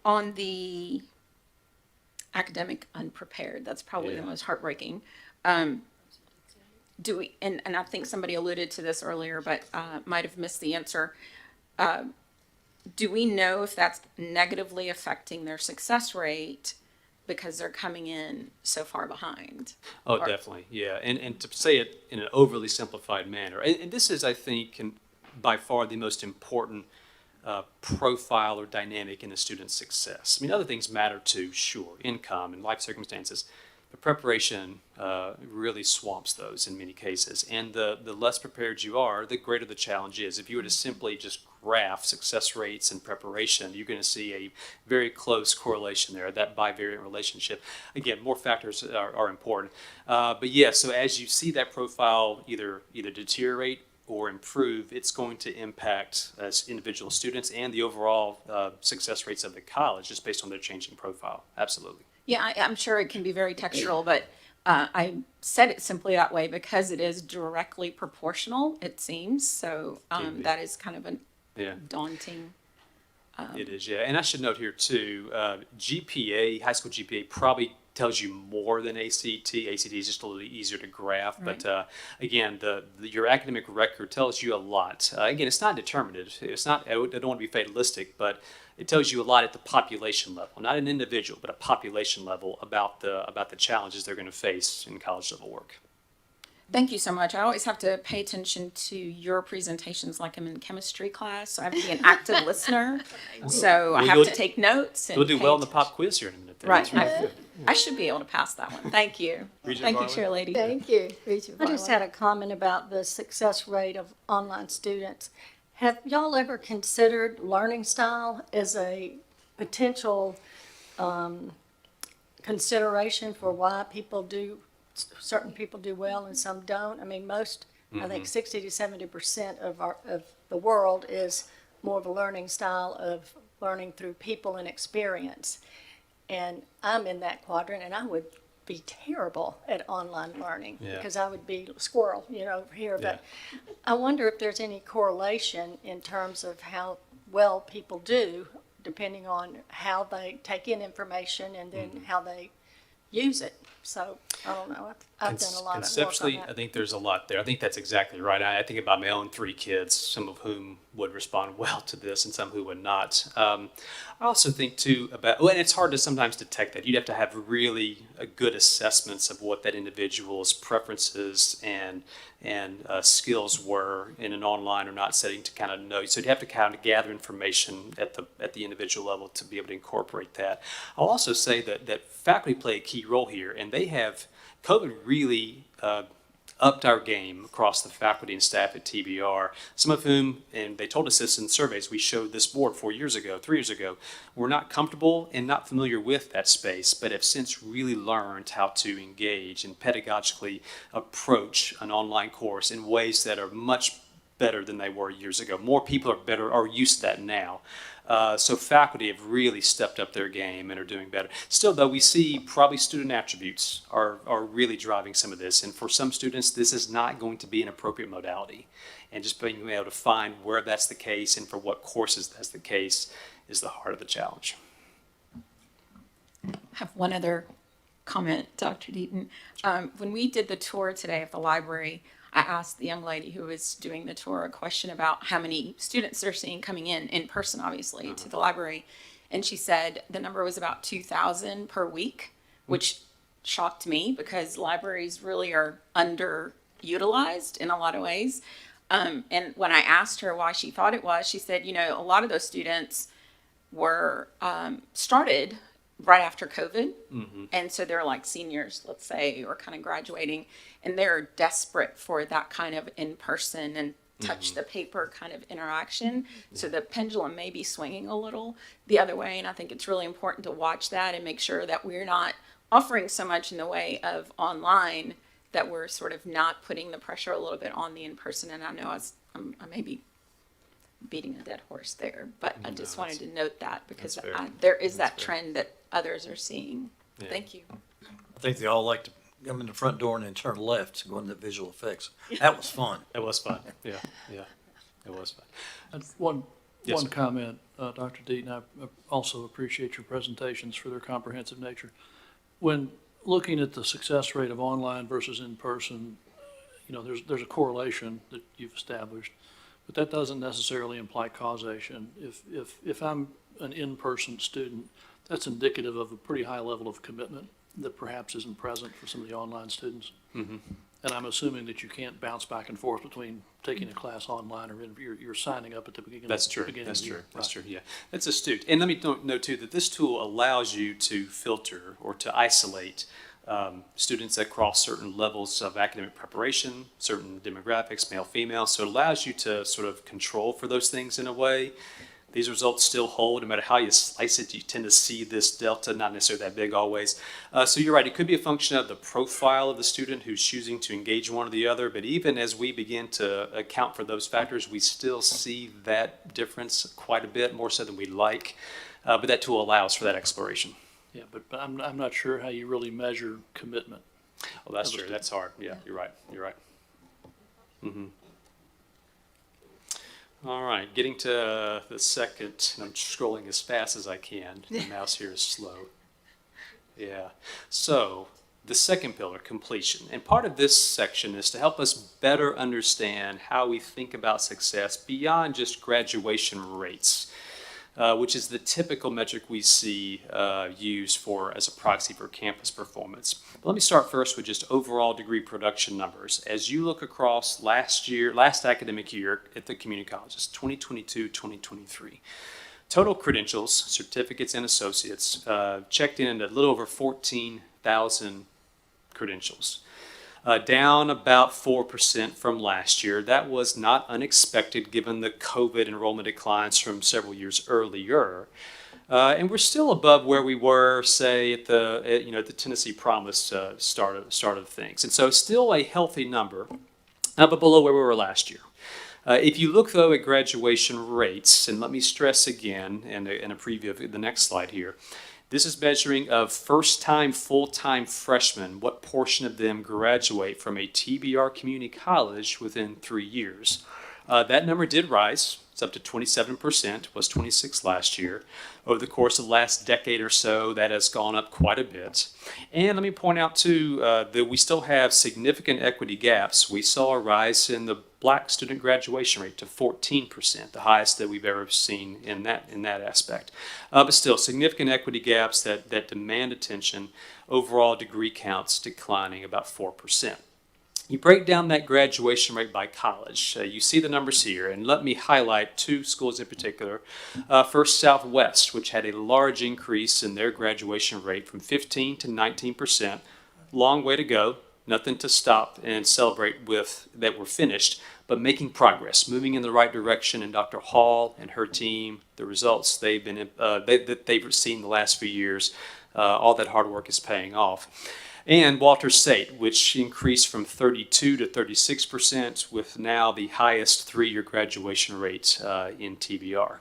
On the academic unprepared, that's probably the most heartbreaking. Do we, and I think somebody alluded to this earlier, but might have missed the answer. Do we know if that's negatively affecting their success rate because they're coming in so far behind? Oh, definitely, yeah. And to say it in an overly simplified manner, and this is, I think, by far the most important profile or dynamic in a student's success. I mean, other things matter too, sure, income and life circumstances, but preparation really swamps those in many cases. And the less prepared you are, the greater the challenge is. If you were to simply just graph success rates and preparation, you're going to see a very close correlation there, that bivariate relationship. Again, more factors are important. But yeah, so as you see that profile either deteriorate or improve, it's going to impact individual students and the overall success rates of the college just based on their changing profile. Absolutely. Yeah, I'm sure it can be very textural, but I said it simply that way because it is directly proportional, it seems. So that is kind of a daunting. It is, yeah. And I should note here too, GPA, high school GPA probably tells you more than ACT. ACT is just a little easier to graph, right. But again, your academic record tells you a lot. Again, it's not determinative. It's not. I don't want to be fatalistic, but it tells you a lot at the population level, not an individual, but a population level about the challenges they're going to face in college level work. Thank you so much. I always have to pay attention to your presentations like I'm in chemistry class, so I have to be an active listener. So I have to take notes. You'll do well in the pop quiz here in a minute. Right. I should be able to pass that one. Thank you. Thank you, Chair Lady. Thank you. I just had a comment about the success rate of online students. Have y'all ever considered learning style as a potential consideration for why certain people do well and some don't? I mean, I think 60 to 70% of the world is more of a learning style of learning through people and experience. And I'm in that quadrant, and I would be terrible at online learning because I would be squirrel, over here. But I wonder if there's any correlation in terms of how well people do, depending on how they take in information and then how they use it. So I don't know. I've done a lot of work on Conceptually, that. I think there's a lot there. I think that's exactly right. I think about my own 3 kids, some of whom would respond well to this and some who would not. I also think too about, and it's hard to sometimes detect that. You'd have to have really good assessments of what that individual's preferences and skills were in an online or not setting to kind of know. So you'd have to kind of gather information at the individual level to be able to incorporate that. I'll also say that faculty play a key role here, and they have, COVID really upped our game across the faculty and staff at TBR, some of whom, and they told us this in surveys we showed this board 3 years ago, were not comfortable and not familiar with that space, but have since really learned how to engage and pedagogically approach an online course in ways that are much better than they were years ago. More people are used to that now. So faculty have really stepped up their game and are doing better. Still, though, we see probably student attributes are really driving some of this. And for some students, this is not going to be an appropriate modality. And just being able to find where that's the case and for what courses that's the case is the heart of the challenge. I have one other comment, Dr. Deaton. When we did the tour today of the library, I asked the young lady who was doing the tour a question about how many students they're seeing coming in person, obviously, to the library. And she said the number was about 2,000 per week, which shocked me because libraries really are underutilized in a lot of ways. And when I asked her why she thought it was, she said, you know, a lot of those students were started right after COVID. And so they're like seniors, let's say, or kind of graduating, and they're desperate for that kind of in-person and touch the paper kind of interaction. So the pendulum may be swinging a little the other way. And I think it's really important to watch that and make sure that we're not offering so much in the way of online that we're sort of not putting the pressure a little bit on the in-person. And I know I may be beating a dead horse there, but I just wanted to note that because there is that trend that others are seeing. Yeah. Thank you. I think they all like to come in the front door and then turn left to go into visual effects. That was fun. It was fun. Yeah. It was fun. And one Yes, sir. comment, Dr. Deaton, I also appreciate your presentations for their comprehensive nature. When looking at the success rate of online versus in-person, you know, there's a correlation that you've established, but that doesn't necessarily imply causation. If I'm an in-person student, that's indicative of a pretty high level of commitment that perhaps isn't present for some of the online students. And I'm assuming that you can't bounce back and forth between taking a class online or you're signing up at the beginning. That's true. beginning That's of the true. year. That's true. Yeah, that's astute. And let me note too that this tool allows you to filter or to isolate students that cross certain levels of academic preparation, certain demographics, male, female. So it allows you to sort of control for those things in a way. These results still hold, no matter how you slice it, you tend to see this delta, not necessarily that big always. So you're right, it could be a function of the profile of the student who's choosing to engage one or the other, but even as we begin to account for those factors, we still see that difference quite a bit, more so than we'd like, but that tool allows for that exploration. Yeah, but I'm not sure how you really measure commitment. Oh, that's true, that's hard, yeah, you're right. All right, getting to the second, and I'm scrolling as fast as I can. The mouse here is slow. Yeah, so the second pillar, completion. And part of this section is to help us better understand how we think about success beyond just graduation rates, which is the typical metric we see used as a proxy for campus performance. But let me start first with just overall degree production numbers. As you look across last academic year at the community colleges, 2022-2023, total credentials, certificates, and associates checked in at a little over 14,000 credentials. Down about 4% from last year. That was not unexpected given the COVID enrollment declines from several years earlier. And we're still above where we were, say, at the Tennessee Promise start of things. And so still a healthy number, but below where we were last year. If you look, though, at graduation rates, and let me stress again in a preview of the next slide here, this is measuring of first-time, full-time freshmen, what portion of them graduate from a TBR community college within 3 years. That number did rise. It's up to 27%, was 26% last year. Over the course of the last decade or so, that has gone up quite a bit. And let me point out, too, that we still have significant equity gaps. We saw a rise in the Black student graduation rate to 14%, the highest that we've ever seen in that aspect. But still, significant equity gaps that demand attention. Overall degree counts declining about 4%. You break down that graduation rate by college. You see the numbers here, and let me highlight two schools in particular. First, Southwest, which had a large increase in their graduation rate from 15 to 19%. Long way to go. Nothing to stop and celebrate with that we're finished, but making progress, moving in the right direction. And Dr. Hall and her team, the results they've seen the last few years, all that hard work is paying off. And Walter State, which increased from 32 to 36%, with now the highest 3-year graduation rate in TBR.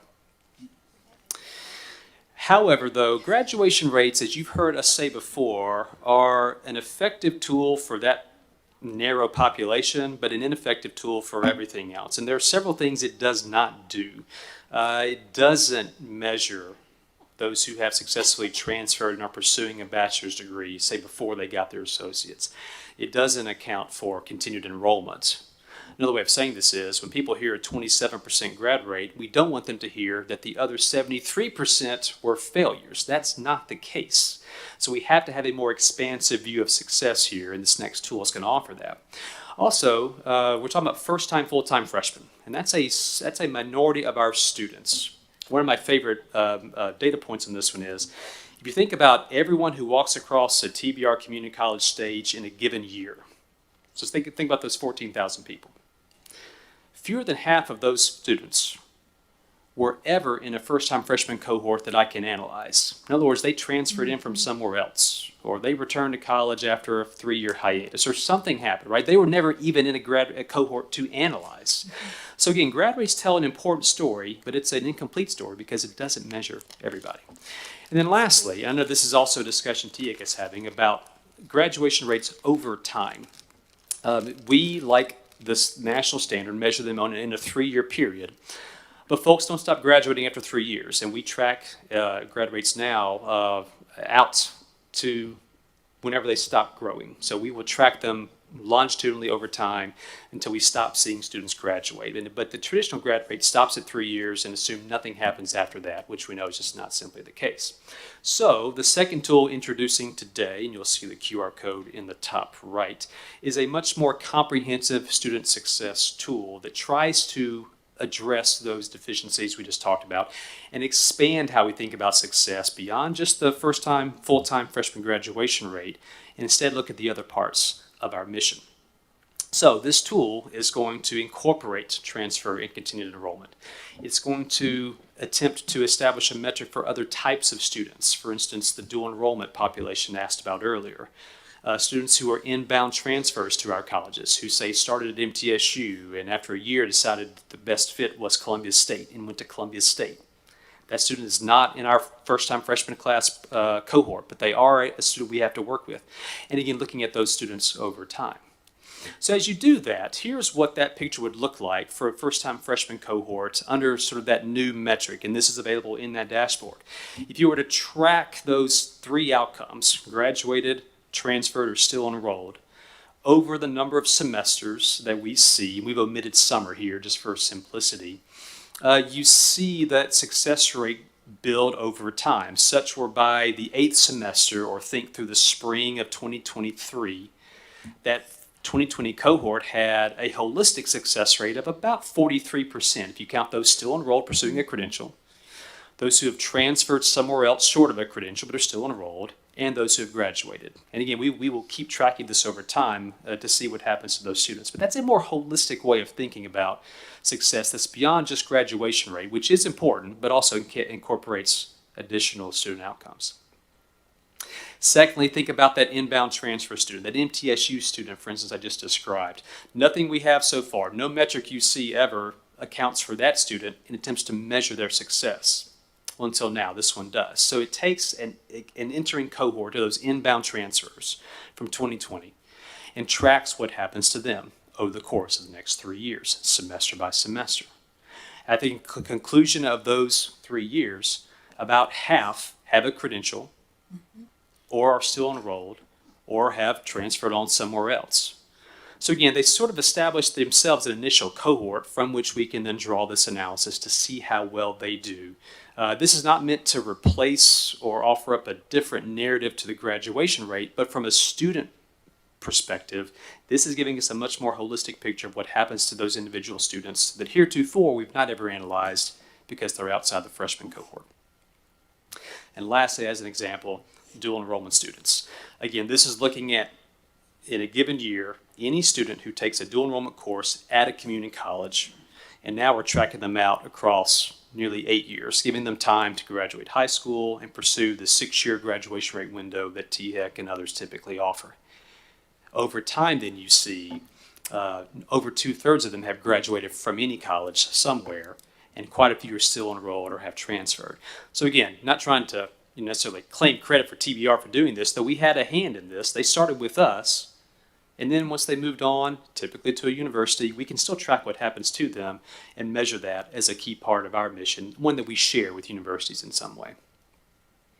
However, though, graduation rates, as you've heard us say before, are an effective tool for that narrow population, but an ineffective tool for everything else. And there are several things it does not do. It doesn't measure those who have successfully transferred and are pursuing a bachelor's degree, say before they got their associates. It doesn't account for continued enrollment. Another way of saying this is, when people hear a 27% grad rate, we don't want them to hear that the other 73% were failures. That's not the case. So we have to have a more expansive view of success here, and this next tool is going to offer that. Also, we're talking about first-time, full-time freshmen, and that's a minority of our students. One of my favorite data points on this one is, if you think about everyone who walks across a TBR community college stage in a given year, so think about those 14,000 people. Fewer than half of those students were ever in a first-time freshman cohort that I can analyze. In other words, they transferred in from somewhere else, or they returned to college after a 3-year hiatus, or something happened, right? They were never even in a cohort to analyze. So again, grad rates tell an important story, but it's an incomplete story because it doesn't measure everybody. And then lastly, I know this is also a discussion TIAC is having about graduation rates over time. We, like this national standard, measure them in a 3-year period. But folks don't stop graduating after 3 years, and we track grad rates now out to whenever they stop growing. So we will track them longitudinally over time until we stop seeing students graduate. But the traditional grad rate stops at 3 years and assume nothing happens after that, which we know is just not simply the case. So the second tool introducing today, and you'll see the QR code in the top right, is a much more comprehensive student success tool that tries to address those deficiencies we just talked about and expand how we think about success beyond just the first-time, full-time freshman graduation rate, and instead look at the other parts of our mission. So this tool is going to incorporate transfer and continued enrollment. It's going to attempt to establish a metric for other types of students. For instance, the dual enrollment population asked about earlier. Students who are inbound transfers to our colleges, who say started at MTSU and after a year decided that the best fit was Columbia State and went to Columbia State. That student is not in our first-time freshman class cohort, but they are a student we have to work with. And again, looking at those students over time. So as you do that, here's what that picture would look like for a first-time freshman cohort under sort of that new metric, and this is available in that dashboard. If you were to track those 3 outcomes, graduated, transferred, or still enrolled, over the number of semesters that we see, we've omitted summer here just for simplicity, you see that success rate build over time, such where by the 8th semester, or think through the spring of 2023, that 2020 cohort had a holistic success rate of about 43%, if you count those still enrolled pursuing a credential, those who have transferred somewhere else short of a credential but are still enrolled, and those who have graduated. And again, we will keep tracking this over time to see what happens to those students. But that's a more holistic way of thinking about success that's beyond just graduation rate, which is important, but also incorporates additional student outcomes. Secondly, think about that inbound transfer student, that MTSU student, for instance, I just described. Nothing we have so far, no metric you see ever accounts for that student in attempts to measure their success. Well, until now, this one does. So it takes an entering cohort of those inbound transfers from 2020 and tracks what happens to them over the course of the next 3 years, semester by semester. At the conclusion of those 3 years, about half have a credential, or are still enrolled, or have transferred on somewhere else. So again, they sort of establish themselves an initial cohort from which we can then draw this analysis to see how well they do. This is not meant to replace or offer up a different narrative to the graduation rate, but from a student perspective, this is giving us a much more holistic picture of what happens to those individual students that heretofore we've not ever analyzed because they're outside the freshman cohort. And lastly, as an example, dual enrollment students. Again, this is looking at in a given year, any student who takes a dual enrollment course at a community college, and now we're tracking them out across nearly 8 years, giving them time to graduate high school and pursue the 6-year graduation rate window that THEC and others typically offer. Over time, then you see over 2/3 of them have graduated from any college somewhere, and quite a few are still enrolled or have transferred. So again, not trying to necessarily claim credit for TBR for doing this, though we had a hand in this. They started with us, and then once they moved on, typically to a university, we can still track what happens to them and measure that as a key part of our mission, one that we share with universities in some way.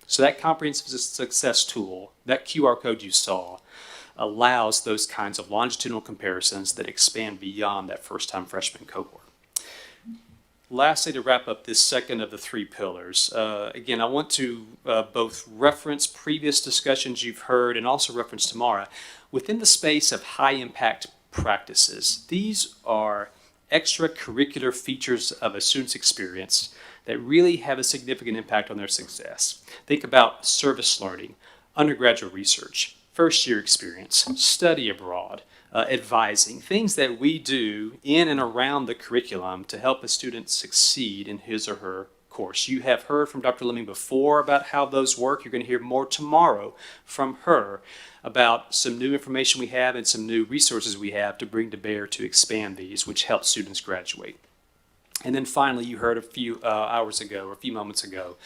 So that comprehensive success tool, that QR code you saw, allows those kinds of longitudinal comparisons that expand beyond that first-time freshman cohort. Lastly, to wrap up this second of the 3 pillars, again, I want to both reference previous discussions you've heard and also reference tomorrow. Within the space of high-impact practices, these are extracurricular features of a student's experience that really have a significant impact on their success. Think about service learning, undergraduate research, first-year experience, study abroad, advising, things that we do in and around the curriculum to help a student succeed in his or her course. You have heard from Dr. Lemming before about how those work. You're going to hear more tomorrow from her about some new information we have and some new resources we have to bring to bear to expand these, which help students graduate. And then finally, you heard a few hours ago, or a few moments ago,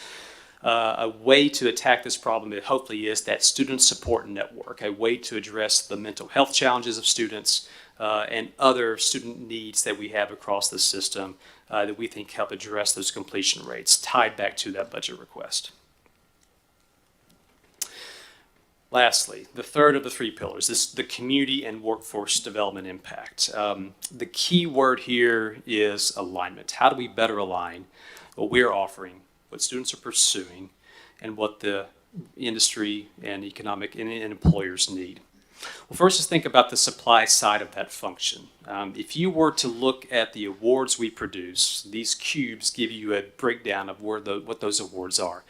a way to attack this problem, it hopefully, is that student support network, a way to address the mental health challenges of students and other student needs that we have across the system that we think help address those completion rates, tied back to that budget request. Lastly, the third of the 3 pillars, the community and workforce development impact. The key word here is alignment. How do we better align what we're offering, what students are pursuing, and what the industry and economic and employers need? Well, first, let's think about the supply side of that function. If you were to look at the awards we produce, these cubes give you a breakdown of what those awards are.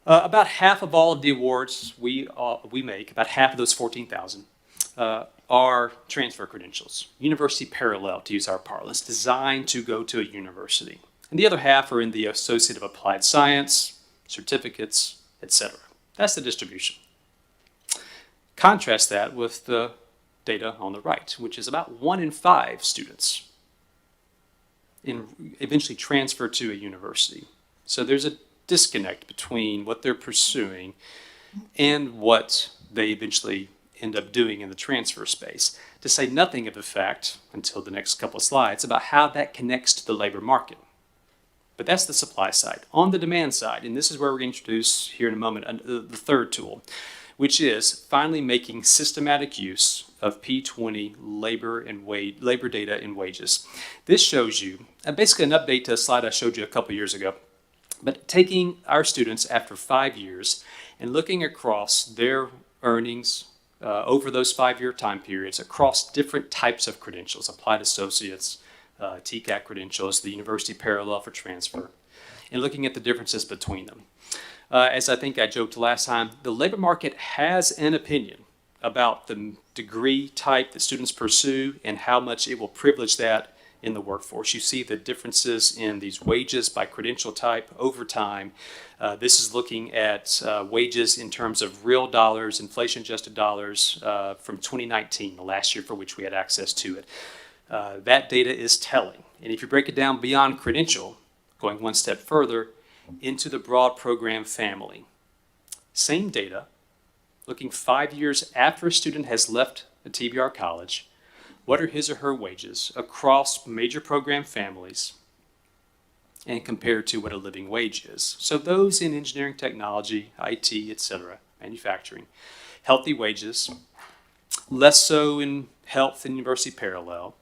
About half of all of the awards we make, about half of those 14,000, are transfer credentials, university parallel, to use our parlance, designed to go to a university. And the other half are in the Associate of Applied Science, certificates, etc. That's the distribution. Contrast that with the data on the right, which is about 1 in 5 students eventually transfer to a university. So there's a disconnect between what they're pursuing and what they eventually end up doing in the transfer space, to say nothing of the fact, until the next couple of slides, about how that connects to the labor market. But that's the supply side. On the demand side, and this is where we're going to introduce here in a moment the third tool, which is finally making systematic use of P20 labor data and wages. This shows you basically an update to a slide I showed you a couple years ago, but taking our students after 5 years and looking across their earnings over those 5-year time periods across different types of credentials, applied associates, TCAT credentials, the university parallel for transfer, and looking at the differences between them. As I think I joked last time, the labor market has an opinion about the degree type that students pursue and how much it will privilege that in the workforce. You see the differences in these wages by credential type over time. This is looking at wages in terms of real dollars, inflation-adjusted dollars from 2019, the last year for which we had access to it. That data is telling. And if you break it down beyond credential, going one step further, into the broad program family, same data, looking 5 years after a student has left a TBR college, what are his or her wages across major program families and compared to what a living wage is. So those in engineering, technology, IT, etc., manufacturing, healthy wages, less so in health and university parallel,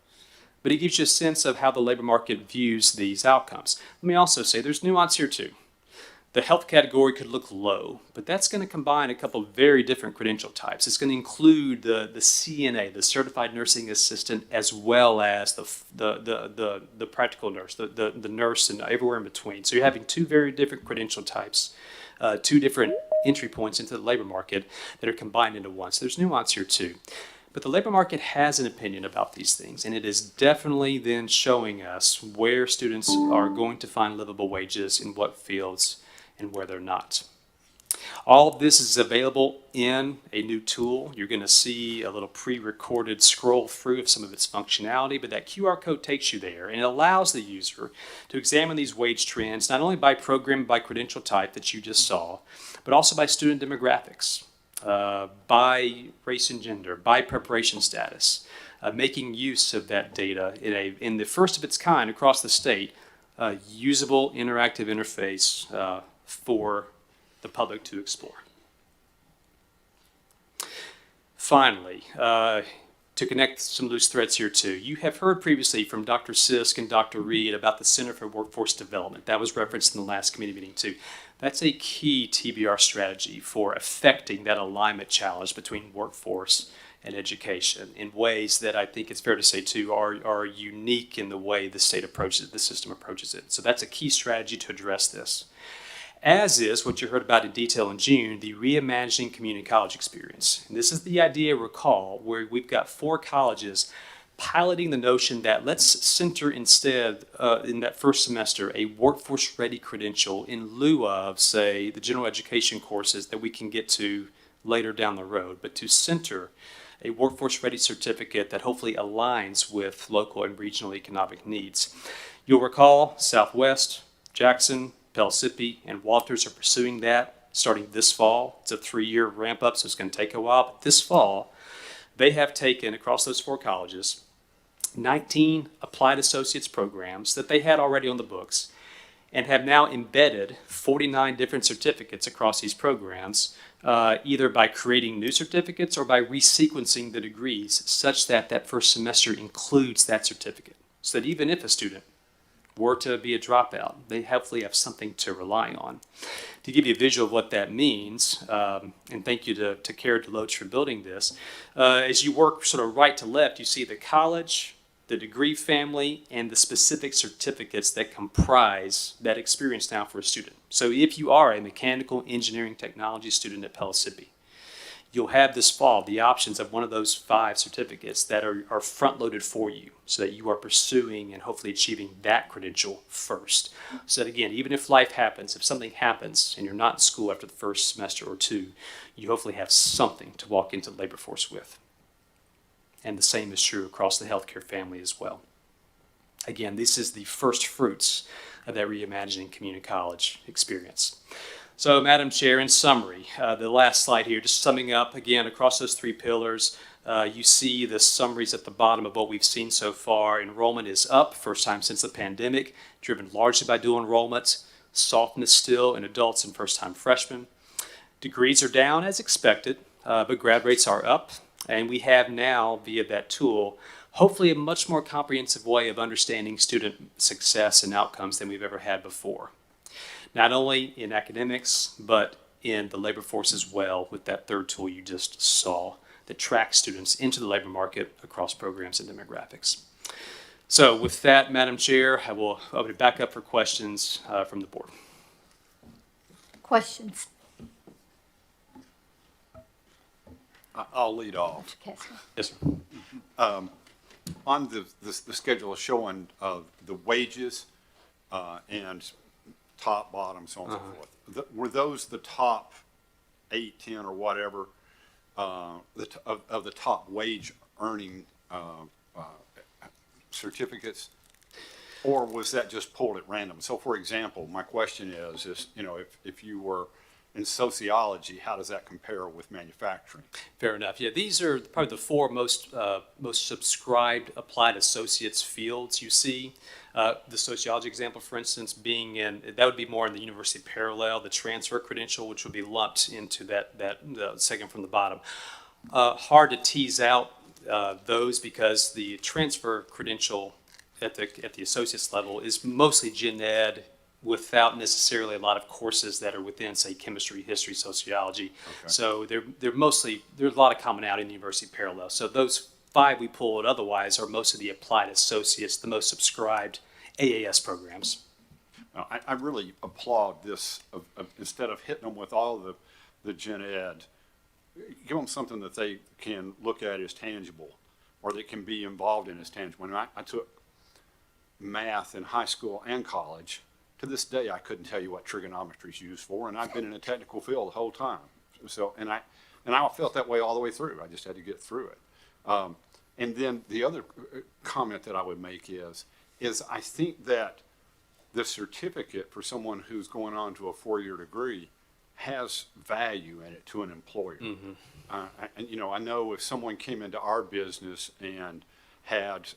but it gives you a sense of how the labor market views these outcomes. Let me also say there's nuance here too. The health category could look low, but that's going to combine a couple of very different credential types. It's going to include the CNA, the Certified Nursing Assistant, as well as the practical nurse, the nurse, and everywhere in between. So you're having 2 very different credential types, 2 different entry points into the labor market that are combined into one. So there's nuance here too. But the labor market has an opinion about these things, and it is definitely then showing us where students are going to find livable wages, in what fields, and where they're not. All of this is available in a new tool. You're going to see a little pre-recorded scroll through of some of its functionality, but that QR code takes you there, and it allows the user to examine these wage trends, not only by program, by credential type that you just saw, but also by student demographics, by race and gender, by preparation status, making use of that data in the first of its kind across the state, usable interactive interface for the public to explore. Finally, to connect some loose threads here too, you have heard previously from Dr. Sisk and Dr. Reed about the Center for Workforce Development. That was referenced in the last committee meeting too. That's a key TBR strategy for affecting that alignment challenge between workforce and education in ways that I think it's fair to say too are unique in the way the state approaches it, the system approaches it. So that's a key strategy to address this. As is what you heard about in detail in June, the reimagining community college experience. And this is the idea, recall, where we've got 4 colleges piloting the notion that let's center instead in that first semester a workforce-ready credential in lieu of, say, the general education courses that we can get to later down the road, but to center a workforce-ready certificate that hopefully aligns with local and regional economic needs. You'll recall Southwest, Jackson, Pellissippi, and Walters are pursuing that starting this fall. It's a 3-year ramp up, so it's going to take a while. But this fall, they have taken, across those 4 colleges, 19 applied associates programs that they had already on the books and have now embedded 49 different certificates across these programs, either by creating new certificates or by resequencing the degrees such that that first semester includes that certificate. So that even if a student were to be a dropout, they hopefully have something to rely on. To give you a visual of what that means, and thank you to Kara Deloach for building this, as you work sort of right to left, you see the college, the degree family, and the specific certificates that comprise that experience now for a student. So if you are a mechanical engineering technology student at Pellissippi, you'll have this fall the options of one of those 5 certificates that are front-loaded for you so that you are pursuing and hopefully achieving that credential first. So that again, even if life happens, if something happens and you're not in school after the first semester or 2, you hopefully have something to walk into the labor force with. And the same is true across the healthcare family as well. Again, this is the first fruits of that reimagining community college experience. So, Madam Chair, in summary, the last slide here, just summing up again across those 3 pillars, you see the summaries at the bottom of what we've seen so far. Enrollment is up, first time since the pandemic, driven largely by dual enrollment, softness still in adults and first-time freshmen. Degrees are down as expected, but grad rates are up, and we have now, via that tool, hopefully a much more comprehensive way of understanding student success and outcomes than we've ever had before. Not only in academics, but in the labor force as well, with that 3rd tool you just saw that tracks students into the labor market across programs and demographics. So with that, Madam Chair, I will open it back up for questions from the board. Questions? I'll lead off. Yes, sir. On the schedule showing the wages and top, bottom, so on and so forth, were those the top 8, 10, or whatever of the top wage earning certificates? Or was that just pulled at random? So, for example, my question is you know, if you were in sociology, how does that compare with manufacturing? Fair enough. Yeah, these are probably the 4 most subscribed applied associates fields you see. The sociology example, for instance, being in, that would be more in the university parallel, the transfer credential, which would be lumped into that second from the bottom. Hard to tease out those because the transfer credential at the associate's level is mostly gen ed, without necessarily a lot of courses that are within, say, chemistry, history, sociology. Okay. So they're mostly, there's a lot of commonality in the university parallel. So those 5 we pulled otherwise are most of the applied associates, the most subscribed AAS programs. I really applaud this, instead of hitting them with all the gen ed, give them something that they can look at as tangible, or that can be involved in as tangible. And I took math in high school and college. To this day, I couldn't tell you what trigonometry is used for, and I've been in a technical field the whole time. So, and I felt that way all the way through. I just had to get through it. And then the other comment that I would make is I think that the certificate for someone who's going on to a 4-year degree has value in it to an employer. And you know, I know if someone came into our business and had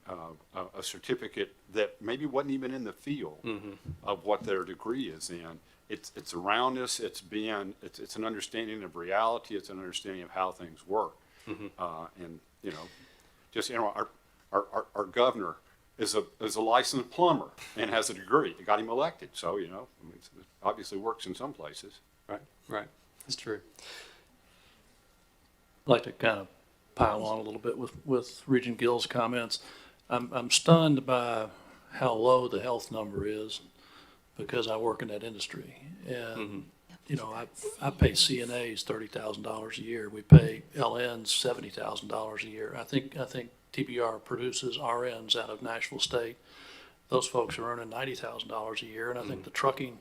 a certificate that maybe wasn't even in the field of what their degree is in, it's around us. It's an understanding of reality. It's an understanding of how things work. And you know, just you know, our governor is a licensed plumber and has a degree. It got him elected. So you know, I mean, it obviously works in some places. Right. That's true. I'd like to kind of pile on a little bit with Regent Gill's comments. I'm stunned by how low the health number is because I work in that industry. And, you know, I pay CNAs $30,000 a year. We pay LNs $70,000 a year. I think TBR produces RNs out of Nashville State. Those folks are earning $90,000 a year. And I think the trucking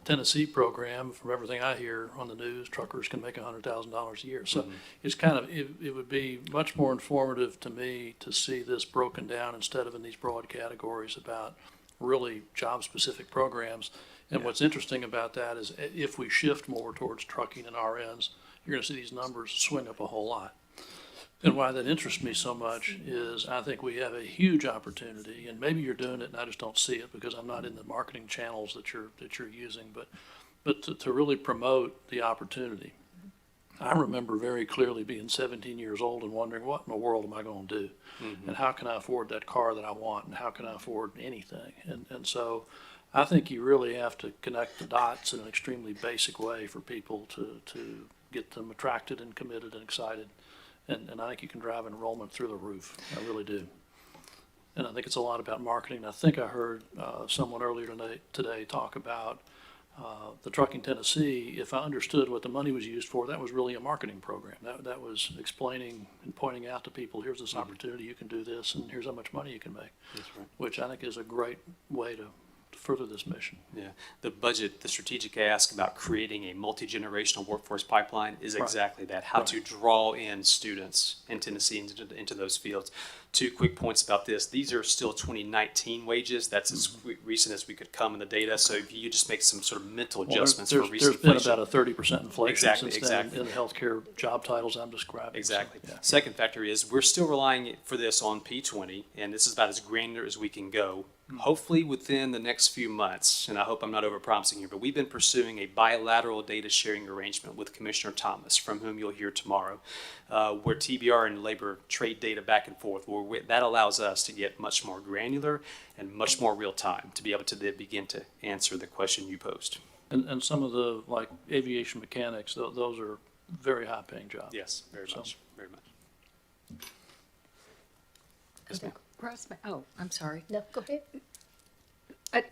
Tennessee program, from everything I hear on the news, truckers can make $100,000 a year. So it's kind of, it would be much more informative to me to see this broken down instead of in these broad categories about really job-specific programs. And what's interesting about that is if we shift more towards trucking and RNs, you're going to see these numbers swing up a whole lot. And why that interests me so much is I think we have a huge opportunity, and maybe you're doing it and I just don't see it because I'm not in the marketing channels that you're using, but to really promote the opportunity. I remember very clearly being 17 years old and wondering, what in the world am I going to do? And how can I afford that car that I want? And how can I afford anything? And so I think you really have to connect the dots in an extremely basic way for people to get them attracted and committed and excited. And I think you can drive enrollment through the roof. I really do. And I think it's a lot about marketing. I think I heard someone earlier today talk about the Trucking Tennessee. If I understood what the money was used for, that was really a marketing program. That was explaining and pointing out to people, here's this opportunity, you can do this, and here's how much money you can make. That's right. Which I think is a great way to further this mission. Yeah, the budget, the strategic ask about creating a multi-generational workforce pipeline is exactly that, how to draw in students in Tennessee into those fields. 2 quick points about this. These are still 2019 wages. That's as recent as we could come in the data. So if you just make some sort of mental adjustments for recent inflation. There's been about a 30% inflation since then exactly. in the healthcare job titles I'm describing. Exactly. So, yeah. Second factor is we're still relying for this on P20, and this is about as granular as we can go. Hopefully within the next few months, and I hope I'm not over-promising here, but we've been pursuing a bilateral data sharing arrangement with Commissioner Thomas, from whom you'll hear tomorrow, where TBR and labor trade data back and forth. That allows us to get much more granular and much more real time to be able to then begin to answer the question you posed. And some of the, like aviation mechanics, those are very high paying jobs. Yes, very much. Yes, ma'am. Oh, I'm sorry. No, go ahead.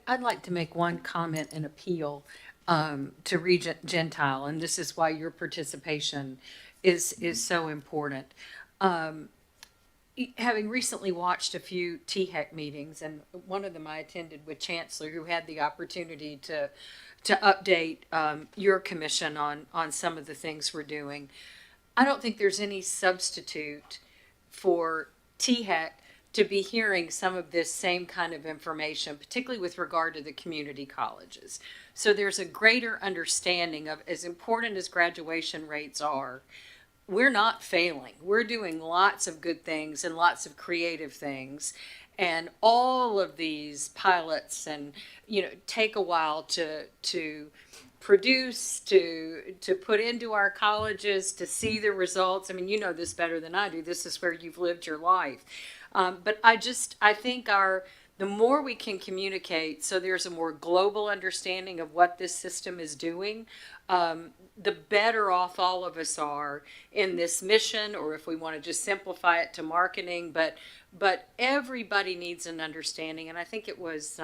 I'd like to make one comment and appeal to Regent Gentile, and this is why your participation is so important. Having recently watched a few THEC meetings, and one of them I attended with Chancellor, who had the opportunity to update your commission on some of the things we're doing, I don't think there's any substitute for THEC to be hearing some of this same kind of information, particularly with regard to the community colleges. So there's a greater understanding of, as important as graduation rates are, we're not failing. We're doing lots of good things and lots of creative things. And all of these pilots and, take a while to produce, to put into our colleges, to see the results. I mean, you know this better than I do. This is where you've lived your life. But I think the more we can communicate, so there's a more global understanding of what this system is doing, the better off all of us are in this mission, or if we want to just simplify it to marketing, but everybody needs an understanding. And I think it was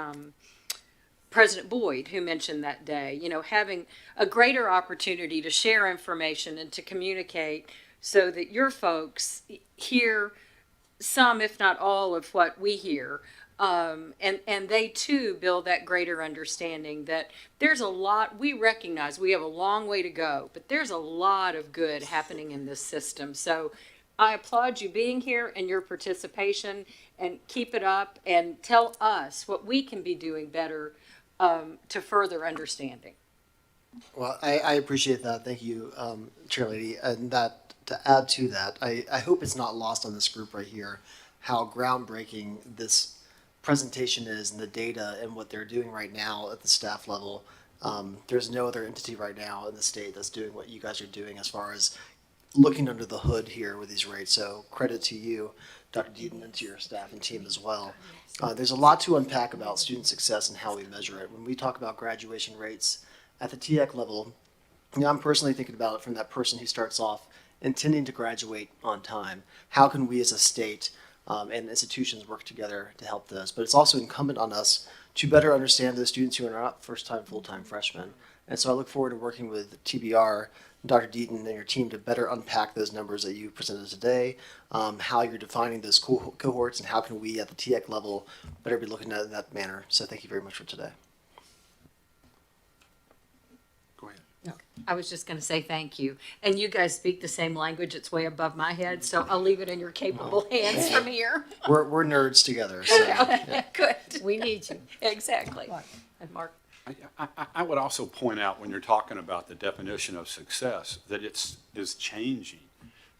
President Boyd, who mentioned that day, you know, having a greater opportunity to share information and to communicate so that your folks hear some, if not all, of what we hear. And they too build that greater understanding that there's a lot, we recognize we have a long way to go, but there's a lot of good happening in this system. So I applaud you being here and your participation, and keep it up and tell us what we can be doing better to further understanding. Well, I appreciate that. Thank you, Chair Lady. And that, to add to that, I hope it's not lost on this group right here how groundbreaking this presentation is and the data and what they're doing right now at the staff level. There's no other entity right now in the state that's doing what you guys are doing as far as looking under the hood here with these rates. So credit to you, Dr. Deaton, and to your staff and team as well. There's a lot to unpack about student success and how we measure it. When we talk about graduation rates at the TEC level, you know, I'm personally thinking about it from that person who starts off intending to graduate on time. How can we as a state and institutions work together to help this? But it's also incumbent on us to better understand those students who are not first-time, full-time freshmen. And so I look forward to working with TBR, Dr. Deaton, and your team to better unpack those numbers that you presented today, how you're defining those cohorts, and how can we at the TEC level better be looking at it in that manner. So thank you very much for today. Go ahead. I was just going to say thank you. And you guys speak the same language. It's way above my head, so I'll leave it in your capable hands from here. We're nerds together. So, Okay, good. We need you. Exactly. And Mark? I would also point out when you're talking about the definition of success that is changing,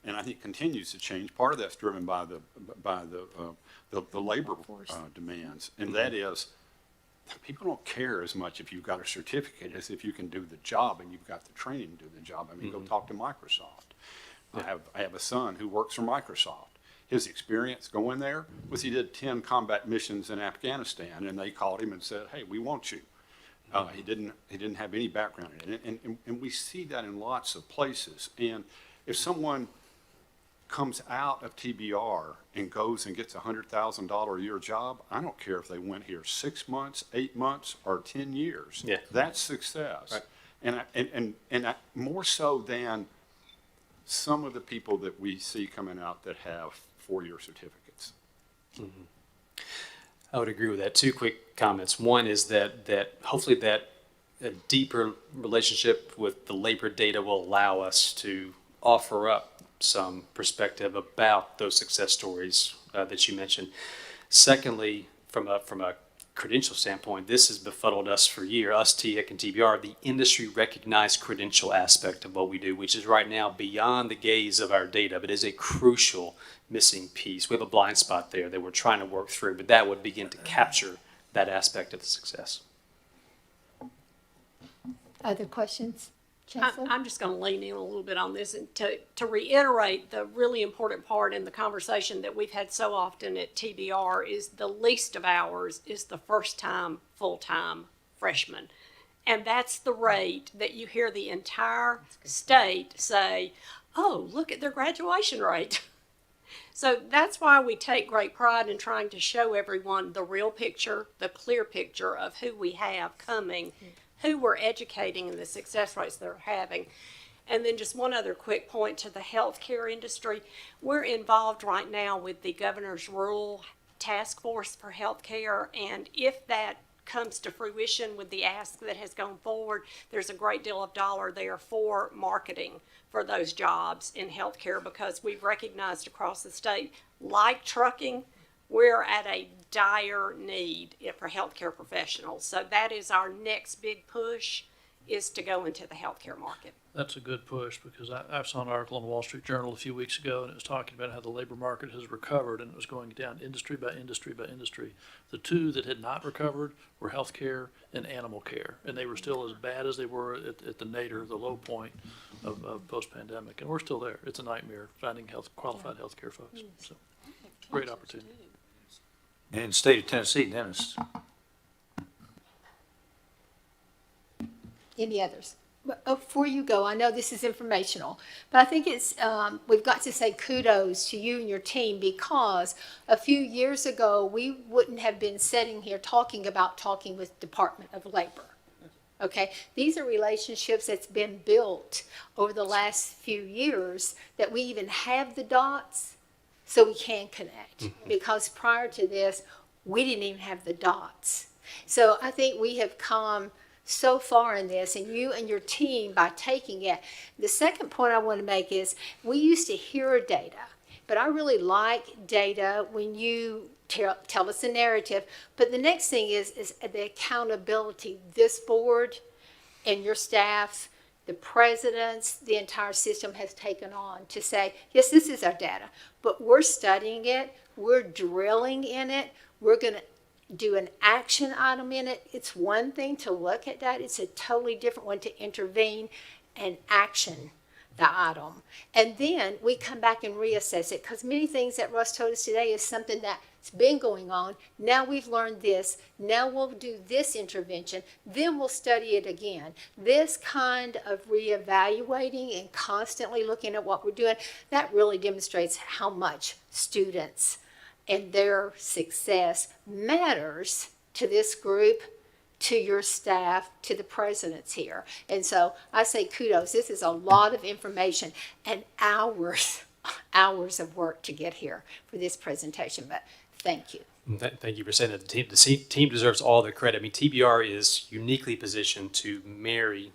and I think continues to change. Part of that's driven by the labor demands, and that is people don't care as much if you've got a certificate as if you can do the job and you've got the training to do the job. I mean, go talk to Microsoft. I have a son who works for Microsoft. His experience going there was he did 10 combat missions in Afghanistan, and they called him and said, "Hey, we want you." He didn't have any background in it, and we see that in lots of places. And if someone comes out of TBR and goes and gets a $100,000 a year job, I don't care if they went here 6 months, 8 months, or 10 years. Yeah. That's success, right. And more so than some of the people that we see coming out that have 4-year certificates. Mm-hmm. I would agree with that. Two quick comments. One is that hopefully that a deeper relationship with the labor data will allow us to offer up some perspective about those success stories that you mentioned. Secondly, from a credential standpoint, this has befuddled us for years, us, TEC and TBR, the industry recognized credential aspect of what we do, which is right now beyond the gaze of our data, but is a crucial missing piece. We have a blind spot there that we're trying to work through, but that would begin to capture that aspect of the success. Other questions? Chancellor? I'm just going to lean in a little bit on this and to reiterate the really important part in the conversation that we've had so often at TBR is the least of hours is the first-time, full-time freshman. And that's the rate that you hear the entire state say, oh, look at their graduation rate. So that's why we take great pride in trying to show everyone the real picture, the clear picture of who we have coming, who we're educating, and the success rates they're having. And then just one other quick point to the healthcare industry. We're involved right now with the Governor's Rural Task Force for Healthcare, and if that comes to fruition with the ask that has gone forward, there's a great deal of dollar there for marketing for those jobs in healthcare, because we've recognized across the state, like trucking, we're at a dire need for healthcare professionals. So that is our next big push, is to go into the healthcare market. That's a good push, because I saw an article in the Wall Street Journal a few weeks ago, and it was talking about how the labor market has recovered, and it was going down industry by industry by industry. The two that had not recovered were healthcare and animal care, and they were still as bad as they were at the nadir, the low point of post-pandemic. And we're still there. It's a nightmare finding qualified healthcare folks. So, great opportunity. In the state of Tennessee, Dennis. Any others? before you go, I know this is informational, but I think it's, we've got to say kudos to you and your team, because a few years ago, we wouldn't have been sitting here talking with Department of Labor. Okay, these are relationships that's been built over the last few years, that we even have the dots so we can connect. Because prior to this, we didn't even have the dots. So I think we have come so far in this, and you and your team, by taking it. The second point I want to make is, we used to hear data, but I really like data when you tell us a narrative. But the next thing is the accountability. This board and your staff, the presidents, the entire system has taken on to say, yes, this is our data, but we're studying it, we're drilling in it, we're going to do an action item in it. It's one thing to look at that, it's a totally different one to intervene and action the item. And then we come back and reassess it, because many things that Russ told us today is something that's been going on. Now we've learned this, now we'll do this intervention, then we'll study it again. This kind of reevaluating and constantly looking at what we're doing, that really demonstrates how much students and their success matters to this group, to your staff, to the presidents here. And so I say kudos. This is a lot of information and hours of work to get here for this presentation, but thank you. Thank you for saying that. The team deserves all the credit. I mean, TBR is uniquely positioned to marry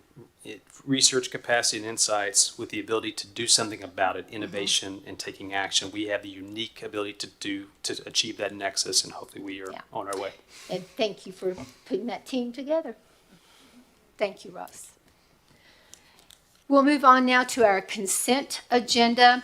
research capacity and insights with the ability to do something about it, innovation and taking action. We have the unique ability to achieve that nexus, and hopefully we are on our way. And thank you for putting that team together. Thank you, Russ. We'll move on now to our consent agenda.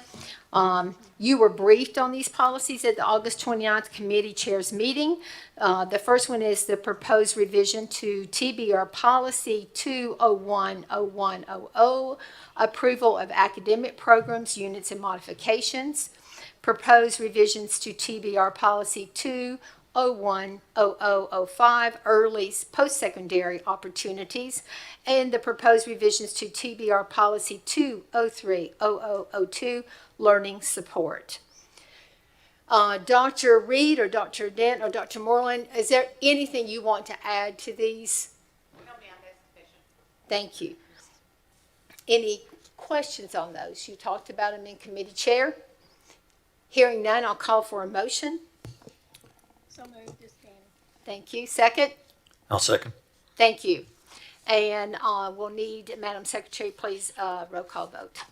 You were briefed on these policies at the August 29th committee chairs meeting. The first one is the proposed revision to TBR policy 2010100, approval of academic programs, units, and modifications. Proposed revisions to TBR policy 2010005, early post-secondary opportunities, and the proposed revisions to TBR policy 2030002, learning support. Dr. Reed or Dr. Dent or Dr. Moreland, is there anything you want to add to these? No, ma'am, that's sufficient. Thank you. Any questions on those? You talked about them in committee chair. Hearing none, I'll call for a motion. So moved, this Danny. Thank you. Second? I'll second. Thank you. And we'll need, Madam Secretary, please, roll call vote.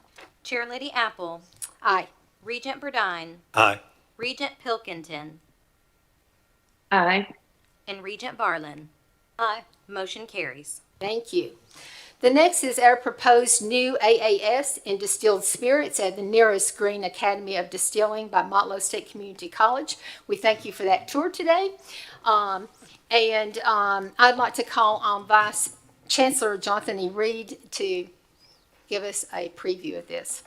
Chair Lady Apple. Aye. Regent Burdine. Aye. Regent Pilkington. Aye. And Regent Barlin. Aye. Motion carries. Thank you. The next is our proposed new AAS in distilled spirits at the Nearest Green Academy of Distilling by Motlow State Community College. We thank you for that tour today. I'd like to call on Vice Chancellor Jonathan E. Reed to give us a preview of this.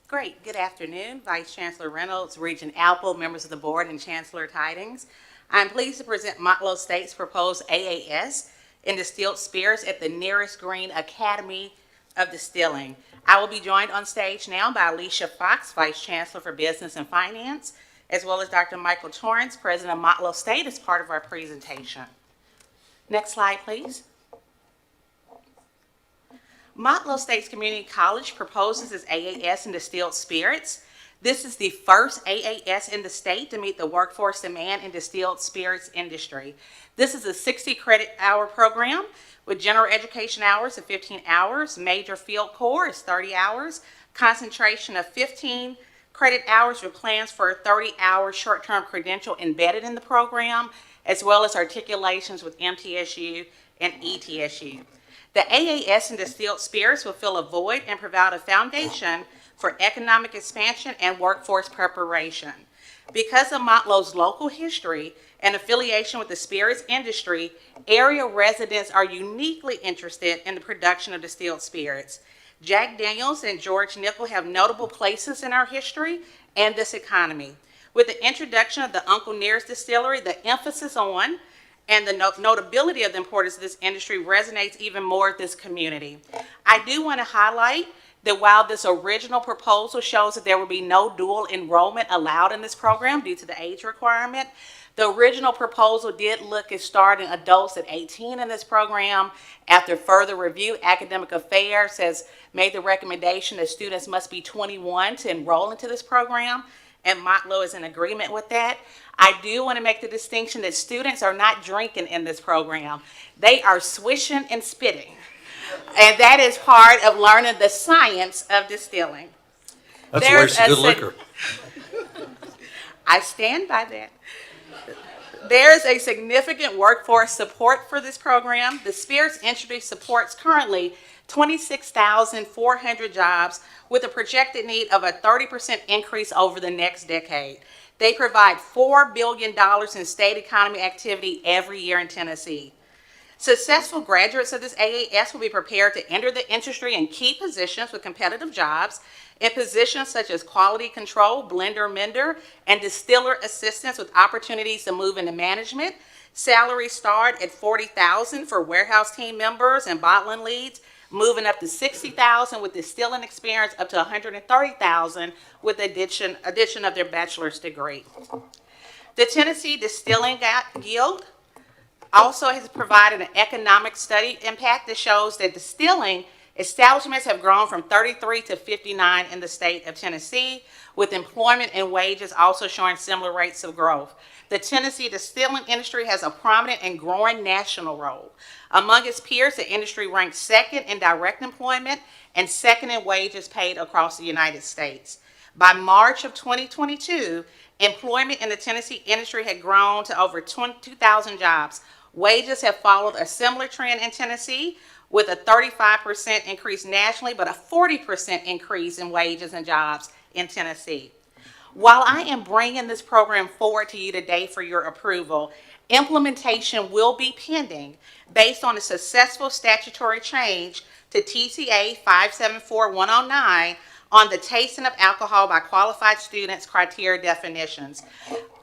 Great. Good afternoon, Vice Chancellor Reynolds, Regent Apple, members of the board, and Chancellor Tidings. I'm pleased to present Motlow State's proposed AAS in distilled spirits at the Nearest Green Academy of Distilling. I will be joined on stage now by Alicia Fox, Vice Chancellor for Business and Finance, as well as Dr. Michael Torrance, President of Motlow State, as part of our presentation. Next slide, please. Motlow State's Community College proposes its AAS in distilled spirits. This is the first AAS in the state to meet the workforce demand in distilled spirits industry. This is a 60 credit hour program with general education hours of 15 hours, major field core is 30 hours, concentration of 15 credit hours with plans for a 30-hour short-term credential embedded in the program, as well as articulations with MTSU and ETSU. The AAS in distilled spirits will fill a void and provide a foundation for economic expansion and workforce preparation. Because of Motlow's local history and affiliation with the spirits industry, area residents are uniquely interested in the production of distilled spirits. Jack Daniels and George Nickel have notable places in our history and this economy. With the introduction of the Uncle Nearest Distillery, the emphasis on and the notability of the importance of this industry resonates even more with this community. I do want to highlight that while this original proposal shows that there will be no dual enrollment allowed in this program due to the age requirement, the original proposal did look at starting adults at 18 in this program. After further review, Academic Affairs has made the recommendation that students must be 21 to enroll into this program, and Motlow is in agreement with that. I do want to make the distinction that students are not drinking in this program. They are swishing and spitting. And that is part of learning the science of distilling. That's a waste of good liquor. I stand by that. There is a significant workforce support for this program. The spirits industry supports currently 26,400 jobs with a projected need of a 30% increase over the next decade. They provide $4 billion in state economy activity every year in Tennessee. Successful graduates of this AAS will be prepared to enter the industry in key positions with competitive jobs in positions such as quality control, blender mender, and distiller assistants with opportunities to move into management. Salaries start at $40,000 for warehouse team members and bottling leads, moving up to $60,000 with distilling experience, up to $130,000 with addition of their bachelor's degree. The Tennessee Distilling Guild also has provided an economic study impact that shows that distilling establishments have grown from 33 to 59 in the state of Tennessee, with employment and wages also showing similar rates of growth. The Tennessee distilling industry has a prominent and growing national role. Among its peers, the industry ranks second in direct employment and second in wages paid across the United States. By March of 2022, employment in the Tennessee industry had grown to over 22,000 jobs. Wages have followed a similar trend in Tennessee, with a 35% increase nationally, but a 40% increase in wages and jobs in Tennessee. While I am bringing this program forward to you today for your approval, implementation will be pending based on a successful statutory change to TCA 574109 on the tasting of alcohol by qualified students criteria definitions.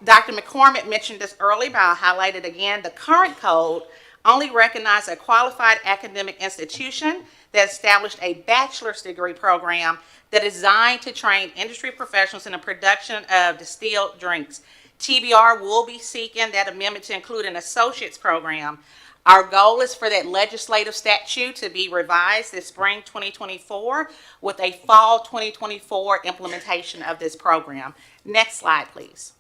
Dr. McCormick mentioned this earlier, but I'll highlight it again. The current code only recognizes a qualified academic institution that established a bachelor's degree program that is designed to train industry professionals in the production of distilled drinks. TBR will be seeking that amendment to include an associate's program. Our goal is for that legislative statute to be revised this spring 2024 with a fall 2024 implementation of this program. Next slide, please.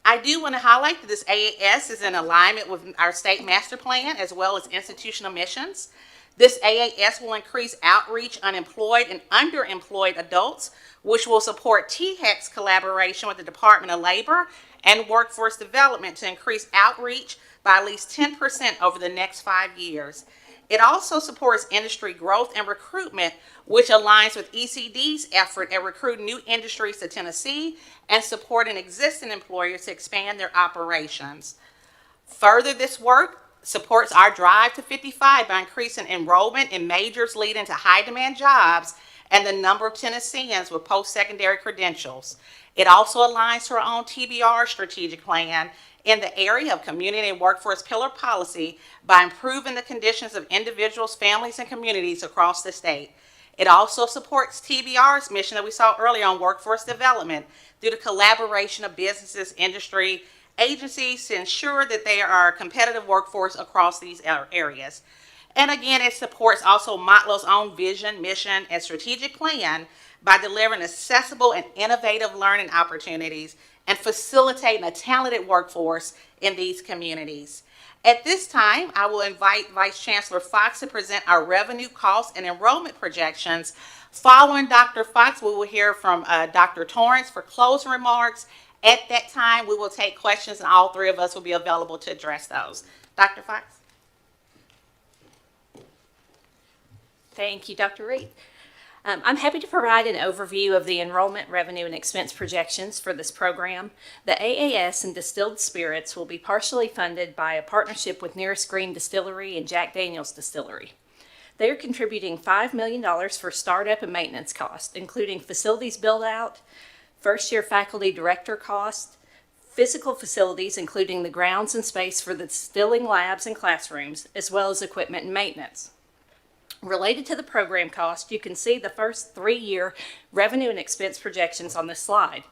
I do want to highlight that this AAS is in alignment with our state master plan as well as institutional missions. This AAS will increase outreach unemployed and underemployed adults, which will support THEC's collaboration with the Department of Labor and Workforce Development to increase outreach by at least 10% over the next 5 years. It also supports industry growth and recruitment, which aligns with ECD's effort at recruiting new industries to Tennessee and supporting existing employers to expand their operations. Further, this work supports our drive to 55 by increasing enrollment in majors leading to high demand jobs and the number of Tennesseans with post-secondary credentials. It also aligns to our own TBR strategic plan in the area of community and workforce pillar policy by improving the conditions of individuals, families, and communities across the state. It also supports TBR's mission that we saw earlier on workforce development through the collaboration of businesses, industry, agencies to ensure that they are a competitive workforce across these areas. And again, it supports also Motlow's own vision, mission, and strategic plan by delivering accessible and innovative learning opportunities and facilitating a talented workforce in these communities. At this time, I will invite Vice Chancellor Fox to present our revenue, cost, and enrollment projections. Following Dr. Fox, we will hear from Dr. Torrance for closing remarks. At that time, we will take questions, and all three of us will be available to address those. Dr. Fox? Thank you, Dr. Reed. I'm happy to provide an overview of the enrollment, revenue, and expense projections for this program. The AAS and distilled spirits will be partially funded by a partnership with Nearest Green Distillery and Jack Daniel's Distillery. They are contributing $5 million for startup and maintenance costs, including facilities build-out, first-year faculty director costs, physical facilities including the grounds and space for the distilling labs and classrooms, as well as equipment and maintenance. Related to the program cost, you can see the first 3-year revenue and expense projections on this slide.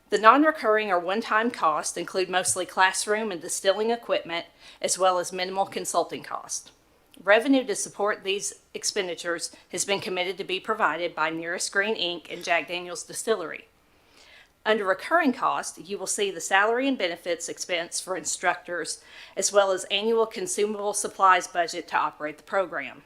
The non-recurring or one-time costs include mostly classroom and distilling equipment, as well as minimal consulting costs. Revenue to support these expenditures has been committed to be provided by Nearest Green Inc. and Jack Daniel's Distillery. Under recurring costs, you will see the salary and benefits expense for instructors, as well as annual consumable supplies budget to operate the program.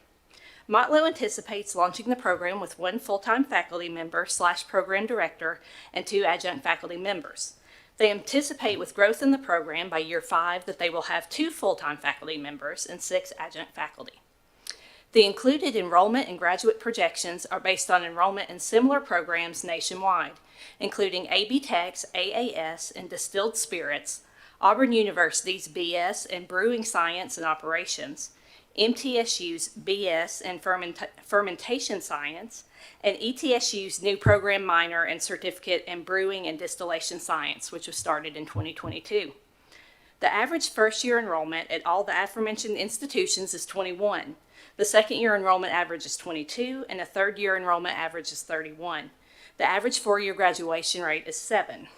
Motlow anticipates launching the program with 1 full-time faculty member / program director and 2 adjunct faculty members. They anticipate with growth in the program by year 5 that they will have 2 full-time faculty members and 6 adjunct faculty. The included enrollment and graduate projections are based on enrollment in similar programs nationwide, including AB Tech's AAS and Distilled Spirits, Auburn University's BS in Brewing Science and Operations, MTSU's BS in Fermentation Science, and ETSU's new program minor and certificate in Brewing and Distillation Science, which was started in 2022. The average first-year enrollment at all the aforementioned institutions is 21. The second-year enrollment average is 22, and the third-year enrollment average is 31. The average 4-year graduation rate is 7.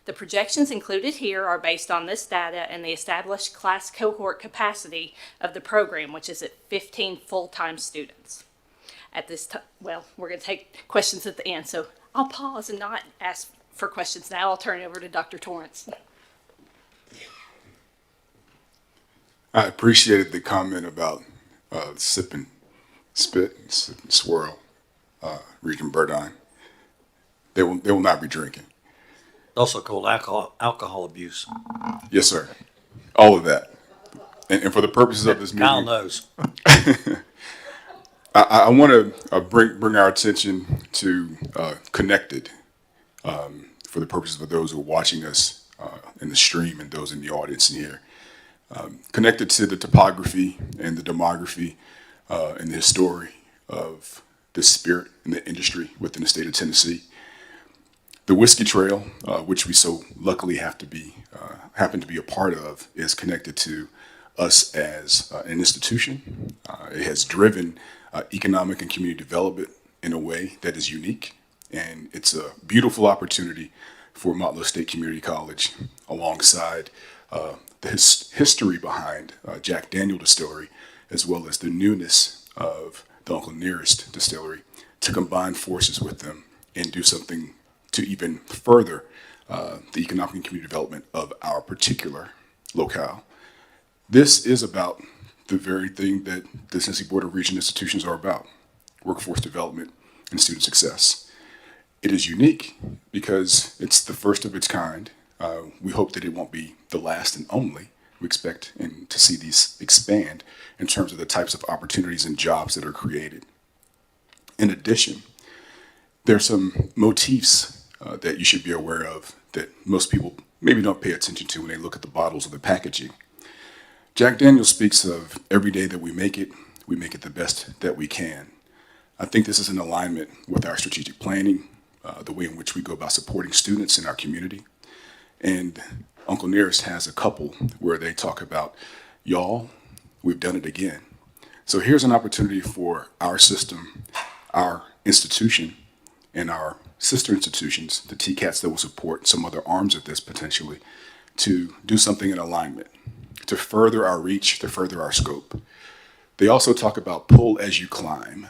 The projections included here are based on this data and the established class cohort capacity of the program, which is at 15 full-time students. At this time, well, we're going to take questions at the end, so I'll pause and not ask for questions now. I'll turn it over to Dr. Torrance. I appreciated the comment about sip and spit, and sip and swirl, Regent Burdine. They will not be drinking. Also called alcohol abuse. Yes, sir. All of that. And for the purposes of this meeting, Kyle knows. I want to bring our attention to connected for the purposes of those who are watching us in the stream and those in the audience here. Connected to the topography and the demography and the history of the spirit and the industry within the state of Tennessee. The Whiskey Trail, which we so luckily happen to be a part of, is connected to us as an institution. It has driven economic and community development in a way that is unique, and it's a beautiful opportunity for Motlow State Community College, alongside the history behind Jack Daniel Distillery, as well as the newness of the Uncle Nearest Distillery, to combine forces with them and do something to even further the economic and community development of our particular locale. This is about the very thing that the Tennessee Board of Regents institutions are about: workforce development and student success. It is unique because it's the first of its kind. We hope that it won't be the last and only. We expect to see these expand in terms of the types of opportunities and jobs that are created. In addition, there are some motifs that you should be aware of that most people maybe don't pay attention to when they look at the bottles or the packaging. Jack Daniel speaks of every day that we make it the best that we can. I think this is in alignment with our strategic planning, the way in which we go about supporting students in our community. And Uncle Nearest has a couple where they talk about, y'all, we've done it again. So here's an opportunity for our system, our institution, and our sister institutions, the TCATs that will support some other arms of this potentially, to do something in alignment, to further our reach, to further our scope. They also talk about pull as you climb.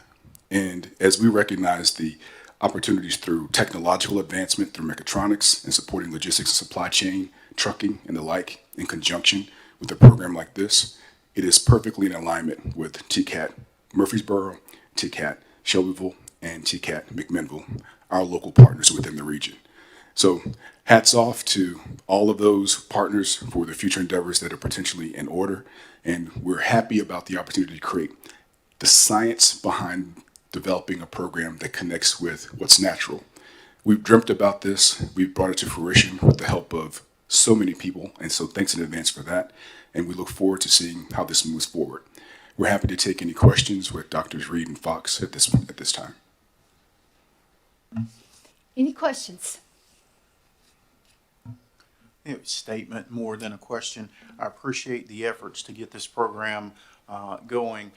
And as we recognize the opportunities through technological advancement, through mechatronics, and supporting logistics and supply chain, trucking, and the like, in conjunction with a program like this, it is perfectly in alignment with TCAT Murfreesboro, TCAT Shelbyville, and TCAT McMinnville, our local partners within the region. So hats off to all of those partners for the future endeavors that are potentially in order. And we're happy about the opportunity to create the science behind developing a program that connects with what's natural. We've dreamt about this. We've brought it to fruition with the help of so many people. And so thanks in advance for that. And we look forward to seeing how this moves forward. We're happy to take any questions with Drs. Reed and Fox at this time. Any questions? statement more than a question. I appreciate the efforts to get this program going.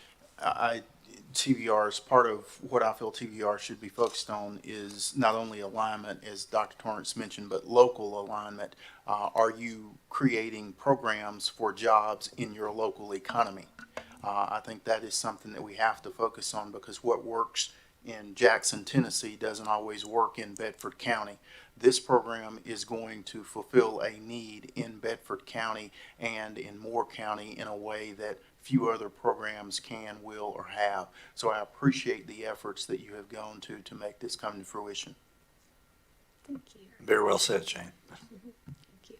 TVR is part of what I feel TVR should be focused on is not only alignment, as Dr. Torrance mentioned, but local alignment. Are you creating programs for jobs in your local economy? I think that is something that we have to focus on because what works in Jackson, Tennessee doesn't always work in Bedford County. This program is going to fulfill a need in Bedford County and in Moore County in a way that few other programs can, will, or have. So I appreciate the efforts that you have gone to make this come to fruition. Thank you. Very well said, Shane. Thank you.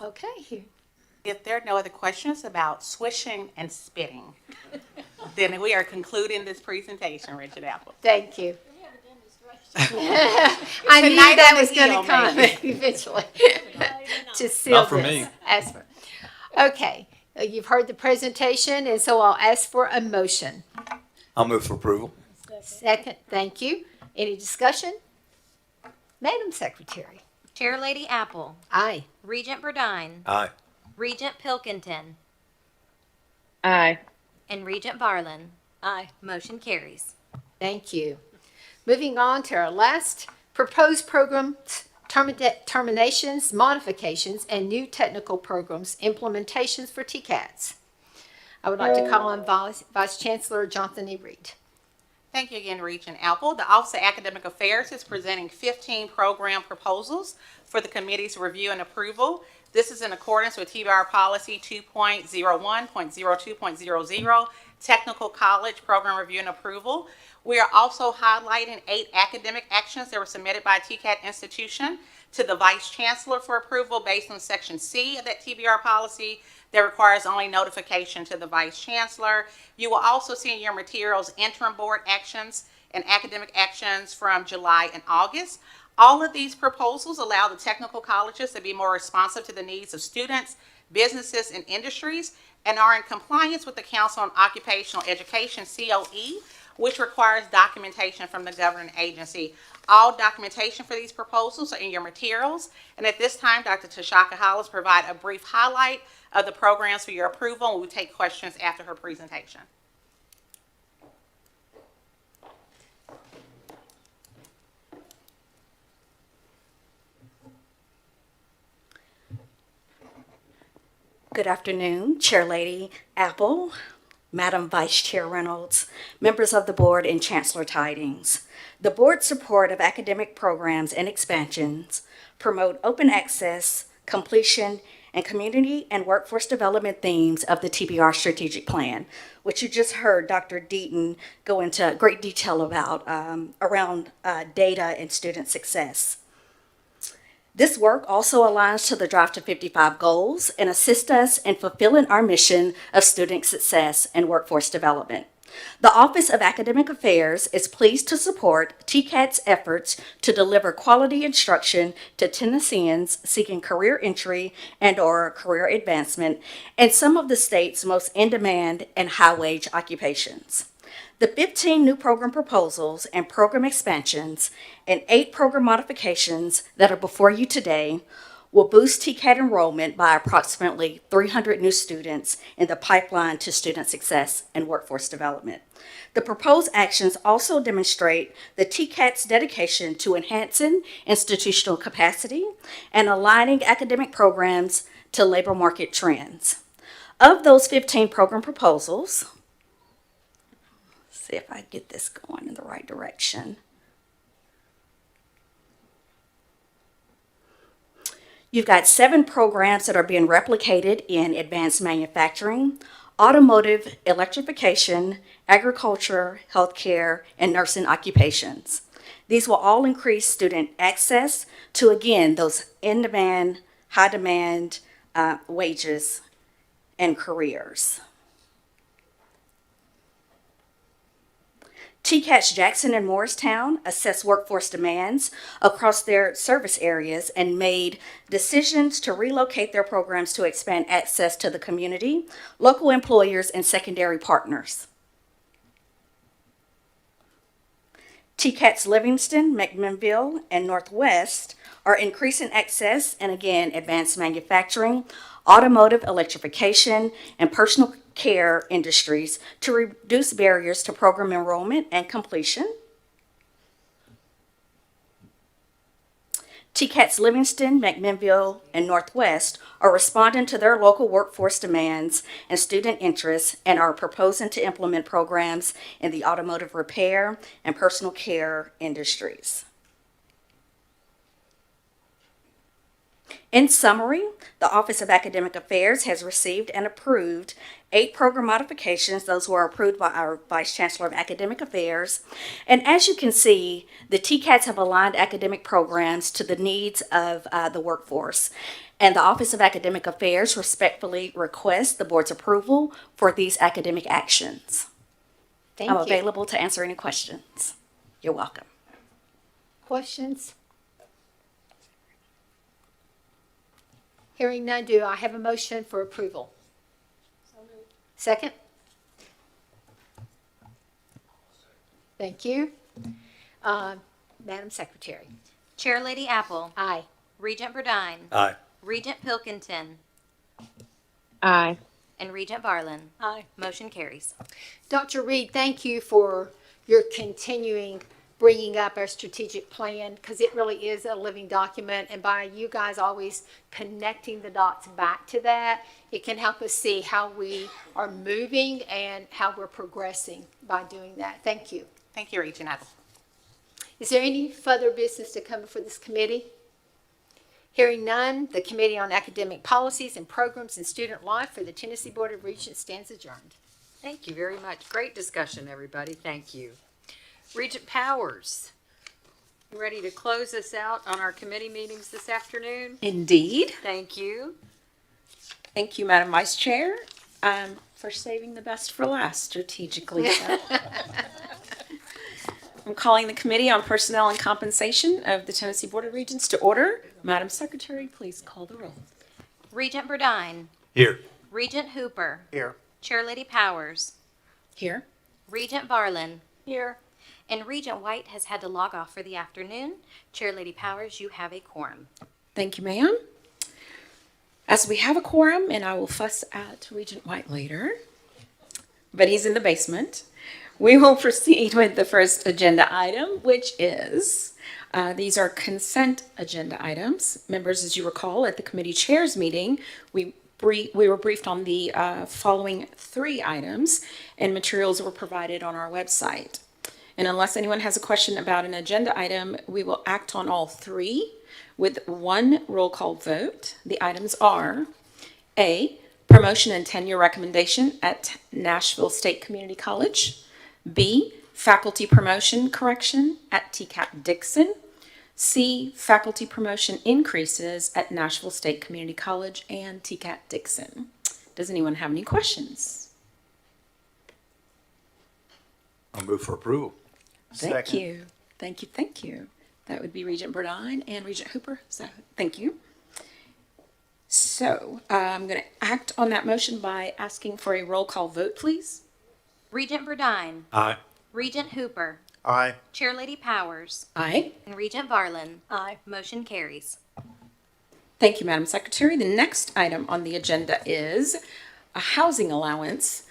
Okay. If there are no other questions about swishing and spitting, then we are concluding this presentation, Richard Apple. Thank you. I knew Tonight that on was the going heel, to come maybe. eventually. To seal Not for this. me. Ask for. Okay, you've heard the presentation, and so I'll ask for a motion. I'll move for approval. Second, thank you. Any discussion? Madam Secretary. Chair Lady Apple, Aye. Regent Burdine, Aye. Regent Pilkington, Aye. and Regent Barlin. Aye. Motion carries. Thank you. Moving on to our last proposed program terminations, modifications, and new technical programs implementations for TCATs. I would like to call on Vice Chancellor Jonathan E. Reed. Thank you again, Regent Apple. The Office of Academic Affairs is presenting 15 program proposals for the committee's review and approval. This is in accordance with TBR Policy 2.01.02.00, Technical College Program Review and Approval. We are also highlighting 8 academic actions that were submitted by a TCAT institution to the Vice Chancellor for approval based on Section C of that TBR policy that requires only notification to the Vice Chancellor. You will also see in your materials interim board actions and academic actions from July and August. All of these proposals allow the technical colleges to be more responsive to the needs of students, businesses, and industries, and are in compliance with the Council on Occupational Education, COE, which requires documentation from the governing agency. All documentation for these proposals are in your materials. And at this time, Dr. Tashaka Hollis provide a brief highlight of the programs for your approval, and we'll take questions after her presentation. Good afternoon, Chair Lady Apple, Madam Vice Chair Reynolds, members of the board, and Chancellor Tidings. The board's support of academic programs and expansions promote open access, completion, and community and workforce development themes of the TBR strategic plan, which you just heard Dr. Deaton go into great detail about around data and student success. This work also aligns to the Drive to 55 goals and assists us in fulfilling our mission of student success and workforce development. The Office of Academic Affairs is pleased to support TCAT's efforts to deliver quality instruction to Tennesseans seeking career entry and/or career advancement in some of the state's most in-demand and high-wage occupations. The 15 new program proposals and program expansions and 8 program modifications that are before you today will boost TCAT enrollment by approximately 300 new students in the pipeline to student success and workforce development. The proposed actions also demonstrate the TCAT's dedication to enhancing institutional capacity and aligning academic programs to labor market trends. Of those 15 program proposals, see if I get this going in the right direction. You've got 7 programs that are being replicated in advanced manufacturing, automotive, electrification, agriculture, healthcare, and nursing occupations. These will all increase student access to, again, those in-demand, high-demand wages and careers. TCAT's Jackson and Morristown assessed workforce demands across their service areas and made decisions to relocate their programs to expand access to the community, local employers, and secondary partners. TCATS Livingston, McMinnville, and Northwest are increasing access and again, advanced manufacturing, automotive electrification, and personal care industries to reduce barriers to program enrollment and completion. TCATS Livingston, McMinnville, and Northwest are responding to their local workforce demands and student interests and are proposing to implement programs in the automotive repair and personal care industries. In summary, the Office of Academic Affairs has received and approved 8 program modifications. Those were approved by our Vice Chancellor of Academic Affairs. And as you can see, the TCATs have aligned academic programs to the needs of the workforce. And the Office of Academic Affairs respectfully requests the board's approval for these academic actions. Thank I'm you. available to answer any questions. You're welcome. Questions? Hearing none, do I have a motion for approval? Second? Thank you. Madam Secretary? Chair Lady Apple. Aye. Regent Burdine. Aye. Regent Pilkington. Aye. And Regent Barlin. Aye. Motion carries. Dr. Reed, thank you for your continuing bringing up our strategic plan, because it really is a living document, and by you guys always connecting the dots back to that, it can help us see how we are moving and how we're progressing by doing that. Thank you. Thank you, Regent Apple. Is there any further business to come before this committee? Hearing none, the Committee on Academic Policies and Programs and Student Life for the Tennessee Board of Regents stands adjourned. Thank you very much. Great discussion, everybody. Thank you. Regent Powers, you ready to close us out on our committee meetings this afternoon? Indeed. Thank you. Thank you, Madam Vice Chair, for saving the best for last strategically. I'm calling the Committee on Personnel and Compensation of the Tennessee Board of Regents to order. Madam Secretary, please call the roll. Regent Burdine. Here. Regent Hooper. Here. Chair Lady Powers. Here. Regent Barlin. Here. And Regent White has had to log off for the afternoon. Chair Lady Powers, you have a quorum. Thank you, ma'am. As we have a quorum, and I will fuss at Regent White later, but he's in the basement, we will proceed with the first agenda item, which is, these are consent agenda items. Members, as you recall, at the committee chairs meeting, we were briefed on the following 3 items, and materials were provided on our website. And unless anyone has a question about an agenda item, we will act on all 3 with 1 roll call vote. The items are A, promotion and tenure recommendation at Nashville State Community College. B, faculty promotion correction at TCAT Dixon. C, faculty promotion increases at Nashville State Community College and TCAT Dixon. Does anyone have any questions? I'll move for approval. Thank you. Thank you. Thank you. That would be Regent Burdine and Regent Hooper. So thank you. So I'm going to act on that motion by asking for a roll call vote, please. Regent Burdine. Aye. Regent Hooper. Aye. Chair Lady Powers. Aye. And Regent Barlin. Aye. Motion carries. Thank you, Madam Secretary. The next item on the agenda is a housing allowance.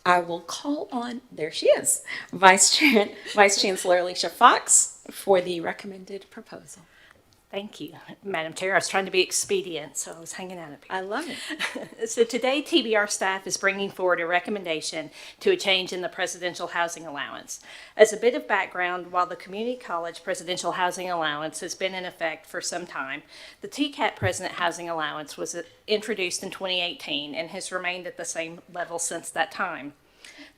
I will call on, there she is, Vice Chancellor Alicia Fox for the recommended proposal. Thank you, Madam Chair. I was trying to be expedient, so I was hanging out up here. I love it. So today, TBR staff is bringing forward a recommendation to a change in the presidential housing allowance. As a bit of background, while the community college presidential housing allowance has been in effect for some time, the TCAT president housing allowance was introduced in 2018 and has remained at the same level since that time.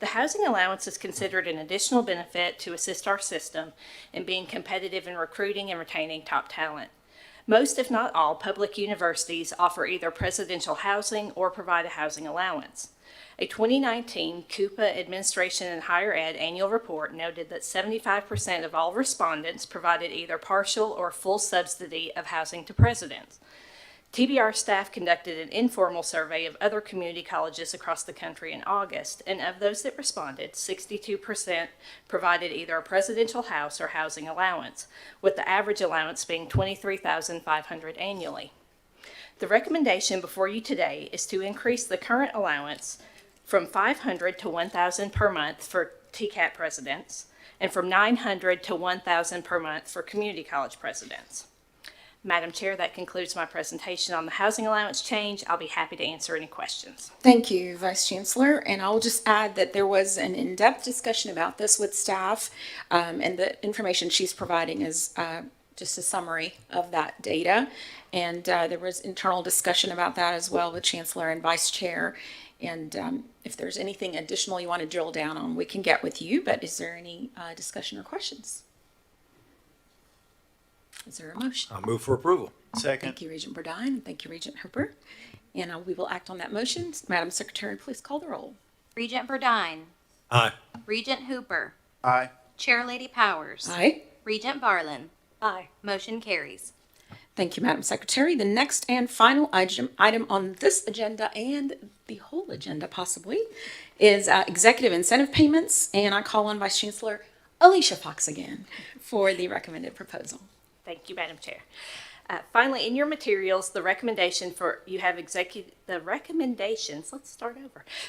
The housing allowance is considered an additional benefit to assist our system in being competitive in recruiting and retaining top talent. Most, if not all, public universities offer either presidential housing or provide a housing allowance. A 2019 Coupa Administration and Higher Ed annual report noted that 75% of all respondents provided either partial or full subsidy of housing to presidents. TBR staff conducted an informal survey of other community colleges across the country in August, and of those that responded, 62% provided either a presidential house or housing allowance, with the average allowance being $23,500 annually. The recommendation before you today is to increase the current allowance from $500 to $1,000 per month for TCAP presidents, and from $900 to $1,000 per month for community college presidents. Madam Chair, that concludes my presentation on the housing allowance change. I'll be happy to answer any questions. Thank you, Vice Chancellor. And I'll just add that there was an in-depth discussion about this with staff, and the information she's providing is just a summary of that data. And there was internal discussion about that as well with Chancellor and Vice Chair. And if there's anything additional you want to drill down on, we can get with you. But is there any discussion or questions? Is there a motion? I'll move for approval. Second. Thank you, Regent Burdine, and thank you, Regent Hooper. And we will act on that motion. Madam Secretary, please call the roll. Regent Burdine. Aye. Regent Hooper. Aye. Chair Lady Powers. Aye. Regent Barlin. Aye. Motion carries. Thank you, Madam Secretary. The next and final item on this agenda, and the whole agenda possibly, is executive incentive payments. And I call on Vice Chancellor Alicia Fox again for the recommended proposal. Thank you, Madam Chair. Finally, in your materials, the recommendation for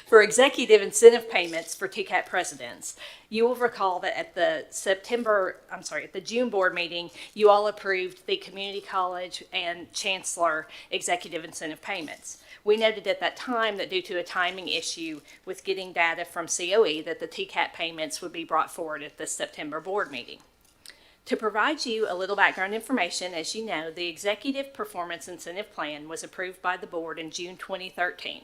for executive incentive payments for TCAP presidents. You will recall that at the June board meeting, you all approved the community college and chancellor executive incentive payments. We noted at that time that due to a timing issue with getting data from COE, that the TCAP payments would be brought forward at the September board meeting. To provide you a little background information, as you know, the Executive Performance Incentive Plan was approved by the board in June 2013.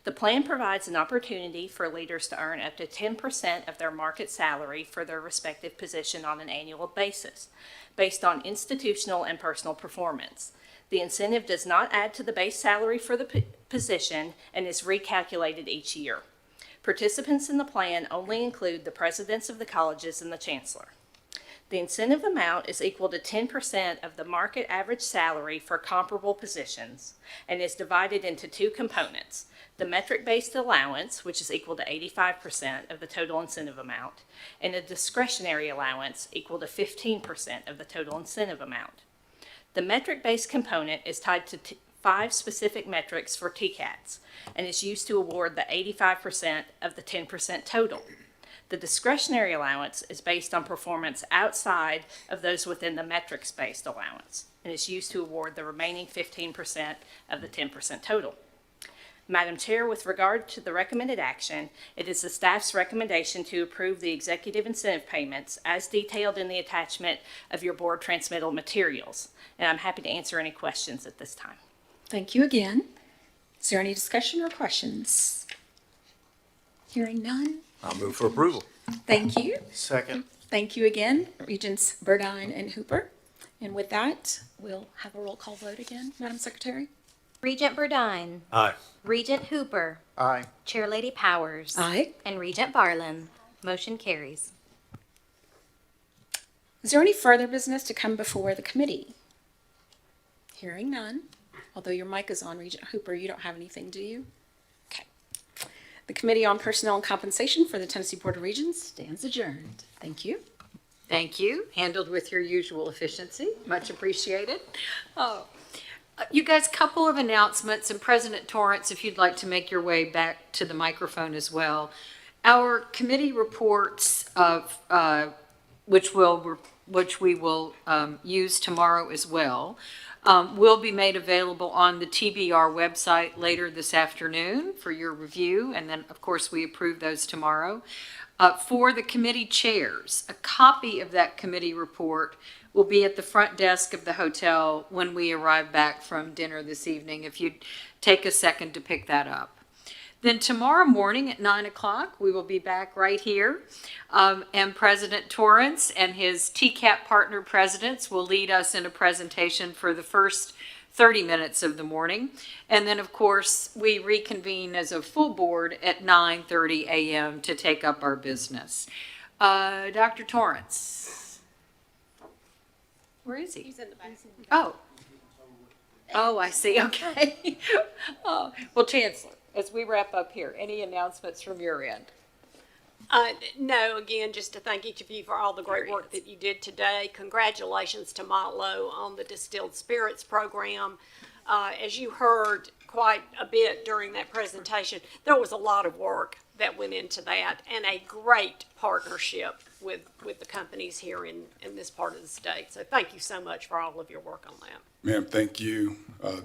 The plan provides an opportunity for leaders to earn up to 10% of their market salary for their respective position on an annual basis, based on institutional and personal performance. The incentive does not add to the base salary for the position and is recalculated each year. Participants in the plan only include the presidents of the colleges and the chancellor. The incentive amount is equal to 10% of the market average salary for comparable positions and is divided into two components: the metric-based allowance, which is equal to 85% of the total incentive amount, and a discretionary allowance equal to 15% of the total incentive amount. The metric-based component is tied to 5 specific metrics for TCATs and is used to award the 85% of the 10% total. The discretionary allowance is based on performance outside of those within the metrics-based allowance and is used to award the remaining 15% of the 10% total. Madam Chair, with regard to the recommended action, it is the staff's recommendation to approve the executive incentive payments as detailed in the attachment of your board transmittal materials. And I'm happy to answer any questions at this time. Thank you again. Is there any discussion or questions? Hearing none. I'll move for approval. Thank you. Second. Thank you again, Regents Burdine and Hooper. And with that, we'll have a roll call vote again, Madam Secretary. Regent Burdine. Aye. Regent Hooper. Aye. Chair Lady Powers. Aye. And Regent Barlin. Motion carries. Is there any further business to come before the committee? Hearing none. Although your mic is on, Regent Hooper, you don't have anything, do you? Okay. The Committee on Personnel and Compensation for the Tennessee Board of Regents stands adjourned. Thank you. Thank you. Handled with your usual efficiency. Much appreciated. You guys, couple of announcements, and President Torrance, if you'd like to make your way back to the microphone as well. Our committee reports of which we will use tomorrow as well, will be made available on the TBR website later this afternoon for your review, and then, of course, we approve those tomorrow. For the committee chairs, a copy of that committee report will be at the front desk of the hotel when we arrive back from dinner this evening, if you'd take a second to pick that up. Then tomorrow morning at 9 o'clock, we will be back right here, and President Torrance and his TCAP partner presidents will lead us in a presentation for the first 30 minutes of the morning. And then, of course, we reconvene as a full board at 9:30 a.m. to take up our business. Dr. Torrance. Where is he? He's in the back. Oh. Oh, I see, okay. Well, Chancellor, as we wrap up here, any announcements from your end? No, again, just to thank each of you for all the great work that you did today. Congratulations to Motlow on the Distilled Spirits program. As you heard quite a bit during that presentation, there was a lot of work that went into that and a great partnership with the companies here in this part of the state. So thank you so much for all of your work on that. Ma'am, thank you.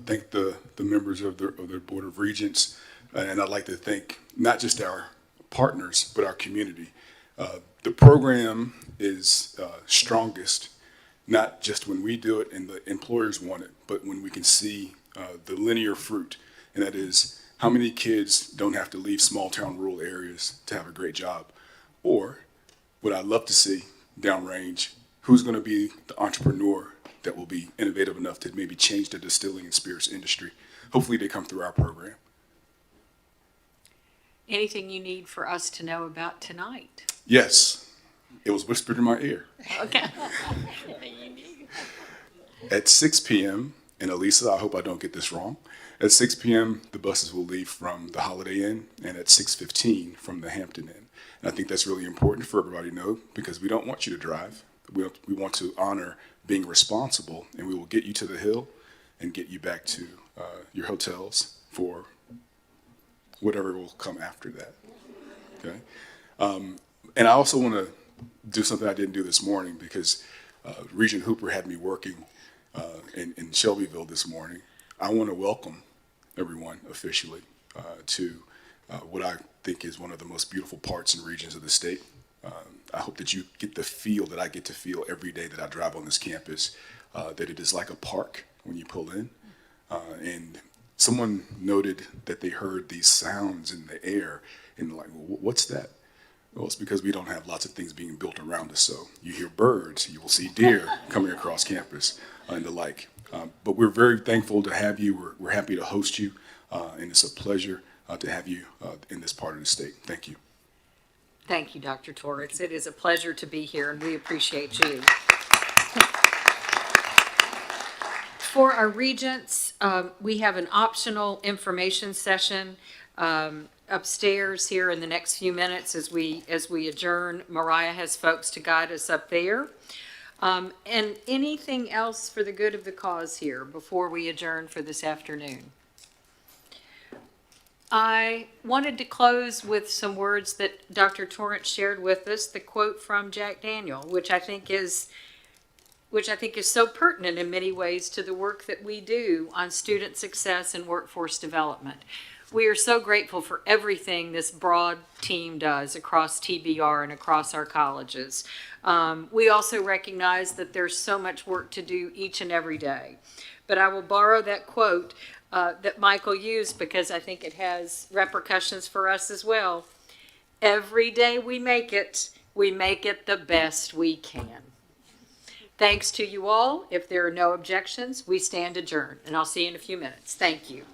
Thank the members of the Board of Regents. And I'd like to thank not just our partners, but our community. The program is strongest, not just when we do it and the employers want it, but when we can see the linear fruit. And that is how many kids don't have to leave small town rural areas to have a great job. Or what I'd love to see downrange, who's going to be the entrepreneur that will be innovative enough to maybe change the distilling and spirits industry. Hopefully they come through our program. Anything you need for us to know about tonight? Yes, it was whispered in my ear. Okay. At 6 p.m., and Elisa, I hope I don't get this wrong, at 6 p.m. the buses will leave from the Holiday Inn, and at 6:15 from the Hampton Inn. And I think that's really important for everybody to know, because we don't want you to drive. We want to honor being responsible, and we will get you to the hill and get you back to your hotels for whatever will come after that. Okay. And I also want to do something I didn't do this morning, because Regent Hooper had me working in Shelbyville this morning. I want to welcome everyone officially to what I think is one of the most beautiful parts and regions of the state. I hope that you get the feel that I get to feel every day that I drive on this campus, that it is like a park when you pull in. And someone noted that they heard these sounds in the air, and like, well, what's that? Well, it's because we don't have lots of things being built around us. So you hear birds, you will see deer coming across campus and the like. But we're very thankful to have you. We're happy to host you, and it's a pleasure to have you in this part of the state. Thank you. Thank you, Dr. Torres. It is a pleasure to be here, and we appreciate you. For our regents, we have an optional information session upstairs here in the next few minutes as we adjourn. Mariah has folks to guide us up there. And anything else for the good of the cause here before we adjourn for this afternoon? I wanted to close with some words that Dr. Torrance shared with us, the quote from Jack Daniel, which I think is so pertinent in many ways to the work that we do on student success and workforce development. We are so grateful for everything this broad team does across TBR and across our colleges. We also recognize that there's so much work to do each and every day. But I will borrow that quote that Michael used, because I think it has repercussions for us as well. Every day we make it the best we can. Thanks to you all. If there are no objections, we stand adjourned, and I'll see you in a few minutes. Thank you.